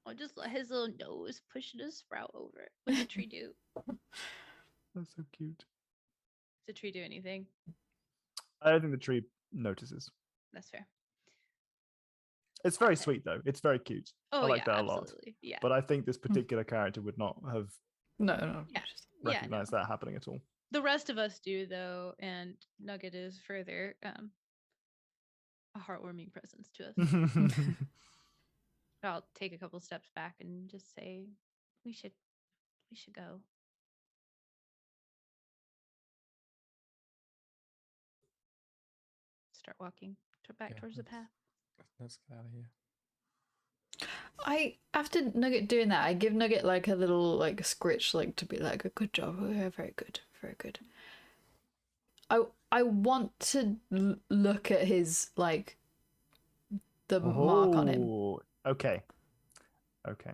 Speaker 3: I'll just let his little nose push the sprout over. What's the tree do?
Speaker 2: That's so cute.
Speaker 3: Does the tree do anything?
Speaker 2: I don't think the tree notices.
Speaker 3: That's fair.
Speaker 2: It's very
Speaker 3: Okay.
Speaker 2: sweet though. It's very cute.
Speaker 3: Oh,
Speaker 2: I like
Speaker 3: yeah,
Speaker 2: that a lot.
Speaker 3: absolutely. Yeah.
Speaker 2: But I think this particular character would not have
Speaker 1: No, no.
Speaker 3: Yeah.
Speaker 1: just-
Speaker 3: Yeah, no.
Speaker 2: recognized that happening at all.
Speaker 3: The rest of us do, though, and Nugget is further a heartwarming presence to us. I'll take a couple steps back and just say, we should go. Start walking back
Speaker 4: Yeah,
Speaker 3: towards the
Speaker 4: let's-
Speaker 3: path.
Speaker 4: Let's get out of here.
Speaker 1: After Nugget doing that, I give Nugget like a little like scritch, like to be like a good job, very good, very good. I want to look at his like the mark on him.
Speaker 2: Oh, okay. Okay.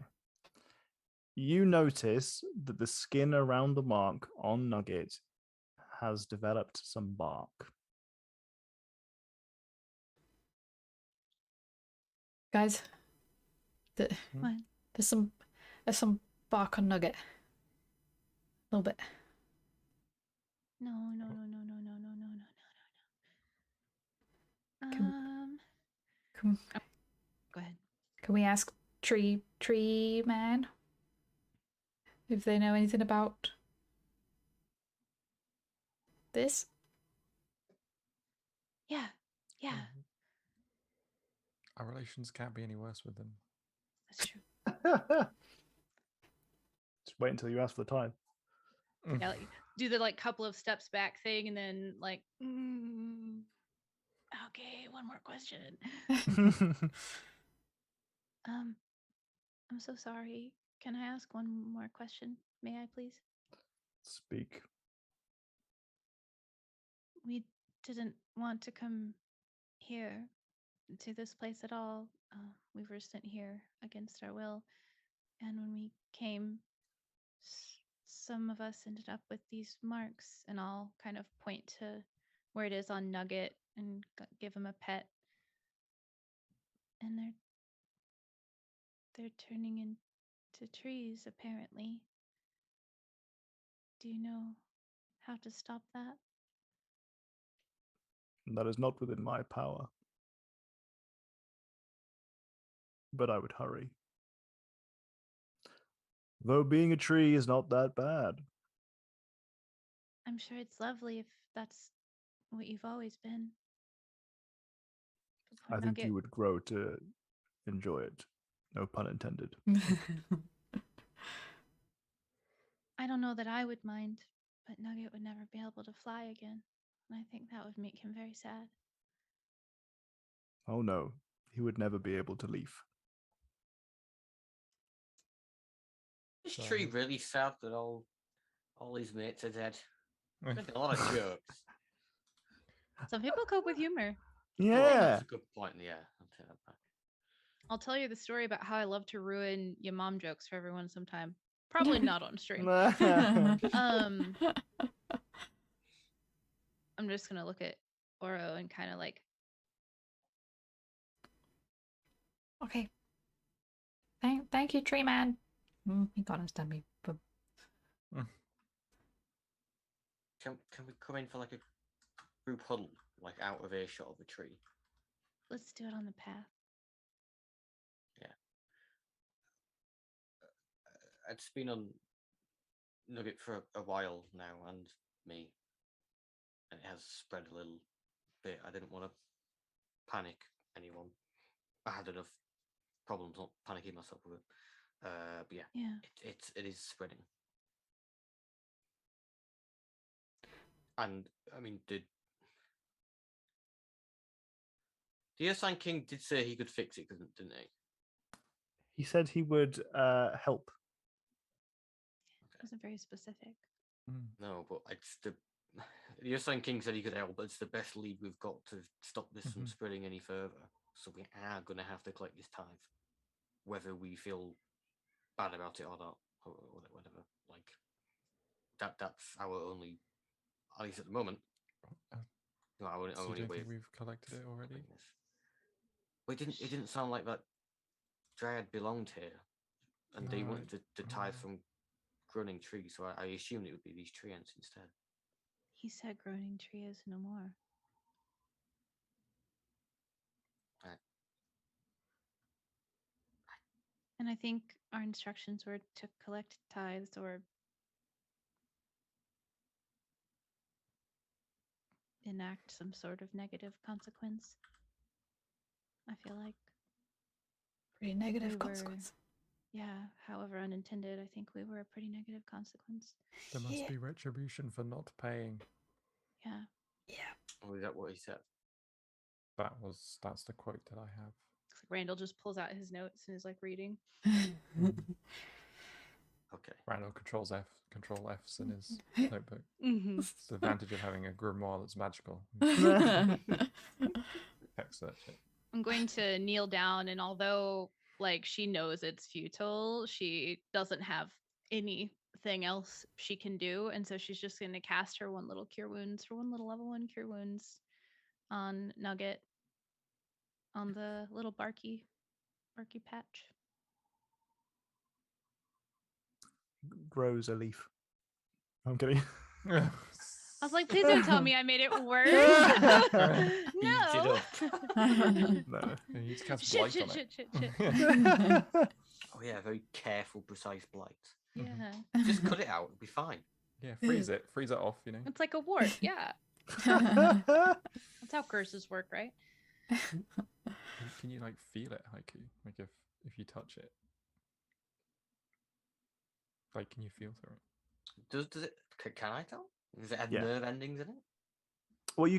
Speaker 2: You notice that the skin around the mark on Nugget has developed some bark.
Speaker 1: Guys,
Speaker 3: What?
Speaker 1: there's some bark on Nugget. A little bit.
Speaker 3: No, no, no, no, no, no, no, no, no, no, no.
Speaker 1: Can
Speaker 3: Go ahead.
Speaker 1: can we ask Tree Man if they know anything about this?
Speaker 3: Yeah, yeah,
Speaker 4: Our relations can't be any worse with them.
Speaker 3: that's true.
Speaker 2: Just wait until you ask for the time.
Speaker 3: Yeah, like, do the like couple of steps back thing, and then like, okay, one more question. I'm so sorry. Can I ask one more question? May I please?
Speaker 2: Speak.
Speaker 3: We didn't want to come here to this place at all. We were sent here against our will, and when we came, some of us ended up with these marks, and I'll kind of point to where it is on Nugget and give him a pet. And they're turning into trees, apparently. Do you know how to stop that?
Speaker 2: That is not within my power. But I would hurry. Though being a tree is not that bad.
Speaker 3: I'm sure it's lovely if that's what you've always been. But poor
Speaker 2: I think
Speaker 3: Nugget,
Speaker 2: you would grow to enjoy it. No pun intended.
Speaker 3: I don't know that I would mind, but Nugget would never be able to fly again. And I think that would make him very sad.
Speaker 2: Oh no, he would never be able to leave.
Speaker 5: This
Speaker 4: So-
Speaker 5: tree really sad that all his mates are dead. Making a lot of jokes.
Speaker 3: Some people cope with humor.
Speaker 5: Well,
Speaker 2: Yeah.
Speaker 5: that's a good point. Yeah, I'll take that back.
Speaker 3: I'll tell you the story about how I love to ruin your mom jokes for everyone sometime. Probably not on stream. I'm just gonna look at Oro and kind of like,
Speaker 1: Okay. Thank you, tree man. He can't understand me, but
Speaker 5: Can we come in for like a group huddle, like out of earshot of the tree?
Speaker 3: let's do it on the path.
Speaker 5: It's been on Nugget for a while now, and me, and it has spread a little bit. I didn't want to panic anyone. I had enough problems not panicking myself with it. But yeah,
Speaker 3: Yeah.
Speaker 5: it is spreading. And I mean, the Sign King did say he could fix it, didn't he?
Speaker 2: He said he would help.
Speaker 3: It wasn't very specific.
Speaker 5: No, but it's the Sign King said he could help, but it's the best lead we've got to stop this from spreading any further. So we are going to have to collect this tithe, whether we feel bad about it or not, or whatever. Like that's our only, at least at the moment. No, our
Speaker 4: So you
Speaker 5: only
Speaker 4: don't
Speaker 5: way
Speaker 4: think
Speaker 5: of
Speaker 4: we've collected it already?
Speaker 5: doing this. Well, it didn't sound like that Dryad belonged here, and they
Speaker 4: No,
Speaker 5: wanted to tithe from groaning trees. So I assumed it would be these tree ants instead.
Speaker 3: He said groaning tree is no more.
Speaker 5: Right.
Speaker 3: And I think our instructions were to collect tithes or enact some sort of negative consequence. I feel like,
Speaker 1: pretty negative
Speaker 3: We were-
Speaker 1: consequence.
Speaker 3: yeah, however unintended, I think we were a pretty negative consequence.
Speaker 4: There must
Speaker 1: Yeah.
Speaker 4: be retribution for not paying.
Speaker 3: Yeah.
Speaker 1: Yeah.
Speaker 5: Or is that what he said?
Speaker 4: That's the quote that I have.
Speaker 3: It's like Randall just pulls out his notes and is like reading.
Speaker 5: Okay.
Speaker 4: Randall control F's in his notebook.
Speaker 3: Mm-hmm.
Speaker 4: It's the advantage of having a grimoire that's magical. Text search it.
Speaker 3: I'm going to kneel down, and although like she knows it's futile, she doesn't have anything else she can do, and so she's just going to cast her one little level 1 cure wounds on Nugget on the little barky patch.
Speaker 2: Grows a leaf. I'm kidding.
Speaker 3: I was like, please don't tell me I made it worse.
Speaker 5: Eat it
Speaker 3: No.
Speaker 5: up.
Speaker 2: No.
Speaker 4: You need to cast
Speaker 3: Shit,
Speaker 4: blight
Speaker 3: shit,
Speaker 4: on
Speaker 3: shit,
Speaker 4: it.
Speaker 3: shit, shit.
Speaker 5: Oh yeah, very careful, precise blight.
Speaker 3: Yeah.
Speaker 5: Just cut it out; it'll be fine.
Speaker 4: Yeah, freeze it off. You know.
Speaker 3: It's like a wart. Yeah. That's how curses work, right?
Speaker 4: Can you like feel it, Haiku? Like if you touch it, like can you feel through it?
Speaker 5: Does it? Can I tell? Does it have
Speaker 2: Yeah.
Speaker 5: nerve endings in it?
Speaker 2: Well, you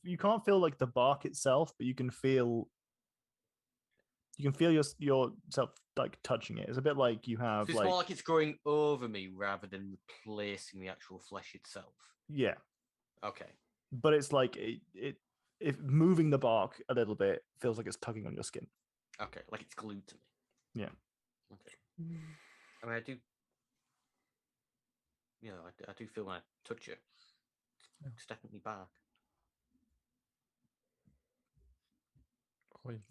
Speaker 2: you can't feel like the bark itself, but you can feel yourself like touching it. It's a bit like you have
Speaker 5: So it's
Speaker 2: like,
Speaker 5: more like it's growing over me rather than replacing the actual flesh itself.
Speaker 2: yeah,
Speaker 5: Okay.
Speaker 2: but it's like if moving the bark a little bit feels like it's tugging on your skin.
Speaker 5: Okay, like it's glued to me.
Speaker 2: Yeah.
Speaker 5: Okay. I mean, I do. you know, I do feel when I touch it, it's definitely bark.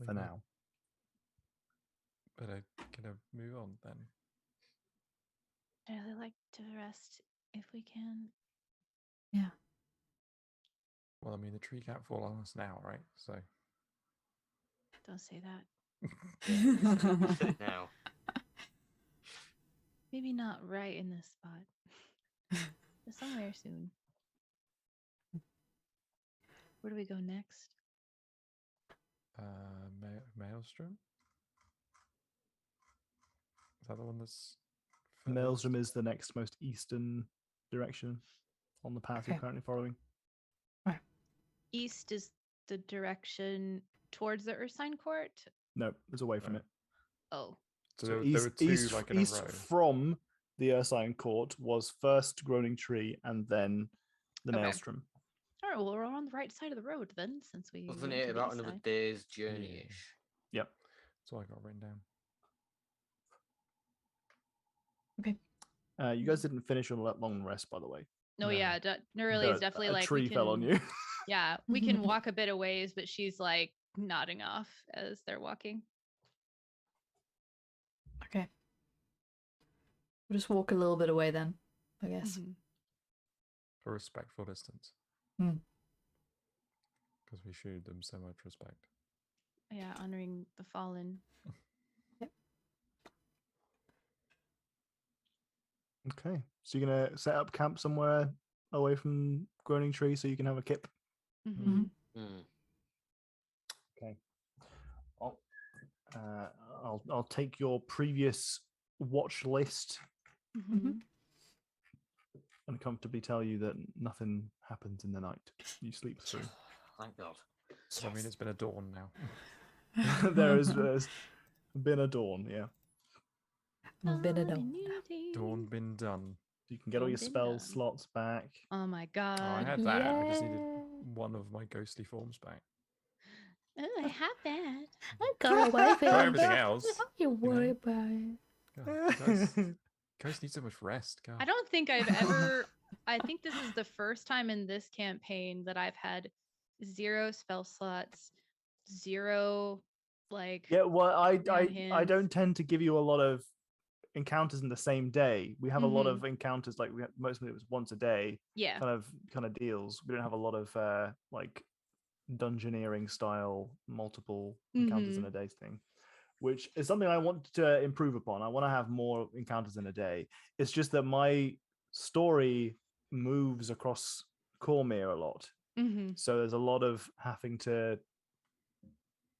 Speaker 2: For now.
Speaker 4: Better gonna move on then.
Speaker 3: I'd really like to rest if we can.
Speaker 1: Yeah.
Speaker 4: Well, I mean, the tree can't fall on us now, right? So.
Speaker 3: Don't say that.
Speaker 5: You said it now.
Speaker 3: Maybe not right in this spot. But somewhere soon. Where do we go next?
Speaker 4: Maelstrom? Is that the one that's...
Speaker 2: Maelstrom is the next most eastern direction on the path you're currently following.
Speaker 3: East is the direction towards the Ursine Court?
Speaker 2: No, it's away from
Speaker 4: No.
Speaker 2: it.
Speaker 3: Oh.
Speaker 4: So,
Speaker 2: So
Speaker 4: there were two
Speaker 2: east,
Speaker 4: like in a
Speaker 2: east
Speaker 4: row.
Speaker 2: from the Ursine Court was first Groaning Tree and then the
Speaker 3: Okay.
Speaker 2: Maelstrom.
Speaker 3: All right, well, we're on the right side of the road then, since we
Speaker 5: Wasn't
Speaker 3: went
Speaker 5: it
Speaker 3: to the
Speaker 5: about
Speaker 3: east
Speaker 5: another
Speaker 3: side.
Speaker 5: day's journey-ish?
Speaker 2: Yep.
Speaker 4: That's all I got written down.
Speaker 2: You guys didn't finish on a long rest, by the way.
Speaker 3: No,
Speaker 4: No.
Speaker 3: yeah, Nuralie is definitely
Speaker 2: a
Speaker 3: like
Speaker 2: tree
Speaker 3: we
Speaker 2: fell on
Speaker 3: can-
Speaker 2: you.
Speaker 3: Yeah, we can walk a bit of ways, but she's like nodding off as they're walking.
Speaker 1: Okay. We'll just walk a little bit away then, I guess.
Speaker 3: Mhm.
Speaker 4: A respectful distance.
Speaker 1: Hmm.
Speaker 4: Because we showed them so much respect.
Speaker 3: Yeah, honoring the fallen.
Speaker 2: Okay. So you're going to set up camp somewhere away from Groaning Tree so you can have a kip?
Speaker 3: Mhm.
Speaker 5: Hmm.
Speaker 2: Okay. I'll take your previous watch list
Speaker 3: Mhm.
Speaker 2: and comfortably tell you that nothing happens in the night. You sleep through.
Speaker 5: Thank God.
Speaker 4: So, I mean, it's been a dawn now.
Speaker 2: There has been a dawn, yeah.
Speaker 1: Been a dawn.
Speaker 4: Dawn been done.
Speaker 2: You can get all
Speaker 3: Dawn
Speaker 2: your
Speaker 3: been
Speaker 2: spell
Speaker 3: done.
Speaker 2: slots back.
Speaker 3: Oh my
Speaker 4: Oh, I
Speaker 3: god.
Speaker 4: had that. I just needed
Speaker 1: Yeah.
Speaker 4: one of my ghostly forms back.
Speaker 3: Oh, I have that.
Speaker 1: I got away with
Speaker 4: Got
Speaker 1: it.
Speaker 4: everything else.
Speaker 1: Don't you worry about it.
Speaker 4: God, guys need so much rest. God.
Speaker 3: I don't think I've ever. I think this is the first time in this campaign that I've had 0 spell slots, 0 like.
Speaker 2: Yeah, well, I
Speaker 3: hands.
Speaker 2: don't tend to give you a lot of encounters in the same day. We have a lot
Speaker 3: Mhm.
Speaker 2: of encounters, like mostly it was once a day
Speaker 3: Yeah.
Speaker 2: kind of deals. We don't have a lot of like dungeoneering style multiple encounters in a day thing, which is something I want to improve upon. I want to have more encounters in a day. It's just that my story moves across Cormyr a lot,
Speaker 3: Mm-hmm.
Speaker 2: so there's a lot of having to,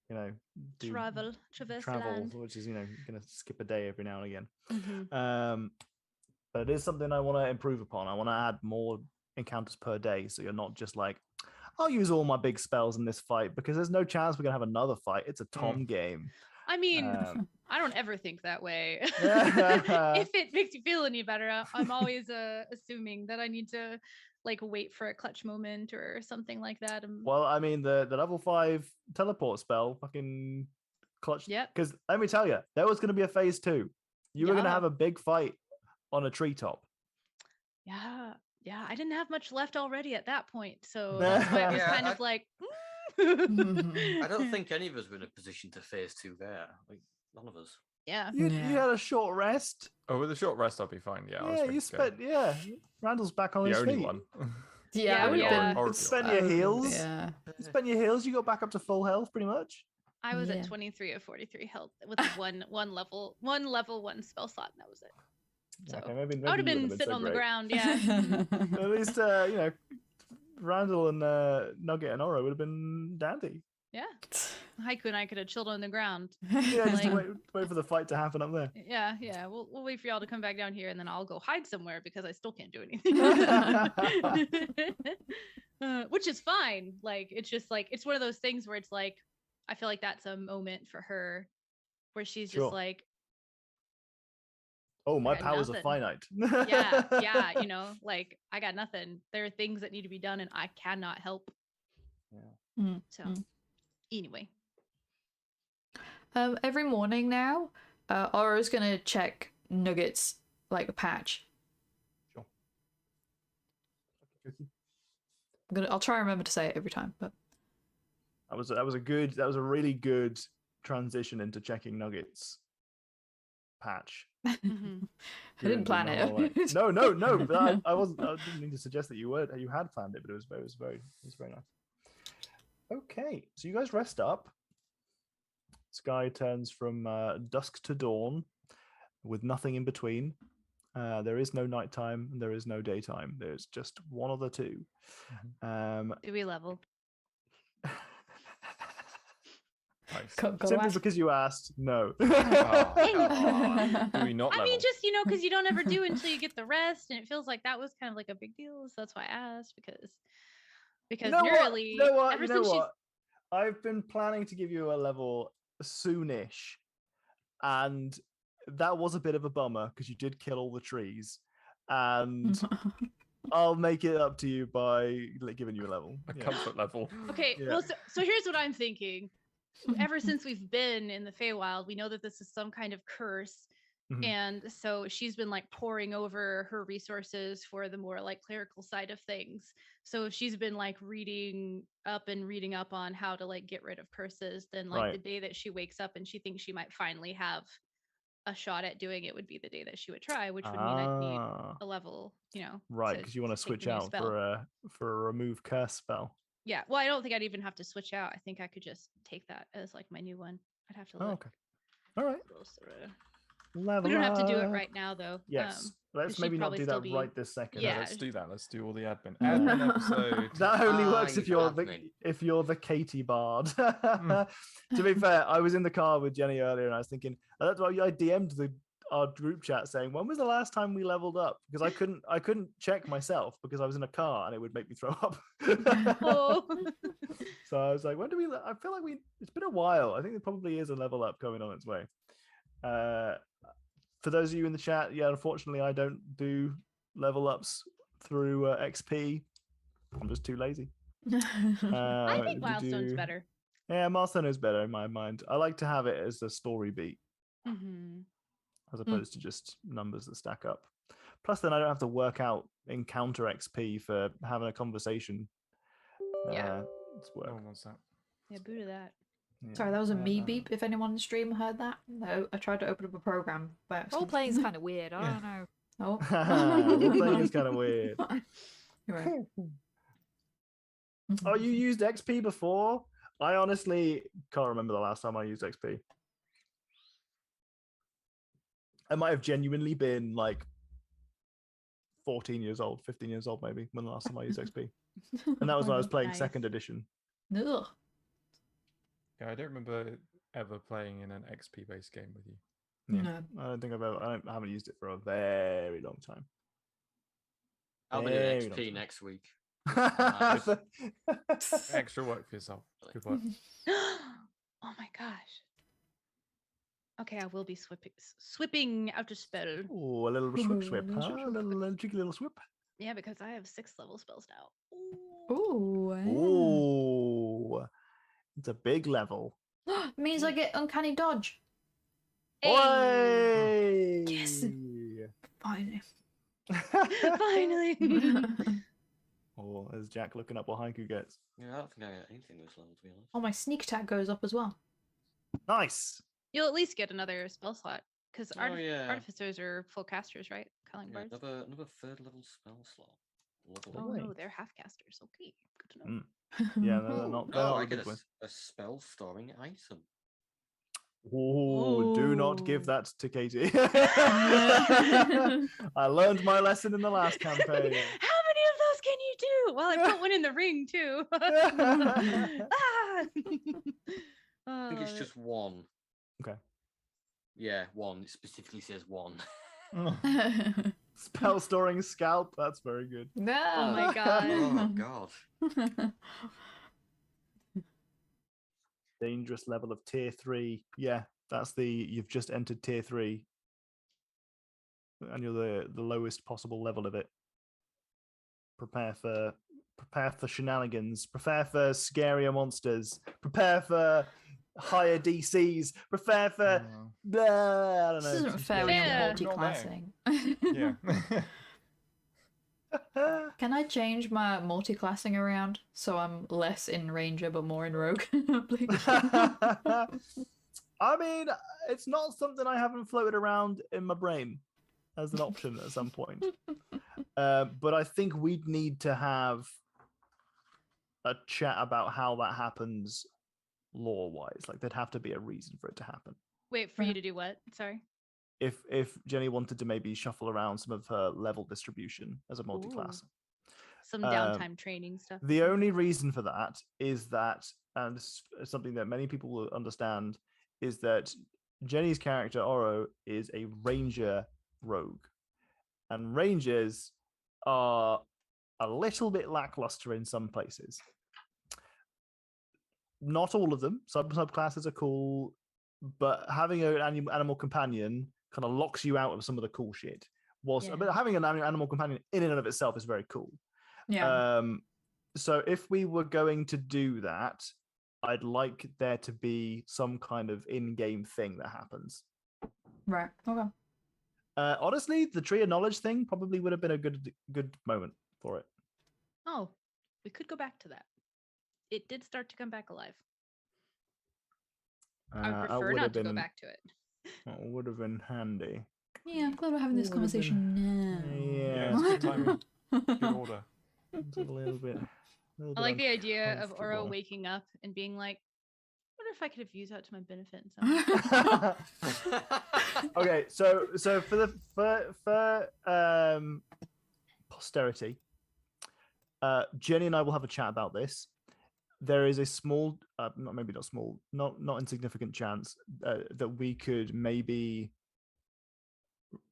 Speaker 2: do
Speaker 3: Traverse the
Speaker 2: travel,
Speaker 3: land.
Speaker 2: which is gonna skip a day every now and again.
Speaker 3: Mm-hmm.
Speaker 2: But it is something I want to improve upon. I want to add more encounters per day, so you're not just like, I'll use all my big spells in this fight, because there's no chance we're gonna have another fight. It's a Tom game.
Speaker 3: I mean,
Speaker 2: Um,
Speaker 3: I don't ever think that way.
Speaker 2: Yeah.
Speaker 3: If it makes you feel any better, I'm always assuming that I need to like wait for a clutch moment or something like that.
Speaker 2: Well, I mean, the level 5 teleport spell fucking clutch.
Speaker 3: Yep.
Speaker 2: Because let me tell you, there was going to be a phase 2. You were going to
Speaker 3: Yeah.
Speaker 2: have a big fight on a treetop.
Speaker 3: Yeah. I didn't have much left already at that point, so that's why it was
Speaker 5: Yeah,
Speaker 3: kind of like.
Speaker 5: I don't think any of us were in a position to phase 2 there. Like, none of us.
Speaker 3: Yeah.
Speaker 2: You
Speaker 1: Yeah.
Speaker 2: had a short rest.
Speaker 4: Oh, with a short rest, I'll be fine. Yeah, I was
Speaker 2: Yeah,
Speaker 4: ready
Speaker 2: you
Speaker 4: to go.
Speaker 2: spent. Yeah, Randall's back on
Speaker 4: The
Speaker 2: his
Speaker 4: only
Speaker 2: feet.
Speaker 4: one.
Speaker 1: Yeah, I would
Speaker 3: Yeah.
Speaker 1: have been.
Speaker 4: Or-
Speaker 2: You spent
Speaker 1: I
Speaker 2: your
Speaker 1: would've been-
Speaker 2: heals.
Speaker 1: Yeah.
Speaker 2: You spent your heals. You got back up to full health, pretty much.
Speaker 3: I was
Speaker 1: Yeah.
Speaker 3: at 23 of 43 health with one level 1 spell slot, and that was it. So
Speaker 2: Okay, maybe
Speaker 3: I would have
Speaker 2: you
Speaker 3: been
Speaker 2: wouldn't
Speaker 3: sitting
Speaker 2: so
Speaker 3: on the
Speaker 2: great.
Speaker 3: ground. Yeah.
Speaker 2: At least Randall and Nugget and Oro would have been dandy.
Speaker 3: Yeah. Haiku and I could have chilled on the ground.
Speaker 2: Yeah, just
Speaker 3: Like-
Speaker 2: wait for the fight to happen up there.
Speaker 3: Yeah. We'll wait for y'all to come back down here, and then I'll go hide somewhere because I still can't do anything. Which is fine. Like, it's just like, it's one of those things where it's like, I feel like that's a moment for her where she's
Speaker 2: Sure.
Speaker 3: just like,
Speaker 2: Oh, my
Speaker 3: got
Speaker 2: powers
Speaker 3: nothing.
Speaker 2: are finite.
Speaker 3: yeah, like, I got nothing. There are things that need to be done, and I cannot help.
Speaker 1: Mm,
Speaker 3: So,
Speaker 1: mm.
Speaker 3: anyway.
Speaker 1: Every morning now, Aura's gonna check Nugget's like patch.
Speaker 2: Sure.
Speaker 1: I'll try and remember to say it every time. But
Speaker 2: That was a really good transition into checking nuggets patch.
Speaker 3: Mhm.
Speaker 1: I didn't plan it.
Speaker 2: No. But I wasn't. I didn't mean to suggest that you had planned it, but it was very nice. Okay, so you guys rest up. Sky turns from dusk to dawn, with nothing in between. There is no nighttime and there is no daytime. There's just one of the two.
Speaker 3: Do we level?
Speaker 4: Nice.
Speaker 1: Gotta
Speaker 2: Simply
Speaker 1: ask.
Speaker 2: because you asked, no.
Speaker 4: Oh, do we not
Speaker 3: I
Speaker 4: level?
Speaker 3: mean, just because you don't ever do until you get the rest, and it feels like that was kind of like a big deal. So that's why I asked because
Speaker 2: You know what?
Speaker 3: Nuralie,
Speaker 2: You know what?
Speaker 3: ever
Speaker 2: You know
Speaker 3: since she's
Speaker 2: what? I've been planning to give you a level soonish, and that was a bit of a bummer because you did kill all the trees, and I'll make it up to you by giving you a level.
Speaker 4: A
Speaker 2: Yeah.
Speaker 4: comfort level.
Speaker 3: okay.
Speaker 2: Yeah.
Speaker 3: Well, so here's what I'm thinking. Ever since we've been in the Feywild, we know that this is some kind of curse.
Speaker 2: Mhm.
Speaker 3: And so she's been like pouring over her resources for the more like clerical side of things. So if she's been like reading up on how to like get rid of curses, then like the
Speaker 2: Right.
Speaker 3: day that she wakes up and she thinks she might finally have a shot at doing it would be the day that she would try, which would mean I'd need
Speaker 2: Ah,
Speaker 3: a level,
Speaker 2: right, because you want to
Speaker 3: take
Speaker 2: switch
Speaker 3: the new
Speaker 2: out
Speaker 3: spell.
Speaker 2: for a remove curse spell.
Speaker 3: Yeah, well, I don't think I'd even have to switch out. I think I could just take that as like my new one. I'd have to
Speaker 2: Oh,
Speaker 3: look.
Speaker 2: okay. All right.
Speaker 3: Closer.
Speaker 2: Level
Speaker 3: We don't have to do it
Speaker 2: up.
Speaker 3: right now, though.
Speaker 2: Yes. Let's
Speaker 3: she'd
Speaker 2: maybe not
Speaker 3: probably
Speaker 2: do
Speaker 3: still
Speaker 2: that
Speaker 3: be-
Speaker 2: right this second.
Speaker 4: Yeah,
Speaker 3: Yeah.
Speaker 4: let's do that. Let's do all the admin.
Speaker 2: Yeah.
Speaker 4: Admin episode.
Speaker 2: That only works if
Speaker 5: you
Speaker 2: you're
Speaker 5: admin.
Speaker 2: the Katie Bard. To be fair, I was in the car with Jenny earlier, and I was thinking that's why I DM'd our group chat saying, "When was the last time we leveled up?" Because I couldn't check myself because I was in a car and it would make me throw up.
Speaker 3: Oh.
Speaker 2: So I was like, "When do we?" I feel like it's been a while. I think there probably is a level up going on its way. For those of you in the chat, yeah, unfortunately, I don't do level ups through XP. I'm just too lazy.
Speaker 3: I think
Speaker 2: we
Speaker 3: Milestone's
Speaker 2: do-
Speaker 3: better.
Speaker 2: Yeah, milestone is better in my mind. I like to have it as a story beat
Speaker 3: Mm-hmm.
Speaker 2: as opposed to just numbers that stack up. Plus, then I don't have to work out encounter XP for having a conversation.
Speaker 3: Yeah.
Speaker 2: It's
Speaker 4: No
Speaker 2: work.
Speaker 4: one wants that.
Speaker 3: Yeah, boo to that.
Speaker 2: Yeah.
Speaker 1: Sorry, that was a me beep. If anyone in the stream heard that, no, I tried to open up a program.
Speaker 7: Role playing's kind of weird. I don't know.
Speaker 1: Oh,
Speaker 2: Role playing is kind of weird.
Speaker 1: You're right.
Speaker 2: Oh, you used XP before? I honestly can't remember the last time I used XP. I might have genuinely been like 14 years old, 15 years old, maybe, when the last time I used XP. And that was when I was playing
Speaker 3: Nice.
Speaker 2: second edition.
Speaker 1: Ugh.
Speaker 4: Yeah, I don't remember ever playing in an XP based game with you.
Speaker 2: Yeah.
Speaker 1: No.
Speaker 2: I don't think I haven't used it for a very long time.
Speaker 5: I'll be
Speaker 2: Very
Speaker 5: doing
Speaker 2: long
Speaker 5: XP
Speaker 2: time.
Speaker 5: next week.
Speaker 4: Extra work for yourself. Good work.
Speaker 3: Oh my gosh. Okay, I will be swipping out a spell.
Speaker 2: Oh, a little swip, huh?
Speaker 1: Swip,
Speaker 2: A little cheeky little swip.
Speaker 3: Yeah, because I have 6th level spells now.
Speaker 1: Ooh.
Speaker 2: Oh, it's a big level.
Speaker 1: Means I get uncanny dodge.
Speaker 2: Oi!
Speaker 1: Yes. Finally.
Speaker 3: Finally.
Speaker 2: Oh, there's Jack looking up what Haiku gets.
Speaker 5: Yeah, I don't think I get anything this level, to be honest.
Speaker 1: Oh, my sneak attack goes up as well.
Speaker 2: Nice.
Speaker 3: You'll at least get another spell slot because
Speaker 5: Oh, yeah.
Speaker 3: artificers are full casters, right? Calling
Speaker 5: Yeah,
Speaker 3: bards.
Speaker 5: another 3rd level spell slot.
Speaker 3: Oh
Speaker 5: Lovely.
Speaker 3: no,
Speaker 2: Right.
Speaker 3: they're half casters. Okay, good to know.
Speaker 2: Yeah, no, they're not. They're
Speaker 5: Oh,
Speaker 2: not
Speaker 5: I
Speaker 2: a
Speaker 5: get
Speaker 2: good one.
Speaker 5: a spell storing item.
Speaker 2: Oh, do not give
Speaker 3: Ooh.
Speaker 2: that to Katie. I learned my lesson in the last campaign.
Speaker 3: How many of those can you do? Well, I put one in the ring too. Ah!
Speaker 5: I think it's
Speaker 3: Oh,
Speaker 5: just one.
Speaker 2: Okay.
Speaker 5: Yeah, one. It specifically says one.
Speaker 2: Spell storing scalp. That's very good.
Speaker 1: No.
Speaker 3: Oh my god.
Speaker 5: Oh god.
Speaker 2: Dangerous level of tier 3. Yeah, that's you've just entered tier 3. And you're the lowest possible level of it. Prepare for shenanigans. Prepare for scarier monsters. Prepare for higher DCs. Prepare for blah, I don't know.
Speaker 1: This isn't
Speaker 2: some
Speaker 1: fair
Speaker 2: scary
Speaker 1: when
Speaker 3: Yeah.
Speaker 1: you're
Speaker 2: shit.
Speaker 1: multi-classing.
Speaker 4: Yeah.
Speaker 1: Can I change my multi-classing around so I'm less in Ranger but more in Rogue, please?
Speaker 2: I mean, it's not something I haven't floated around in my brain as an option at some point. But I think we'd need to have a chat about how that happens lore-wise. Like, there'd have to be a reason for it to happen.
Speaker 3: Wait, for you to do what? Sorry.
Speaker 2: If Jenny wanted to maybe shuffle around some of her level distribution as a multi-class.
Speaker 3: Some downtime training stuff.
Speaker 2: The only reason for that is that, and this is something that many people will understand, is that Jenny's character, Oro, is a ranger rogue. And rangers are a little bit lackluster in some places. Not all of them. Some subclasses are cool, but having an animal companion kind of locks you out of some of the cool shit. But having an animal companion in and of itself is very cool.
Speaker 1: Yeah.
Speaker 2: So if we were going to do that, I'd like there to be some kind of in-game thing that happens.
Speaker 1: Right. Okay.
Speaker 2: Honestly, the Tree of Knowledge thing probably would have been a good moment for it.
Speaker 3: Oh, we could go back to that. It did start to come back alive. I would prefer not to go back to it.
Speaker 2: It would have been handy.
Speaker 1: Yeah, I'm glad we're having this conversation now.
Speaker 2: Yeah,
Speaker 4: it's good timing. Good order.
Speaker 2: It's a little bit.
Speaker 3: I like the idea of Oro waking up and being like, I wonder if I could have used that to my benefit in some way.
Speaker 2: Okay, so for posterity, Jenny and I will have a chat about this. There is a small, not insignificant chance that we could maybe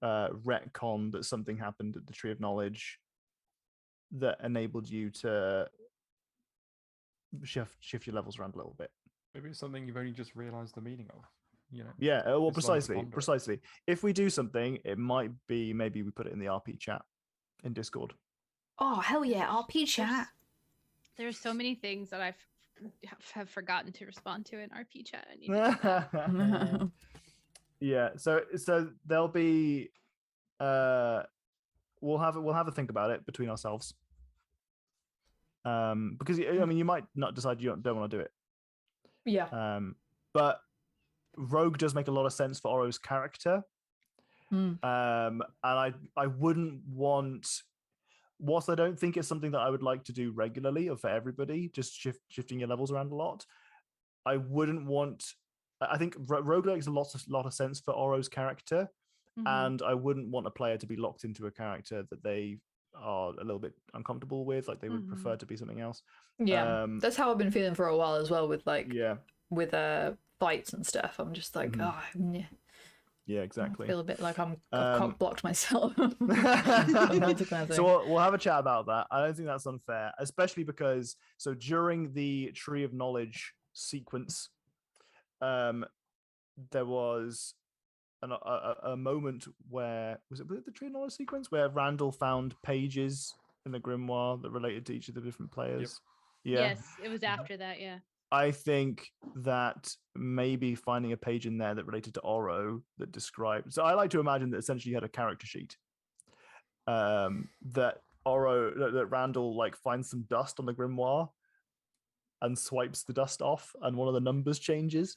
Speaker 2: retcon that something happened at the Tree of Knowledge that enabled you to shift your levels around a little bit.
Speaker 4: Maybe it's something you've only just realized the meaning of.
Speaker 2: Yeah, well,
Speaker 4: It's like to
Speaker 2: precisely.
Speaker 4: ponder it.
Speaker 2: If we do something, it might be maybe we put it in the RP chat in Discord.
Speaker 7: Oh, hell yeah, RP chat.
Speaker 3: There's so many things that have forgotten to respond to in RP chat. I need to do that.
Speaker 2: Yeah, so there'll be we'll have a think about it between ourselves. Because I mean, you might not decide you don't want to do it.
Speaker 1: Yeah.
Speaker 2: But Rogue does make a lot of sense for Oro's character. And I wouldn't want, whilst I don't think it's something that I would like to do regularly or for everybody, just shifting your levels around a lot, I wouldn't want, I think Rogue makes a lot of sense for Oro's character. And I wouldn't want a player to be locked into a character that they are a little bit uncomfortable with, like they would prefer to be something else.
Speaker 1: Yeah, that's how I've been feeling for a while as well with with fights and stuff. I'm just like,
Speaker 2: yeah, exactly.
Speaker 1: I feel a bit like I've cock blocked myself.
Speaker 2: So we'll have a chat about that. I don't think that's unfair, especially because during the Tree of Knowledge sequence, there was a moment where was it the Tree of Knowledge sequence where Randall found pages in the grimoire that related to each of the different players.
Speaker 3: Yep. Yeah. Yes, it was after that. Yeah.
Speaker 2: I think that maybe finding a page in there that related to Oro that described. So I like to imagine that essentially you had a character sheet. That Randall like finds some dust on the grimoire and swipes the dust off, and one of the numbers changes.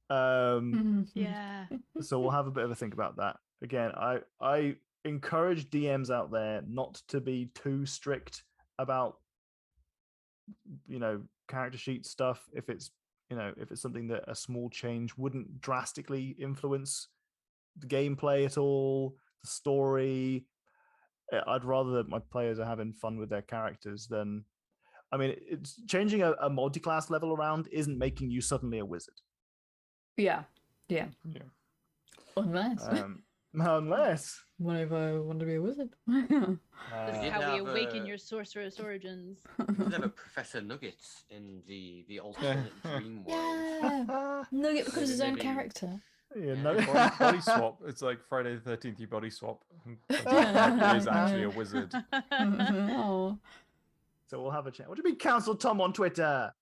Speaker 3: Yeah.
Speaker 2: So we'll have a bit of a think about that. Again, I encourage DMs out there not to be too strict about character sheet stuff if it's something that a small change wouldn't drastically influence the gameplay at all, the story. I'd rather that my players are having fun with their characters than, I mean, it's changing a multi-class level around isn't making you suddenly a wizard.
Speaker 1: Yeah. Unless
Speaker 2: What
Speaker 1: if I want to be a wizard?
Speaker 3: This is how we awaken your sorceress origins.
Speaker 5: You could have a Professor Nuggets in the alternate dream world.
Speaker 1: Yeah. Nugget becomes his own character.
Speaker 4: Body swap. It's like Friday the 13th. You body swap. It is actually a wizard.
Speaker 1: Oh.
Speaker 2: So we'll have a chat. What do you mean, Council Tom on Twitter?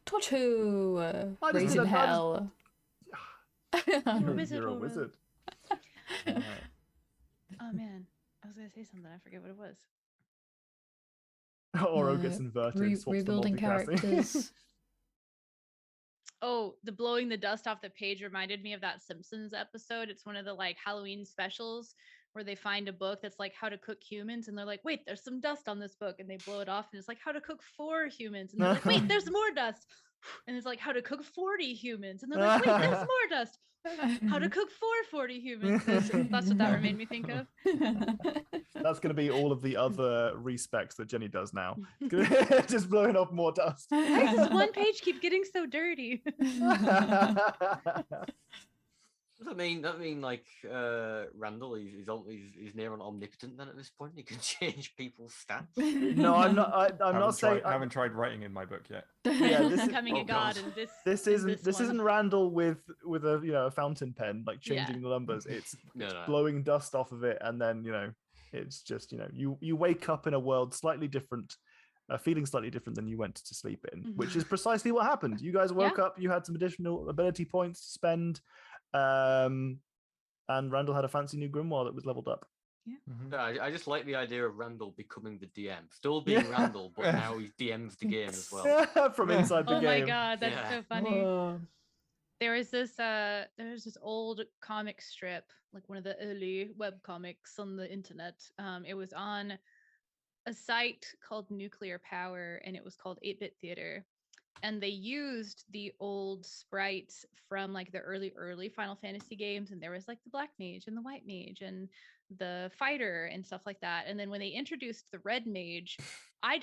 Speaker 1: Tortu, raising hell.
Speaker 2: You're a wizard.
Speaker 3: Oh man, I was gonna say something. I forget what it was.
Speaker 2: Oro gets inverted and swaps the
Speaker 1: rebuilding
Speaker 2: multicasting.
Speaker 1: characters.
Speaker 3: Oh, the blowing the dust off the page reminded me of that Simpsons episode. It's one of the like Halloween specials where they find a book that's like how to cook humans, and they're like, wait, there's some dust on this book, and they blow it off, and it's like how to cook 4 humans, and they're like, wait, there's more dust, and it's like how to cook 40 humans, and they're like, wait, there's more dust. How to cook 40 humans. That's what that made me think of.
Speaker 2: That's going to be all of the other respecs that Jenny does now. Just blowing off more dust.
Speaker 3: Why does this one page keep getting so dirty?
Speaker 5: Does that mean like Randall he's near on omnipotent then at this point? He can change people's stats.
Speaker 2: No, I'm not. I'm not saying.
Speaker 4: I haven't tried writing in my book yet.
Speaker 2: Yeah, this is
Speaker 3: Becoming a god in
Speaker 2: this isn't Randall with a a fountain pen like changing
Speaker 3: Yeah.
Speaker 2: the numbers. It's
Speaker 5: No.
Speaker 2: blowing dust off of it, and then it's just you wake up in a world slightly different. Feeling slightly different than you went to sleep in, which is precisely what happened. You guys woke up, you had some additional ability points to spend, and Randall had a fancy new grimoire that was leveled up.
Speaker 3: Yeah.
Speaker 5: No, I just like the idea of Randall becoming the DM, still being Randall, but now he DMs the game as well.
Speaker 2: From inside the
Speaker 3: Oh
Speaker 2: game.
Speaker 3: my god, that's
Speaker 5: Yeah.
Speaker 3: so funny. There was this old comic strip, like one of the early web comics on the internet. It was on a site called Nuclear Power, and it was called 8-Bit Theater. And they used the old sprites from like the early Final Fantasy games, and there was like the Black Mage and the White Mage and the Fighter and stuff like that. And then when they introduced the Red Mage, I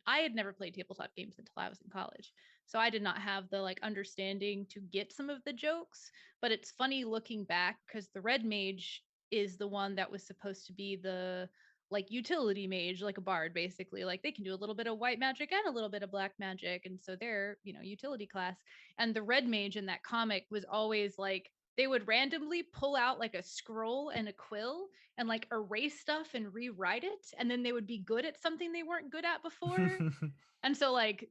Speaker 3: had never played tabletop games until I was in college. So I did not have the like understanding to get some of the jokes, but it's funny looking back because the Red Mage is the one that was supposed to be the like utility mage, like a bard, basically. Like they can do a little bit of white magic and a little bit of black magic, and so they're utility class. And the red mage in that comic was always like they would randomly pull out like a scroll and a quill and like erase stuff and rewrite it, and then they would be good at something they weren't good at before. And so like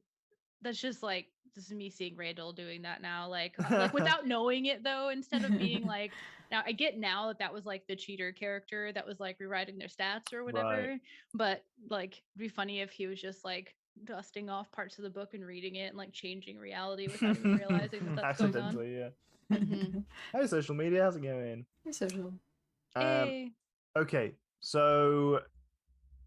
Speaker 3: that's just like this is me seeing Randall doing that now, like without knowing it though, instead of being like, now I get now that was like the cheater character that was like rewriting their stats or whatever,
Speaker 2: Right.
Speaker 3: but like it'd be funny if he was just like dusting off parts of the book and reading it and like changing reality without even realizing that that's going on.
Speaker 2: Accidentally, yeah.
Speaker 3: Mhm.
Speaker 2: Hey, social media, how's it going?
Speaker 1: Social.
Speaker 3: Hey.
Speaker 2: Okay, so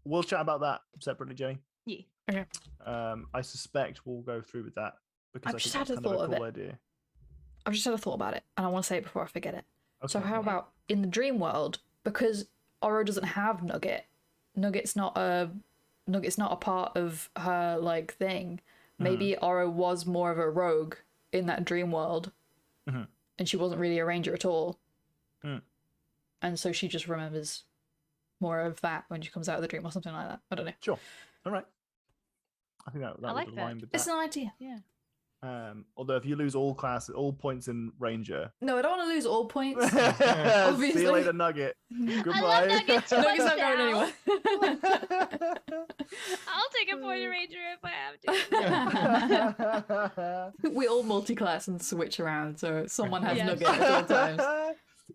Speaker 2: we'll chat about that separately, Jenny.
Speaker 3: Yeah.
Speaker 2: I suspect we'll go through with that because
Speaker 1: I've
Speaker 2: I
Speaker 1: just
Speaker 2: think
Speaker 1: had
Speaker 2: that's
Speaker 1: a
Speaker 2: kind of
Speaker 1: thought
Speaker 2: a
Speaker 1: of
Speaker 2: cool
Speaker 1: it.
Speaker 2: idea.
Speaker 1: I've just had a thought about it, and I want to say it before I forget it. So
Speaker 2: Okay.
Speaker 1: how about in the dream world, because Oro doesn't have Nugget, Nugget's not a part of her like thing. Maybe Oro was more of a rogue in that dream world, and she wasn't really a ranger at all. And so she just remembers more of that when she comes out of the dream or something like that. I don't know.
Speaker 2: Sure. All right. I think that
Speaker 3: I
Speaker 2: would
Speaker 3: like that.
Speaker 2: align with
Speaker 1: It's
Speaker 2: that.
Speaker 1: an idea.
Speaker 3: Yeah.
Speaker 2: Although if you lose all points in Ranger,
Speaker 1: No, I don't want to lose all points.
Speaker 2: see
Speaker 1: Obviously.
Speaker 2: you later, Nugget. Goodbye.
Speaker 3: Nugget too
Speaker 1: Nugget's
Speaker 3: much
Speaker 1: not going
Speaker 3: now.
Speaker 1: anywhere.
Speaker 3: I'll take a point of ranger if I have to.
Speaker 1: We all multi-class and switch around, so someone has
Speaker 3: Yes.
Speaker 1: Nugget at all times.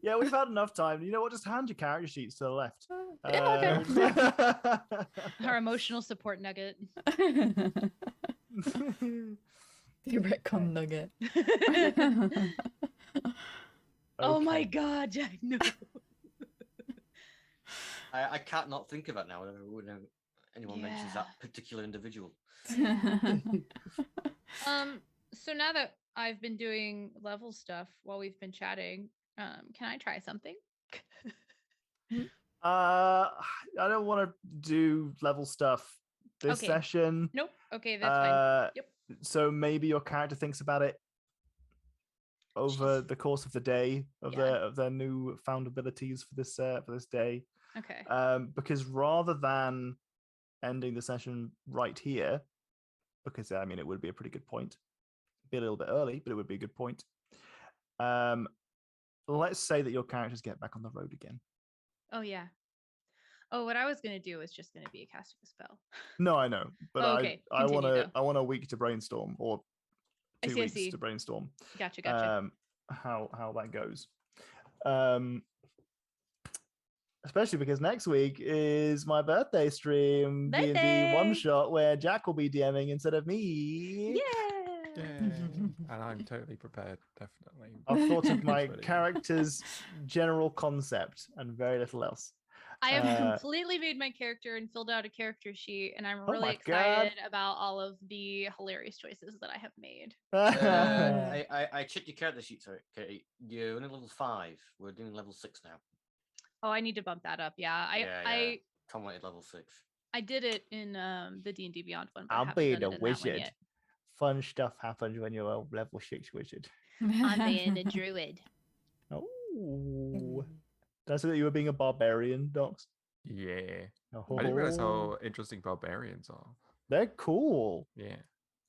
Speaker 2: Yeah, we've had enough time. You know what? Just hand your character sheets to the left.
Speaker 1: Yeah, okay.
Speaker 3: Our emotional support nugget.
Speaker 1: The retcon Nugget.
Speaker 3: Oh my
Speaker 2: Okay.
Speaker 3: god, Jack, no.
Speaker 5: I can't not think of it now whenever anyone mentions that particular individual.
Speaker 3: So now that I've been doing level stuff while we've been chatting, can I try something?
Speaker 2: I don't want to do level stuff this
Speaker 3: Okay.
Speaker 2: session.
Speaker 3: Nope. Okay, that's fine. Yep.
Speaker 2: So maybe your character thinks about it over
Speaker 3: Jeez.
Speaker 2: the course of the day of
Speaker 3: Yeah.
Speaker 2: their new found abilities for this day.
Speaker 3: Okay.
Speaker 2: Because rather than ending the session right here, because I mean it would be a pretty good point. Be a little bit early, but it would be a good point. Let's say that your characters get back on the road again.
Speaker 3: Oh yeah. Oh, what I was gonna do was just gonna be casting a spell.
Speaker 2: No, I know, but
Speaker 3: Oh, okay.
Speaker 2: I want
Speaker 3: Continue,
Speaker 2: to
Speaker 3: though.
Speaker 2: I want a week to brainstorm or
Speaker 3: I
Speaker 2: 2
Speaker 3: see, I
Speaker 2: weeks
Speaker 3: see.
Speaker 2: to brainstorm.
Speaker 3: Gotcha.
Speaker 2: How that goes. Especially because next week is my birthday stream, D&D
Speaker 3: Birthday!
Speaker 2: one shot, where Jack will be DMing instead of me.
Speaker 3: Yeah.
Speaker 4: And I'm totally prepared, definitely.
Speaker 2: I've thought of my
Speaker 4: Ready.
Speaker 2: character's general concept and very little else.
Speaker 3: I have
Speaker 2: Uh,
Speaker 3: completely made my character and filled out a character sheet, and I'm
Speaker 2: Oh
Speaker 3: really
Speaker 2: my God.
Speaker 3: excited about all of the hilarious choices that I have made.
Speaker 5: I checked your character sheet, sorry, Katie. You're only level 5. We're doing level 6 now.
Speaker 3: Oh, I need to bump that up. Yeah, I
Speaker 5: Tom wanted level 6.
Speaker 3: I did it in the D&D Beyond one, but I
Speaker 2: I'll
Speaker 3: haven't
Speaker 2: be
Speaker 3: done
Speaker 2: the
Speaker 3: it in that one
Speaker 2: wizard.
Speaker 3: yet.
Speaker 2: Fun stuff happens when you're a level 6 wizard.
Speaker 3: I'm being a druid.
Speaker 2: Oh. Did I say that you were being a barbarian, Docs?
Speaker 4: Yeah.
Speaker 2: Oh,
Speaker 4: I didn't realize how interesting barbarians are.
Speaker 2: they're cool.
Speaker 4: Yeah.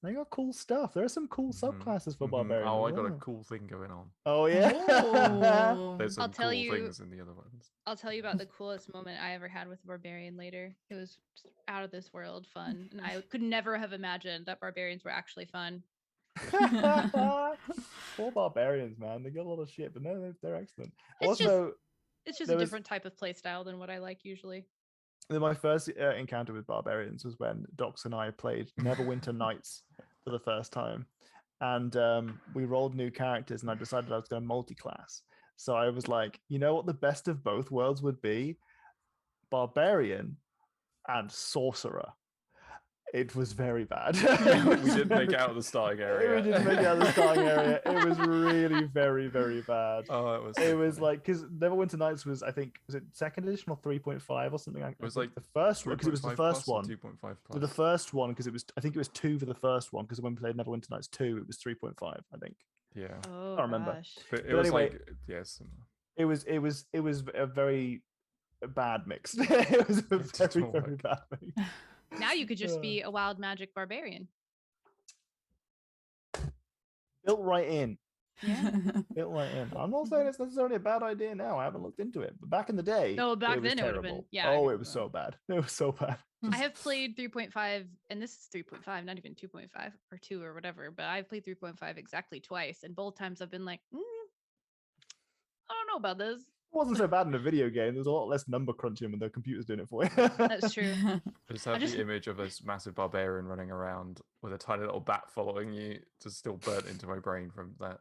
Speaker 2: They got cool stuff. There are some cool
Speaker 4: Mhm,
Speaker 2: subclasses for
Speaker 4: mhm.
Speaker 2: barbarians.
Speaker 4: Oh, I
Speaker 2: as
Speaker 4: got a
Speaker 2: well.
Speaker 4: cool thing going on.
Speaker 2: Oh yeah.
Speaker 1: Oh.
Speaker 4: There's
Speaker 3: I'll
Speaker 4: some
Speaker 3: tell
Speaker 4: cool
Speaker 3: you-
Speaker 4: things in the other ones.
Speaker 3: I'll tell you about the coolest moment I ever had with a barbarian later. It was just out of this world fun, and I could never have imagined that barbarians were actually fun.
Speaker 2: Poor barbarians, man. They got a lot of shit, but no, they're excellent.
Speaker 3: It's just-
Speaker 2: Also,
Speaker 3: It's just
Speaker 2: There
Speaker 3: a
Speaker 2: was-
Speaker 3: different type of play style than what I like usually.
Speaker 2: my first encounter with barbarians was when Docs and I played Neverwinter Nights for the first time, and we rolled new characters, and I decided I was going to multi-class. So I was like, you know what, the best of both worlds would be barbarian and sorcerer. It was very bad.
Speaker 4: We didn't make it out of the starting area.
Speaker 2: We didn't make it out of the starting area. It was really very, very bad.
Speaker 4: Oh, it was.
Speaker 2: It
Speaker 4: so
Speaker 2: was
Speaker 4: funny.
Speaker 2: like, because Neverwinter Nights was, I think, was it second edition or 3.5 or something like that?
Speaker 4: It was like
Speaker 2: the first one, because it was the
Speaker 4: 3.5
Speaker 2: first
Speaker 4: plus or
Speaker 2: one.
Speaker 4: 2.5
Speaker 2: So
Speaker 4: plus.
Speaker 2: the first one, because it was, I think it was 2 for the first one, because when we played Neverwinter Nights 2, it was 3.5, I think.
Speaker 4: Yeah.
Speaker 3: Oh,
Speaker 2: I remember.
Speaker 3: gosh.
Speaker 4: But it
Speaker 2: But
Speaker 4: was
Speaker 2: anyway,
Speaker 4: like, yes.
Speaker 2: It was a very bad mix. It was a
Speaker 4: It did
Speaker 2: very,
Speaker 4: not
Speaker 2: very
Speaker 4: work.
Speaker 2: bad mix.
Speaker 3: Now you could just
Speaker 2: Uh.
Speaker 3: be a wild magic barbarian.
Speaker 2: Built right in.
Speaker 3: Yeah.
Speaker 2: Built right in. I'm not saying it's necessarily a bad idea now. I haven't looked into it. But back in the day,
Speaker 3: No, back
Speaker 2: it was
Speaker 3: then it would've been-
Speaker 2: terrible.
Speaker 3: yeah,
Speaker 2: Oh,
Speaker 3: I-
Speaker 2: it was so bad. It was so bad.
Speaker 3: I have played 3.5, and this is 3.5, not even 2.5 or 2 or whatever, but I've played 3.5 exactly twice, and both times I've been like, I don't know about this.
Speaker 2: It wasn't so bad in a video game. There was a lot less number crunching when the computer's doing it for you.
Speaker 3: That's true.
Speaker 4: I just have
Speaker 3: just-
Speaker 4: the image of this massive barbarian running around with a tiny little bat following you, just still burnt into my brain from that.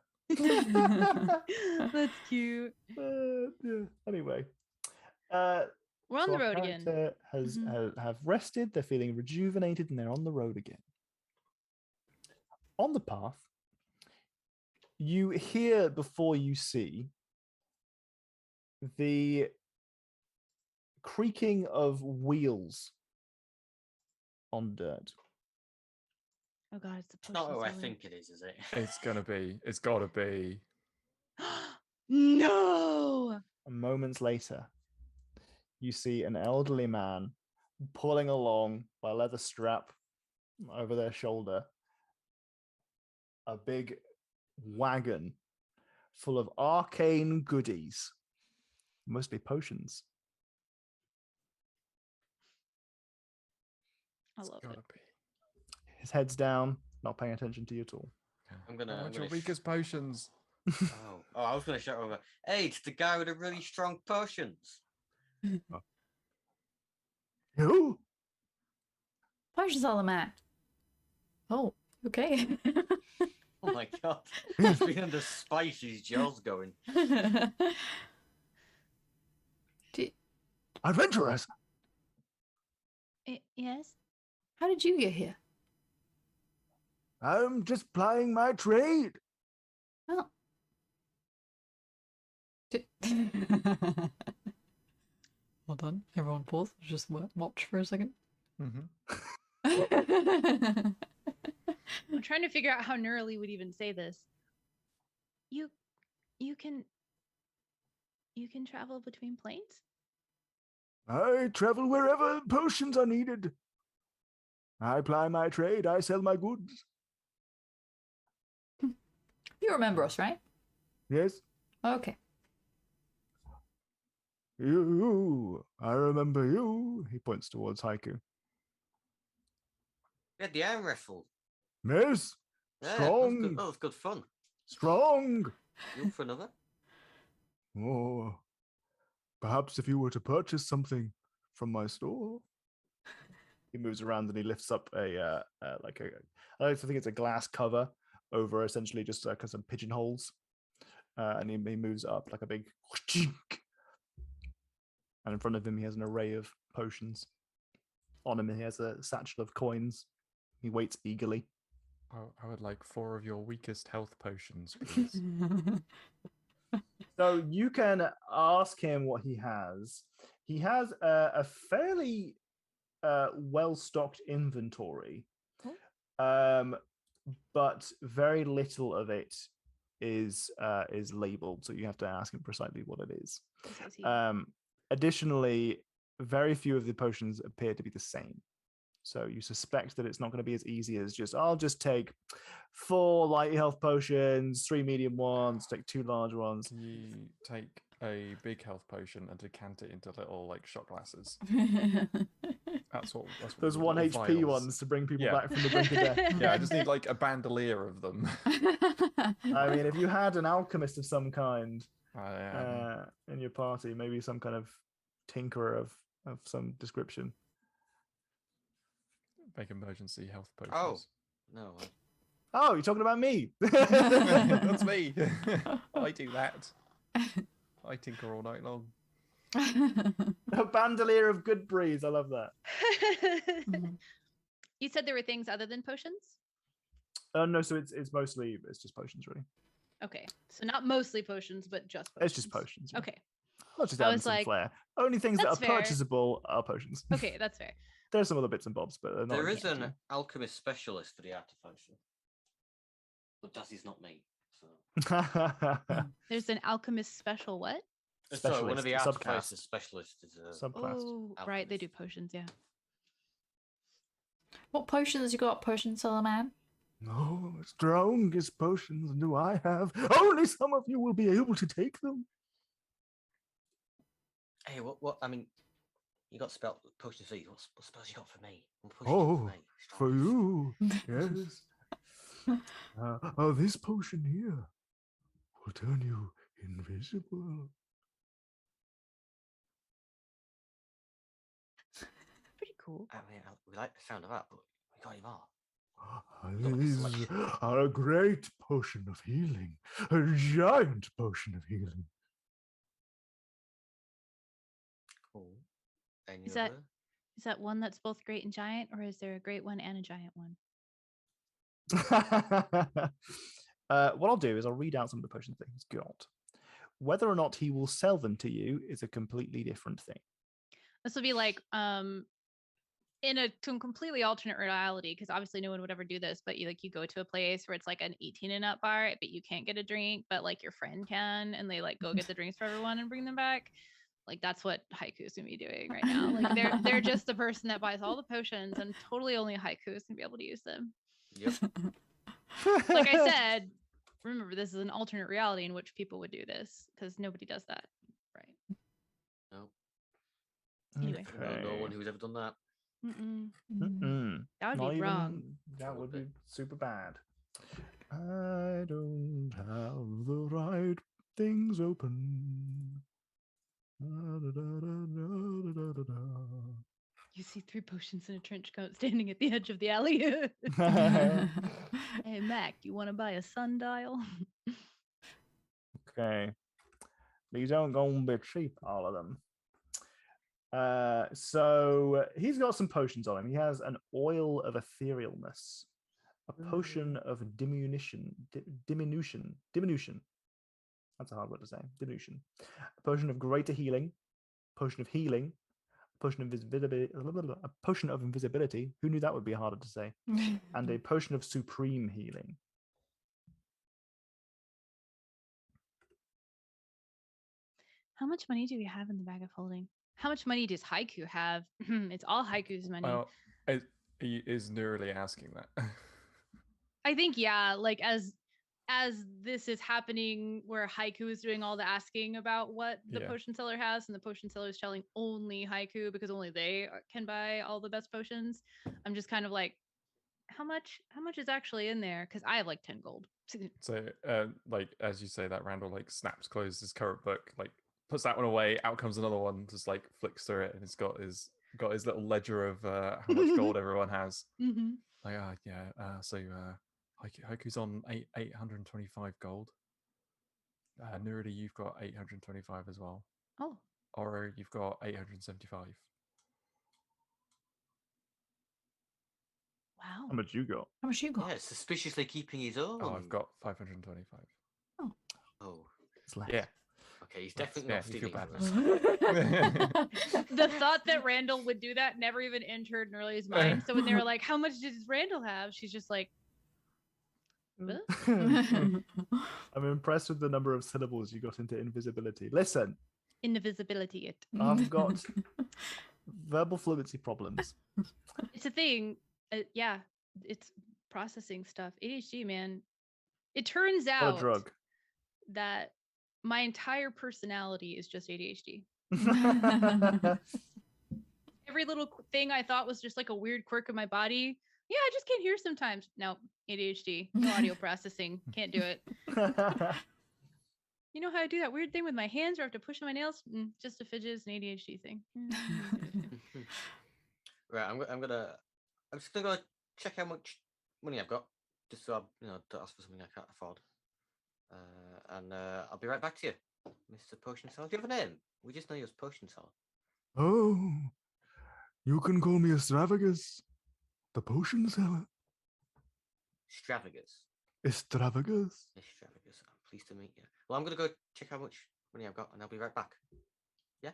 Speaker 3: That's cute.
Speaker 2: Yeah. Anyway,
Speaker 3: We're on
Speaker 2: so
Speaker 3: the
Speaker 2: our
Speaker 3: road again.
Speaker 2: character has have rested. They're feeling rejuvenated, and they're on the road again. On the path, you hear before you see the creaking of wheels on dirt.
Speaker 3: Oh god, it's the
Speaker 5: It's not
Speaker 3: potion
Speaker 5: who I
Speaker 3: seller.
Speaker 5: think it is it?
Speaker 4: It's gonna be. It's gotta be.
Speaker 3: No.
Speaker 2: Moments later, you see an elderly man pulling along by a leather strap over their shoulder a big wagon full of arcane goodies, mostly potions.
Speaker 3: I
Speaker 4: It's
Speaker 3: love
Speaker 4: gotta
Speaker 3: it.
Speaker 4: be.
Speaker 2: His head's down, not paying attention to you at all.
Speaker 5: I'm gonna.
Speaker 4: I
Speaker 5: I'm
Speaker 4: want your
Speaker 5: gonna
Speaker 4: weakest potions.
Speaker 5: oh, I was gonna shout over. Hey, it's the guy with the really strong potions.
Speaker 2: Who?
Speaker 1: Potions all I'm at. Oh, okay.
Speaker 5: Oh my god, he's been under spice. His jaw's going.
Speaker 2: Adventurers!
Speaker 3: Yes.
Speaker 1: How did you get here?
Speaker 2: I'm just plying my trade.
Speaker 1: Oh. Hold on, everyone pause. Just watch for a second.
Speaker 4: Mm-hmm.
Speaker 3: I'm trying to figure out how nuralie would even say this. You can travel between planes?
Speaker 2: I travel wherever potions are needed. I ply my trade. I sell my goods.
Speaker 1: You remember us, right?
Speaker 2: Yes.
Speaker 1: Okay.
Speaker 2: You. I remember you. He points towards Haiku.
Speaker 5: We had the arm wrestle.
Speaker 2: Yes.
Speaker 5: Yeah,
Speaker 2: Strong.
Speaker 5: that was good fun.
Speaker 2: Strong.
Speaker 5: You up for another?
Speaker 2: Oh. Perhaps if you were to purchase something from my store. He moves around and he lifts up a like a, I like to think it's a glass cover over essentially just some pigeonholes, and he moves it up like a big, and in front of him he has an array of potions. On him he has a satchel of coins. He waits eagerly.
Speaker 4: I would like 4 of your weakest health potions, please.
Speaker 2: So you can ask him what he has. He has a fairly well-stocked inventory, but very little of it is labeled, so you have to ask him precisely what it is. Additionally, very few of the potions appear to be the same, so you suspect that it's not going to be as easy as just, I'll just take 4 light health potions, 3 medium ones, take 2 large ones.
Speaker 4: Can you take a big health potion and decant it into little like shot glasses? That's what
Speaker 2: Those 1 HP
Speaker 4: vials.
Speaker 2: ones to bring people back from the brink of death.
Speaker 4: Yeah, I just need like a bandolier of them.
Speaker 2: I mean, if you had an alchemist of some kind
Speaker 4: Yeah.
Speaker 2: in your party, maybe some kind of tinkerer of some description.
Speaker 4: Make emergency health potions.
Speaker 5: Oh, no.
Speaker 2: Oh, you're talking about me.
Speaker 4: That's me. I do that. I tinker all night long.
Speaker 2: A bandolier of good breeze. I love that.
Speaker 3: You said there were things other than potions?
Speaker 2: No, so it's just potions, really.
Speaker 3: Okay, so not mostly potions, but just potions.
Speaker 2: It's just potions. Yeah.
Speaker 3: Okay.
Speaker 2: I'll just
Speaker 3: I
Speaker 2: add
Speaker 3: was
Speaker 2: some
Speaker 3: like,
Speaker 2: flair. Only things that are
Speaker 3: that's fair.
Speaker 2: purchasable are potions.
Speaker 3: Okay, that's fair.
Speaker 2: There's some other bits and bobs, but they're not.
Speaker 5: There is
Speaker 2: exactly.
Speaker 5: an alchemist specialist for the art of potion, but Dazzy's not me. So
Speaker 3: There's an alchemist special what?
Speaker 5: so one of the
Speaker 2: Specialist,
Speaker 5: artificers specialists is a
Speaker 2: subclass.
Speaker 3: Oh, right, they do potions, yeah.
Speaker 7: What potions you got, potion seller man?
Speaker 2: No, strongest potions do I have. Only some of you will be able to take them.
Speaker 5: Hey, what? I mean, you got spell potion of what spells you got for me? What potions you got
Speaker 2: Oh,
Speaker 5: me?
Speaker 2: for you, yes. This potion here will turn you invisible.
Speaker 3: Pretty cool.
Speaker 5: I mean, we like the sound of that, but we got him all.
Speaker 2: These are a great potion of healing, a giant potion of healing.
Speaker 5: Cool. Any
Speaker 3: Is that-
Speaker 5: other?
Speaker 3: Is that one that's both great and giant, or is there a great one and a giant one?
Speaker 2: What I'll do is I'll read out some of the potions that he's got. Whether or not he will sell them to you is a completely different thing.
Speaker 3: This will be like in a completely alternate reality, because obviously no one would ever do this, but you go to a place where it's like an 18 and up bar, but you can't get a drink, but like your friend can, and they like go get the drinks for everyone and bring them back. Like that's what Haiku's gonna be doing right now. Like they're just the person that buys all the potions, and totally only Haiku's gonna be able to use them.
Speaker 5: Yep.
Speaker 3: Like I said, remember this is an alternate reality in which people would do this, because nobody does that, right?
Speaker 5: No.
Speaker 3: Anyway.
Speaker 5: No one who's ever done that.
Speaker 3: That would
Speaker 2: Not
Speaker 3: be wrong.
Speaker 2: That would be super bad. I don't have the right things open.
Speaker 3: You see 3 potions in a trench coat standing at the edge of the alley. Hey Mac, you want to buy a sundial?
Speaker 2: Okay. These aren't going to be cheap, all of them. So he's got some potions on him. He has an oil of etherealness, a potion of diminution. That's a hard word to say. Diminution. A potion of greater healing, potion of healing, a potion of invisibility, a potion of invisibility. Who knew that would be harder to say? And a potion of supreme healing.
Speaker 3: How much money do we have in the bag of holding? How much money does Haiku have? It's all Haiku's money.
Speaker 4: Well, is nuralie asking that?
Speaker 3: I think, yeah, like as this is happening where Haiku is doing all the asking about what the potion seller has, and the potion seller is telling only Haiku because only they can buy all the best potions. I'm just kind of like, how much is actually in there? Because I have like 10 gold.
Speaker 4: So like as you say that, Randall like snaps closed his current book, like puts that one away. Out comes another one, just like flicks through it, and it's got his little ledger of how much gold everyone has.
Speaker 3: Mm-hmm.
Speaker 4: Like, Haiku's on 825 gold. Nuralie, you've got 825 as well.
Speaker 3: Oh.
Speaker 4: Oro, you've got 875.
Speaker 3: Wow.
Speaker 2: How much you got?
Speaker 7: How much you got?
Speaker 5: Yeah, suspiciously keeping his own.
Speaker 4: Oh, I've got 525.
Speaker 5: Oh,
Speaker 2: It's left.
Speaker 4: Yeah.
Speaker 5: okay. He's definitely
Speaker 4: Yeah,
Speaker 5: not
Speaker 4: you feel
Speaker 5: stealing
Speaker 4: bad
Speaker 5: from us.
Speaker 3: The thought that Randall would do that never even entered Nurlie's mind. So when they were like, "How much does Randall have?" She's just like, "What?"
Speaker 2: I'm impressed with the number of syllables you got into invisibility. Listen,
Speaker 3: Invisibility. It.
Speaker 2: I've got verbal fluency problems.
Speaker 3: It's a thing. Yeah, it's processing stuff. ADHD, man. It turns
Speaker 2: Or a
Speaker 3: out
Speaker 2: drug.
Speaker 3: that my entire personality is just ADHD. Every little thing I thought was just like a weird quirk of my body. Yeah, I just can't hear sometimes. No, ADHD. No audio processing. Can't do it. You know how I do that weird thing with my hands or I have to push my nails? Just a fidget, an ADHD thing.
Speaker 5: Right, I'm just gonna go check how much money I've got, just so to ask for something I can't afford. And I'll be right back to you, Mr. Potion Seller. Do you have a name? We just know you as Potion Seller.
Speaker 2: Oh, you can call me Extravagus, the potion seller.
Speaker 5: Stravagus.
Speaker 2: Extravagus.
Speaker 5: Stravagus. I'm pleased to meet you. Well, I'm gonna go check how much money I've got, and I'll be right back. Yeah.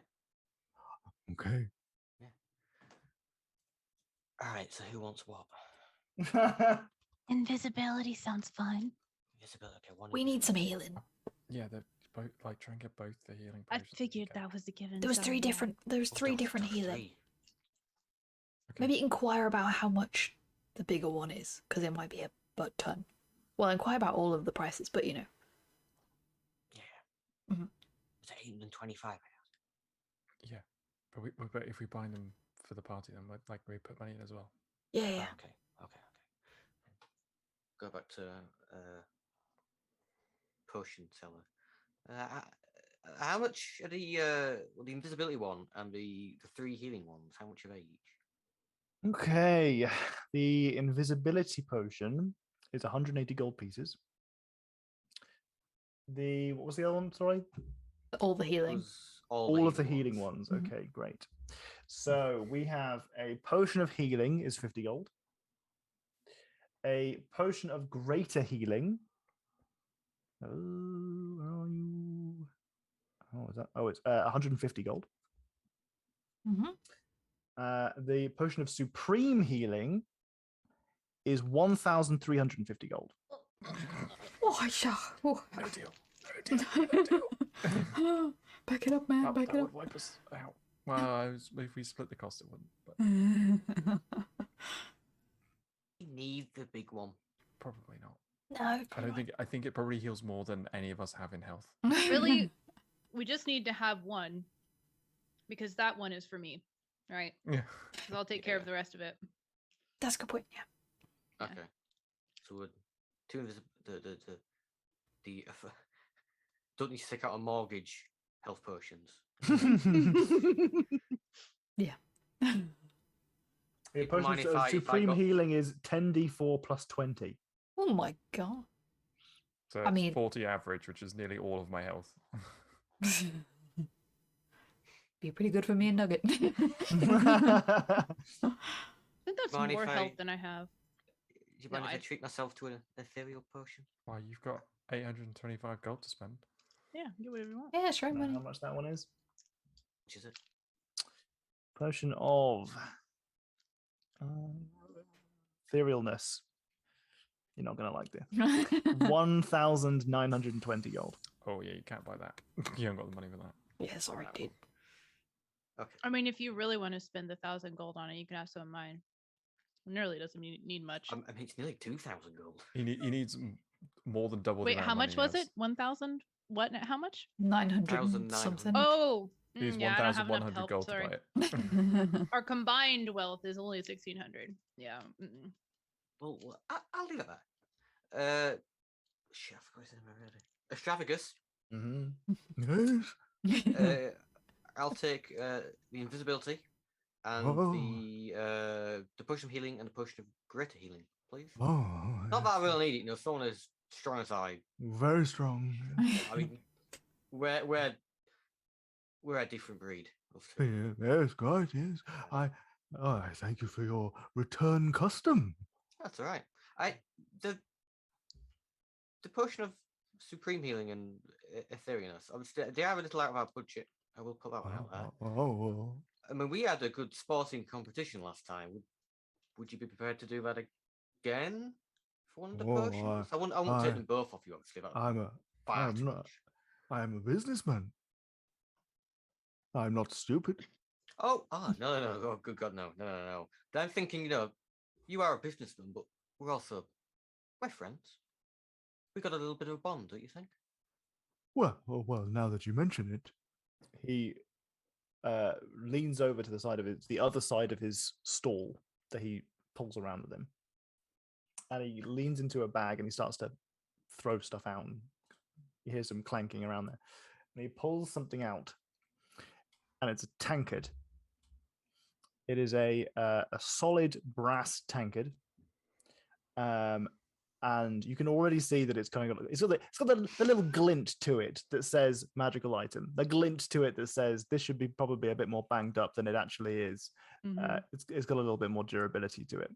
Speaker 2: Okay.
Speaker 5: Yeah. All right. So who wants what?
Speaker 3: Invisibility sounds fun.
Speaker 5: Invisibility. Okay, one
Speaker 7: We need some
Speaker 5: invisibility.
Speaker 7: healing.
Speaker 4: Yeah, they're both like try and get both the healing
Speaker 3: I
Speaker 4: potions. if you
Speaker 3: figured
Speaker 4: can.
Speaker 3: that was a given.
Speaker 7: There was
Speaker 3: so,
Speaker 7: three
Speaker 3: yeah.
Speaker 7: different. There was
Speaker 5: Oh,
Speaker 7: three
Speaker 5: there was
Speaker 7: different healing.
Speaker 5: three.
Speaker 4: Okay.
Speaker 7: Maybe inquire about how much the bigger one is, because it might be a butt ton. Well, inquire about all of the prices, but you know.
Speaker 5: Yeah.
Speaker 7: Mhm.
Speaker 5: It's 825.
Speaker 4: Yeah, but if we bind them for the party, then we put money in as well.
Speaker 7: Yeah,
Speaker 5: Oh,
Speaker 7: yeah.
Speaker 5: okay. Go back to Potion Seller. How much are the invisibility one and the three healing ones? How much are they each?
Speaker 2: Okay. The invisibility potion is 180 gold pieces. What was the other one? Sorry.
Speaker 7: All the healing.
Speaker 5: Was
Speaker 2: All of the healing ones.
Speaker 7: Mhm.
Speaker 2: Okay, great. So we have a potion of healing is 50 gold. A potion of greater healing. Oh, where are you? Oh, is that? Oh, it's 150 gold.
Speaker 7: Mm-hmm.
Speaker 2: The potion of supreme healing is 1,350 gold.
Speaker 7: Oh, yeah. Oh.
Speaker 4: No deal. No deal.
Speaker 7: Back it up, man. Back
Speaker 4: that
Speaker 7: it
Speaker 4: would
Speaker 7: up.
Speaker 4: wipe us out. Well, if we split the cost, it wouldn't. But
Speaker 5: You need the big one.
Speaker 4: probably not.
Speaker 7: No.
Speaker 4: I think it probably heals more than any of us have in health.
Speaker 3: Really, we just need to have one because that one is for me, right?
Speaker 4: Yeah.
Speaker 3: 'Cause I'll take care of the rest of it.
Speaker 7: That's a good point. Yeah.
Speaker 3: Yeah.
Speaker 5: Okay. So we're two of the don't need to take out a mortgage health potions.
Speaker 7: Yeah.
Speaker 2: The
Speaker 5: People mind
Speaker 2: potion
Speaker 5: if
Speaker 2: of
Speaker 5: I
Speaker 2: supreme
Speaker 5: got-
Speaker 2: healing is 10d4 plus 20.
Speaker 7: Oh my god.
Speaker 4: So
Speaker 7: I
Speaker 4: it's
Speaker 7: mean-
Speaker 4: 40 average, which is nearly all of my health.
Speaker 7: Be pretty good for me and Nugget.
Speaker 3: I think that's
Speaker 5: Mind if
Speaker 3: more
Speaker 5: I-
Speaker 3: health than I have.
Speaker 5: Do you mind
Speaker 3: No,
Speaker 5: if I
Speaker 3: I-
Speaker 5: treat myself to an ethereal potion?
Speaker 4: Wow, you've got 825 gold to spend.
Speaker 3: Yeah, do whatever you want.
Speaker 7: Yeah, sure,
Speaker 2: Know
Speaker 7: money.
Speaker 2: how much that one is?
Speaker 5: Which is it?
Speaker 2: Potion of etherealness. You're not going to like this. 1,920 gold.
Speaker 4: Oh yeah, you can't buy that. You haven't got the money for that.
Speaker 7: Yeah, sorry, dude.
Speaker 5: Okay.
Speaker 3: I mean, if you really want to spend 1,000 gold on it, you can have some of mine. Nearly doesn't need much.
Speaker 5: I mean, it's nearly 2,000 gold.
Speaker 4: He needs more than double.
Speaker 3: Wait,
Speaker 4: the amount
Speaker 3: how
Speaker 4: of
Speaker 3: much
Speaker 4: money
Speaker 3: was
Speaker 4: he
Speaker 3: it? 1,000? What? How much?
Speaker 7: 900 and
Speaker 5: 1,900.
Speaker 7: something.
Speaker 3: Oh,
Speaker 4: He needs
Speaker 3: yeah, I don't have enough
Speaker 4: 1,100
Speaker 3: help.
Speaker 4: gold
Speaker 3: Sorry.
Speaker 4: to buy it.
Speaker 3: Our combined wealth is only 1,600. Yeah.
Speaker 5: Well, I'll leave it there. Shit, I forgot his name already. Extravagus.
Speaker 2: Mm-hmm. Yes.
Speaker 5: I'll take the invisibility and
Speaker 2: Oh.
Speaker 5: the potion of healing and the potion of greater healing, please.
Speaker 2: Oh,
Speaker 5: Not that I really need it. Someone as strong as I.
Speaker 2: very strong.
Speaker 5: I mean, we're a different breed.
Speaker 2: Yes, God, yes. I thank you for your return custom.
Speaker 5: That's all right. The potion of supreme healing and etherealness. Obviously, they are a little out of our budget. I will put that one out there.
Speaker 2: Oh.
Speaker 5: I mean, we had a good sporting competition last time. Would you be prepared to do that again for one of the potions? I won't take them both off you, obviously.
Speaker 2: I am a businessman. I'm not stupid.
Speaker 5: No. Oh, good God, no. But I'm thinking, you are a businessman, but we're friends. We got a little bit of a bond, don't you think?
Speaker 2: Well, now that you mention it. He leans over to the other side of his stall that he pulls around with him. And he leans into a bag and he starts to throw stuff out. And you hear some clanking around there. And he pulls something out. And it's a tankard. It is a solid brass tankard. And you can already see that it's got the little glint to it that says magical item. The glint to it that says this should be probably a bit more banged up than it actually is.
Speaker 3: Mm-hmm.
Speaker 2: It's got a little bit more durability to it.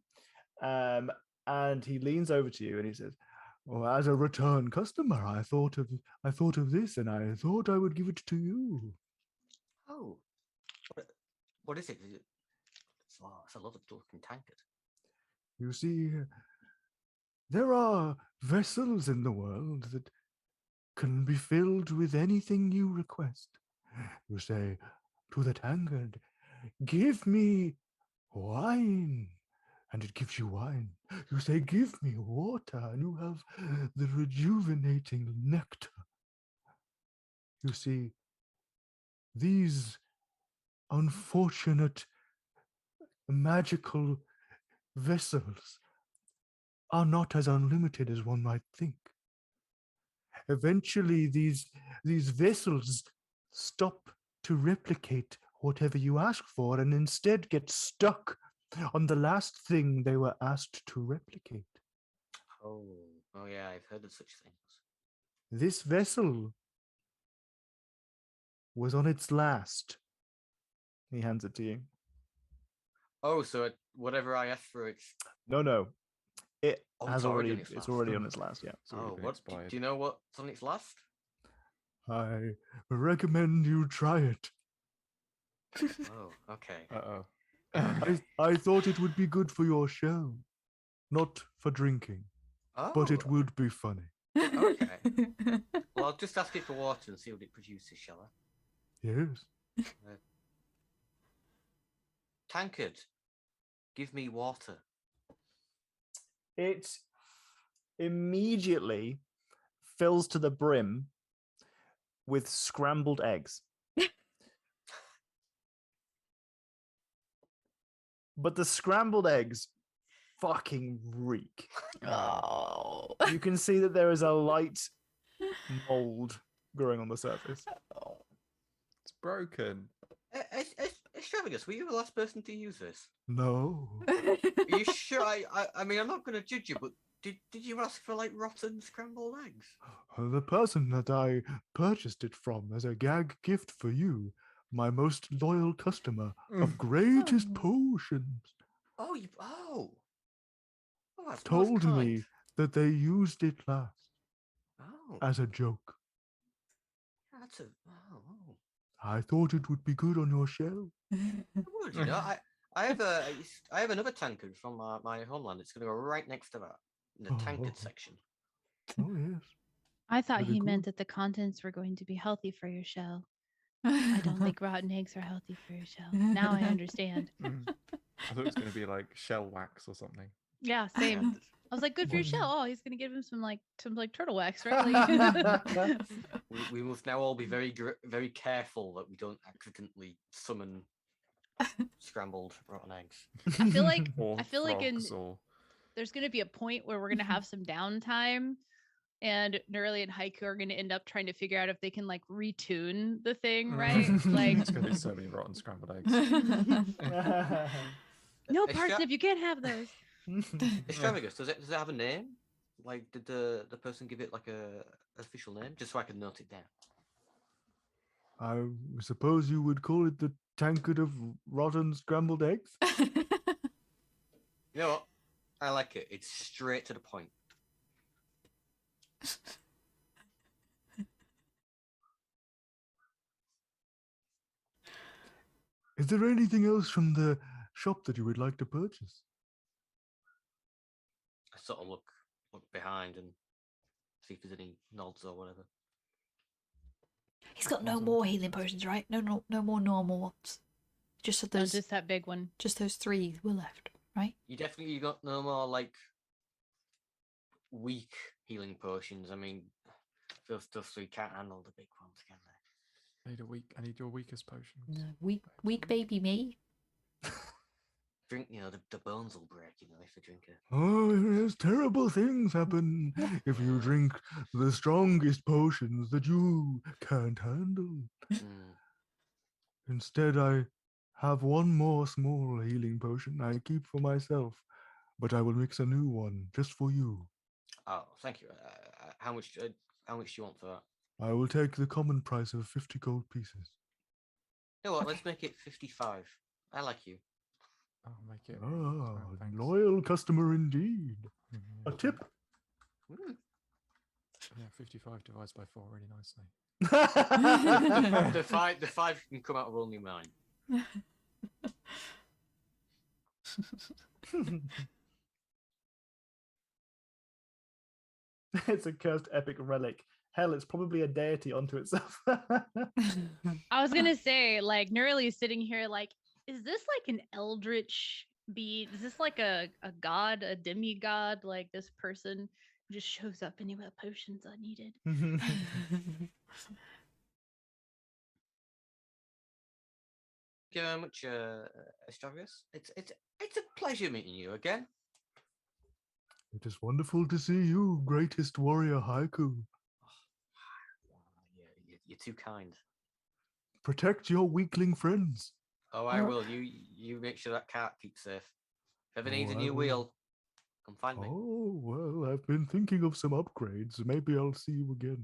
Speaker 2: And he leans over to you and he says, "Well, as a return customer, I thought of this, and I thought I would give it to you."
Speaker 5: Oh, what is it? It's a lovely looking tankard.
Speaker 2: You see, there are vessels in the world that can be filled with anything you request. You say to the tankard, "Give me wine," and it gives you wine. You say, "Give me water," and you have the rejuvenating nectar. You see, these unfortunate magical vessels are not as unlimited as one might think. Eventually, these vessels stop to replicate whatever you ask for and instead get stuck on the last thing they were asked to replicate.
Speaker 5: Oh yeah, I've heard of such things.
Speaker 2: This vessel was on its last. He hands it to you.
Speaker 5: Oh, so whatever I asked for, it's
Speaker 2: No. It
Speaker 5: it's already on its last.
Speaker 2: already on its last, yeah.
Speaker 4: It's already been
Speaker 5: what?
Speaker 4: expired.
Speaker 5: Do you know what's on its last?
Speaker 2: I recommend you try it.
Speaker 5: Oh, okay.
Speaker 2: I thought it would be good for your show, not for drinking, but it would be funny.
Speaker 5: Okay. Well, I'll just ask it for water and see what it produces, shall I?
Speaker 2: Yes.
Speaker 5: Tankard, give me water.
Speaker 2: It immediately fills to the brim with scrambled eggs. But the scrambled eggs fucking reek.
Speaker 1: Oh.
Speaker 2: You can see that there is a light mold growing on the surface.
Speaker 4: It's broken.
Speaker 5: Extravagance, were you the last person to use this?
Speaker 2: No.
Speaker 5: Are you sure? I mean, I'm not going to judge you, but did you ask for like rotten scrambled eggs?
Speaker 2: The person that I purchased it from as a gag gift for you, my most loyal customer of greatest potions,
Speaker 5: that's
Speaker 2: told
Speaker 5: most kind.
Speaker 2: me that they used it last
Speaker 5: Oh,
Speaker 2: as a joke.
Speaker 5: that's
Speaker 2: I thought it would be good on your show.
Speaker 5: Would you know? I have another tankard from my homeland. It's going to go right next to that in the tankard section.
Speaker 2: Oh yes.
Speaker 3: I thought
Speaker 2: Very
Speaker 3: he meant
Speaker 2: good.
Speaker 3: that the contents were going to be healthy for your shell. I don't think rotten eggs are healthy for your shell. Now I understand.
Speaker 4: I thought it was going to be like shell wax or something.
Speaker 3: Yeah, same. I was like, good for your shell. Oh, he's gonna give him some turtle wax, right? Like...
Speaker 5: we must now all be very very careful that we don't accidentally summon scrambled rotten eggs.
Speaker 3: I feel like
Speaker 4: Or
Speaker 3: there's
Speaker 4: or...
Speaker 3: gonna be a point where we're gonna have some downtime and Nuralie and Haiku are going to end up trying to figure out if they can like retune the thing, right? Like,
Speaker 4: It's going to be so many rotten scrambled eggs.
Speaker 3: no
Speaker 5: Extra-
Speaker 3: parsnip, you can't have those.
Speaker 5: Extravagus, does it have a name? Like, did the person give it like a official name, just so I can note it down?
Speaker 2: I suppose you would call it the tankard of rotten scrambled eggs.
Speaker 5: You know what? I like it. It's straight to the point.
Speaker 2: Is there anything else from the shop that you would like to purchase?
Speaker 5: I sort of look behind and see if there's any nods or whatever.
Speaker 7: He's got no more healing potions, right? No more normal ones. Just
Speaker 3: No,
Speaker 7: those,
Speaker 3: just that big one.
Speaker 7: just those 3 were left, right?
Speaker 5: You definitely got no more like weak healing potions. I mean, those 3 can't handle the big ones, can they?
Speaker 4: I need your weakest potions.
Speaker 7: No, weak baby me.
Speaker 5: Drink, the bones will break, if you drink it.
Speaker 2: Oh, yes, terrible things happen if you drink the strongest potions that you can't handle.
Speaker 5: Mm.
Speaker 2: Instead, I have one more small healing potion I keep for myself, but I will mix a new one just for you.
Speaker 5: Oh, thank you. How much do you want for that?
Speaker 2: I will take the common price of 50 gold pieces.
Speaker 5: You know what? Let's make it 55. I like you.
Speaker 4: I'll make it.
Speaker 2: Ah,
Speaker 4: thanks.
Speaker 2: loyal customer indeed.
Speaker 4: Mhm,
Speaker 2: A tip?
Speaker 5: Mm.
Speaker 4: Yeah, 55 divides by 4 really nicely.
Speaker 5: The five can come out of only mine.
Speaker 2: It's a cursed epic relic. Hell, it's probably a deity unto itself.
Speaker 3: I was gonna say, like, Nuralie's sitting here, like, is this like an eldritch being? Is this like a god, a demigod? Like, this person just shows up and you have potions unneeded.
Speaker 5: Thank you very much, Astravius. It's a pleasure meeting you again.
Speaker 2: It is wonderful to see you, greatest warrior Haiku.
Speaker 5: You're too kind.
Speaker 2: Protect your weakling friends.
Speaker 5: Oh, I will. You make sure that cart keeps safe. If ever needs a
Speaker 2: Oh, I
Speaker 5: new
Speaker 2: will.
Speaker 5: wheel, come find me.
Speaker 2: Oh, well, I've been thinking of some upgrades. Maybe I'll see you again.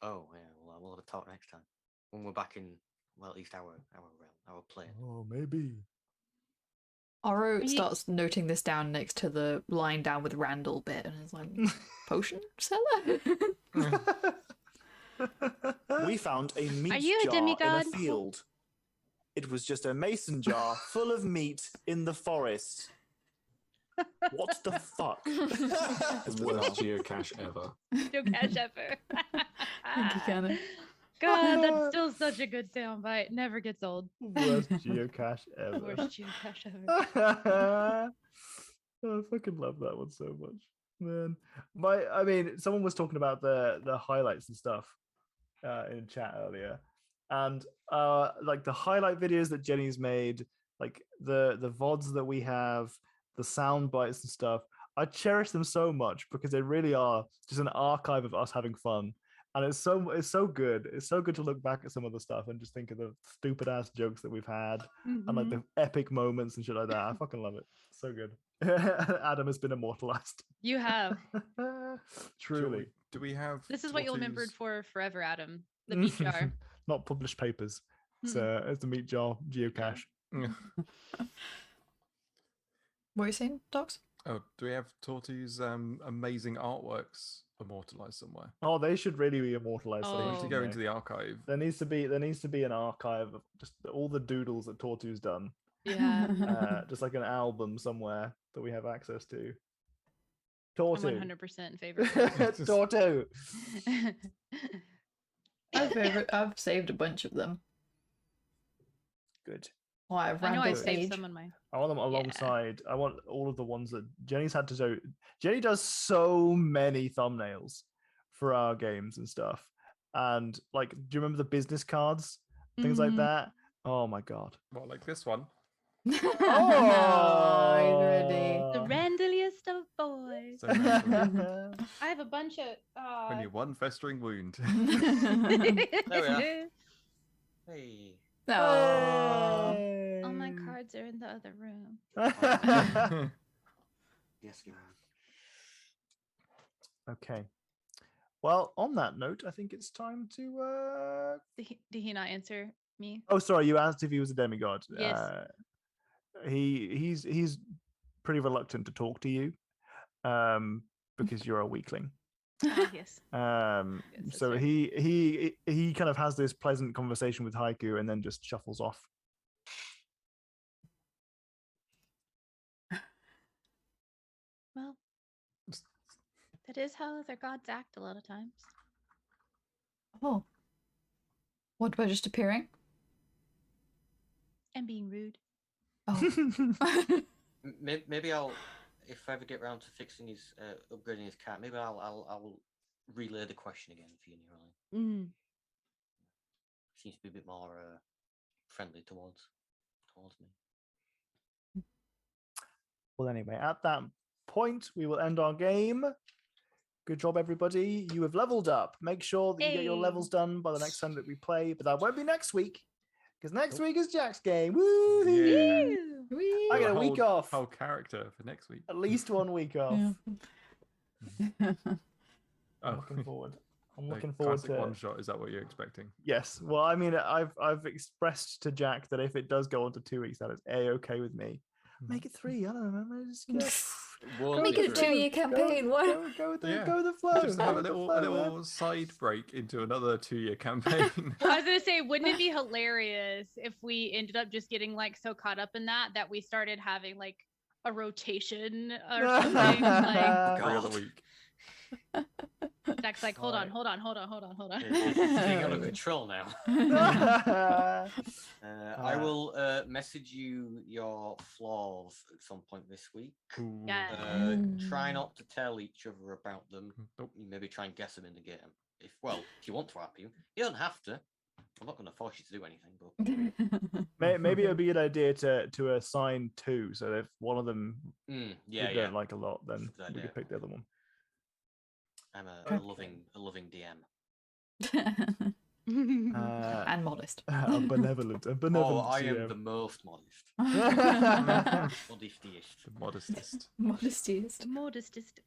Speaker 5: Oh, yeah. Well, we'll have a talk next time when we're back in, well, at least our plane.
Speaker 2: Oh, maybe.
Speaker 7: Oro
Speaker 3: Ye-
Speaker 7: starts noting this down next to the line down with Randall bit and is like, potion seller?
Speaker 8: We found a meat
Speaker 3: you a
Speaker 8: jar in a
Speaker 3: demigod?
Speaker 8: field. It was just a mason jar full of meat in the forest. What the fuck?
Speaker 9: The worst geocache ever.
Speaker 3: No cash ever.
Speaker 7: Thank you, Cannon.
Speaker 3: God, that's still such a good soundbite. Never gets old.
Speaker 2: Worst geocache ever.
Speaker 3: Worst geocache ever.
Speaker 2: I fucking love that one so much, man. Someone was talking about the highlights and stuff in chat earlier, and like the highlight videos that Jenny's made, like the VODs that we have, the sound bites and stuff. I cherish them so much because they really are just an archive of us having fun. And it's so good. It's so good to look back at some of the stuff and just think of the stupid ass jokes that we've had and like the epic moments and shit like that. I fucking love it. So good. Adam has been immortalized.
Speaker 3: You have.
Speaker 2: Truly.
Speaker 4: Do we have?
Speaker 3: This is what you'll remember
Speaker 4: Tortu's-
Speaker 3: for forever, Adam. The meat jar.
Speaker 2: Not published papers. It's the meat jar geocache.
Speaker 7: What are you saying, Docs?
Speaker 4: Oh, do we have Tortu's amazing artworks immortalized somewhere?
Speaker 2: Oh, they should really be immortalized.
Speaker 3: Oh.
Speaker 4: We need to go
Speaker 2: Yeah.
Speaker 4: into the archive.
Speaker 2: There needs to be an archive of just all the doodles that Tortu's done.
Speaker 3: Yeah.
Speaker 2: Just like an album somewhere that we have access to.
Speaker 3: I'm
Speaker 2: Tortu.
Speaker 3: 100% in favor of that.
Speaker 2: Tortu.
Speaker 7: I've saved a bunch of them.
Speaker 2: Good.
Speaker 7: Oh, I have
Speaker 3: I know I
Speaker 7: Randall's
Speaker 3: saved
Speaker 7: age.
Speaker 3: some on mine.
Speaker 2: I want them alongside. I want all of the ones that Jenny's had to do. Jenny does so many thumbnails for our games and stuff. And like, do you remember the business cards? Things like
Speaker 3: Mhm.
Speaker 2: that? Oh my god.
Speaker 4: Well, like this one.
Speaker 7: Oh, he's ready.
Speaker 3: The Randalliest of boys.
Speaker 4: So naturally.
Speaker 3: I have a bunch of.
Speaker 4: Only one festering wound.
Speaker 5: There we are. Hey.
Speaker 1: Oh.
Speaker 3: All my cards are in the other room.
Speaker 5: Yes, you are.
Speaker 2: Okay. Well, on that note, I think it's time to.
Speaker 3: Did he not answer me?
Speaker 2: Oh, sorry. You asked if he was a demigod.
Speaker 3: Yes.
Speaker 2: He's pretty reluctant to talk to you, because you're a weakling.
Speaker 3: Yes. Yes,
Speaker 2: So
Speaker 3: that's
Speaker 2: he kind of has this pleasant conversation with Haiku and then just shuffles off.
Speaker 3: Well, that is how other gods act a lot of times.
Speaker 1: Oh. What, by just appearing?
Speaker 3: And being rude.
Speaker 1: Oh.
Speaker 5: Maybe I'll, if I ever get around to fixing his, upgrading his cat, maybe I'll relay the question again for you, Nuralie. Seems to be a bit more friendly towards me.
Speaker 2: Well, anyway, at that point, we will end our game. Good job, everybody. You have leveled up. Make sure that you get your levels done by the next time that we play, but that won't be next week, because next week is Jack's game. Woo!
Speaker 4: Yeah.
Speaker 2: I get a week off.
Speaker 4: Whole character for next week.
Speaker 2: At least 1 week off.
Speaker 1: Yeah.
Speaker 2: I'm looking forward. I'm
Speaker 4: The
Speaker 2: looking forward
Speaker 4: classic
Speaker 2: to
Speaker 4: one shot. Is that what you're expecting?
Speaker 2: Yes. Well, I mean, I've expressed to Jack that if it does go on to 2 weeks, that is okay with me. Make it 3. I don't know. Man. Just
Speaker 1: Make it a 2-year campaign. What?
Speaker 2: Go with the
Speaker 4: Yeah.
Speaker 2: go with the flow.
Speaker 4: Just
Speaker 2: go
Speaker 4: have a
Speaker 2: with the
Speaker 4: little,
Speaker 2: flow,
Speaker 4: a
Speaker 2: man.
Speaker 4: little side break into another 2-year campaign.
Speaker 3: I was gonna say, wouldn't it be hilarious if we ended up just getting like so caught up in that we started having like a rotation or something? Like
Speaker 4: Every other week.
Speaker 3: Jack's like, hold on.
Speaker 5: It's being under control now. I will message you your flaws at some point this week.
Speaker 3: Yeah.
Speaker 5: Try not to tell each other about them.
Speaker 4: Nope.
Speaker 5: Maybe try and guess them in the game. If you want to happy, you don't have to. I'm not going to force you to do anything. But
Speaker 2: Maybe it would be a good idea to assign 2. So if one of them you
Speaker 5: yeah,
Speaker 2: don't like a lot, then
Speaker 5: Good
Speaker 2: we
Speaker 5: idea.
Speaker 2: could pick the other one.
Speaker 5: I'm a loving DM.
Speaker 1: And modest.
Speaker 2: A benevolent.
Speaker 5: Oh, I am
Speaker 2: GM.
Speaker 5: the most modest. Modestiest.
Speaker 4: The modestest.
Speaker 1: Modestiest.
Speaker 3: Modestest.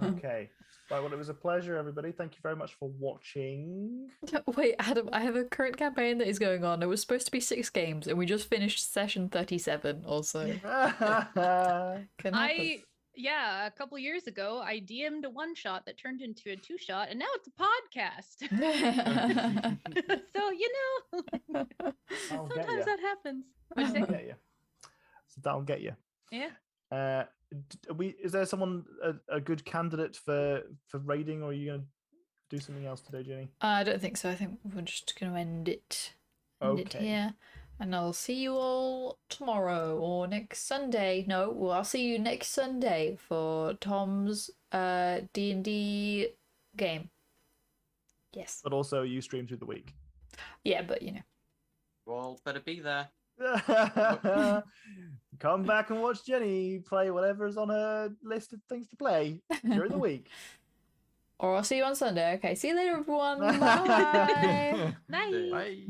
Speaker 2: Okay. Right, well, it was a pleasure, everybody. Thank you very much for watching.
Speaker 1: Wait, Adam, I have a current campaign that is going on. It was supposed to be 6 games, and we just finished session 37 also. Can happen.
Speaker 3: Yeah, a couple years ago, I DM'd a 1-shot that turned into a 2-shot, and now it's a podcast. So,
Speaker 2: I'll get
Speaker 3: sometimes
Speaker 2: ya.
Speaker 3: that happens.
Speaker 2: That'll get you. So that'll get you.
Speaker 3: Yeah.
Speaker 2: Is there someone a good candidate for raiding, or are you gonna do something else today, Jenny?
Speaker 1: I don't think so. I think we're just going to end it here. And I'll see you all tomorrow or next Sunday. No, well, I'll see you next Sunday for Tom's D&D game. Yes.
Speaker 2: But also you stream through the week.
Speaker 1: Yeah, but
Speaker 5: Well, better be there.
Speaker 2: Come back and watch Jenny play whatever's on her list of things to play during the week.
Speaker 1: Or I'll see you on Sunday. Okay, see you later, everyone. Bye.
Speaker 3: Bye.
Speaker 4: Bye.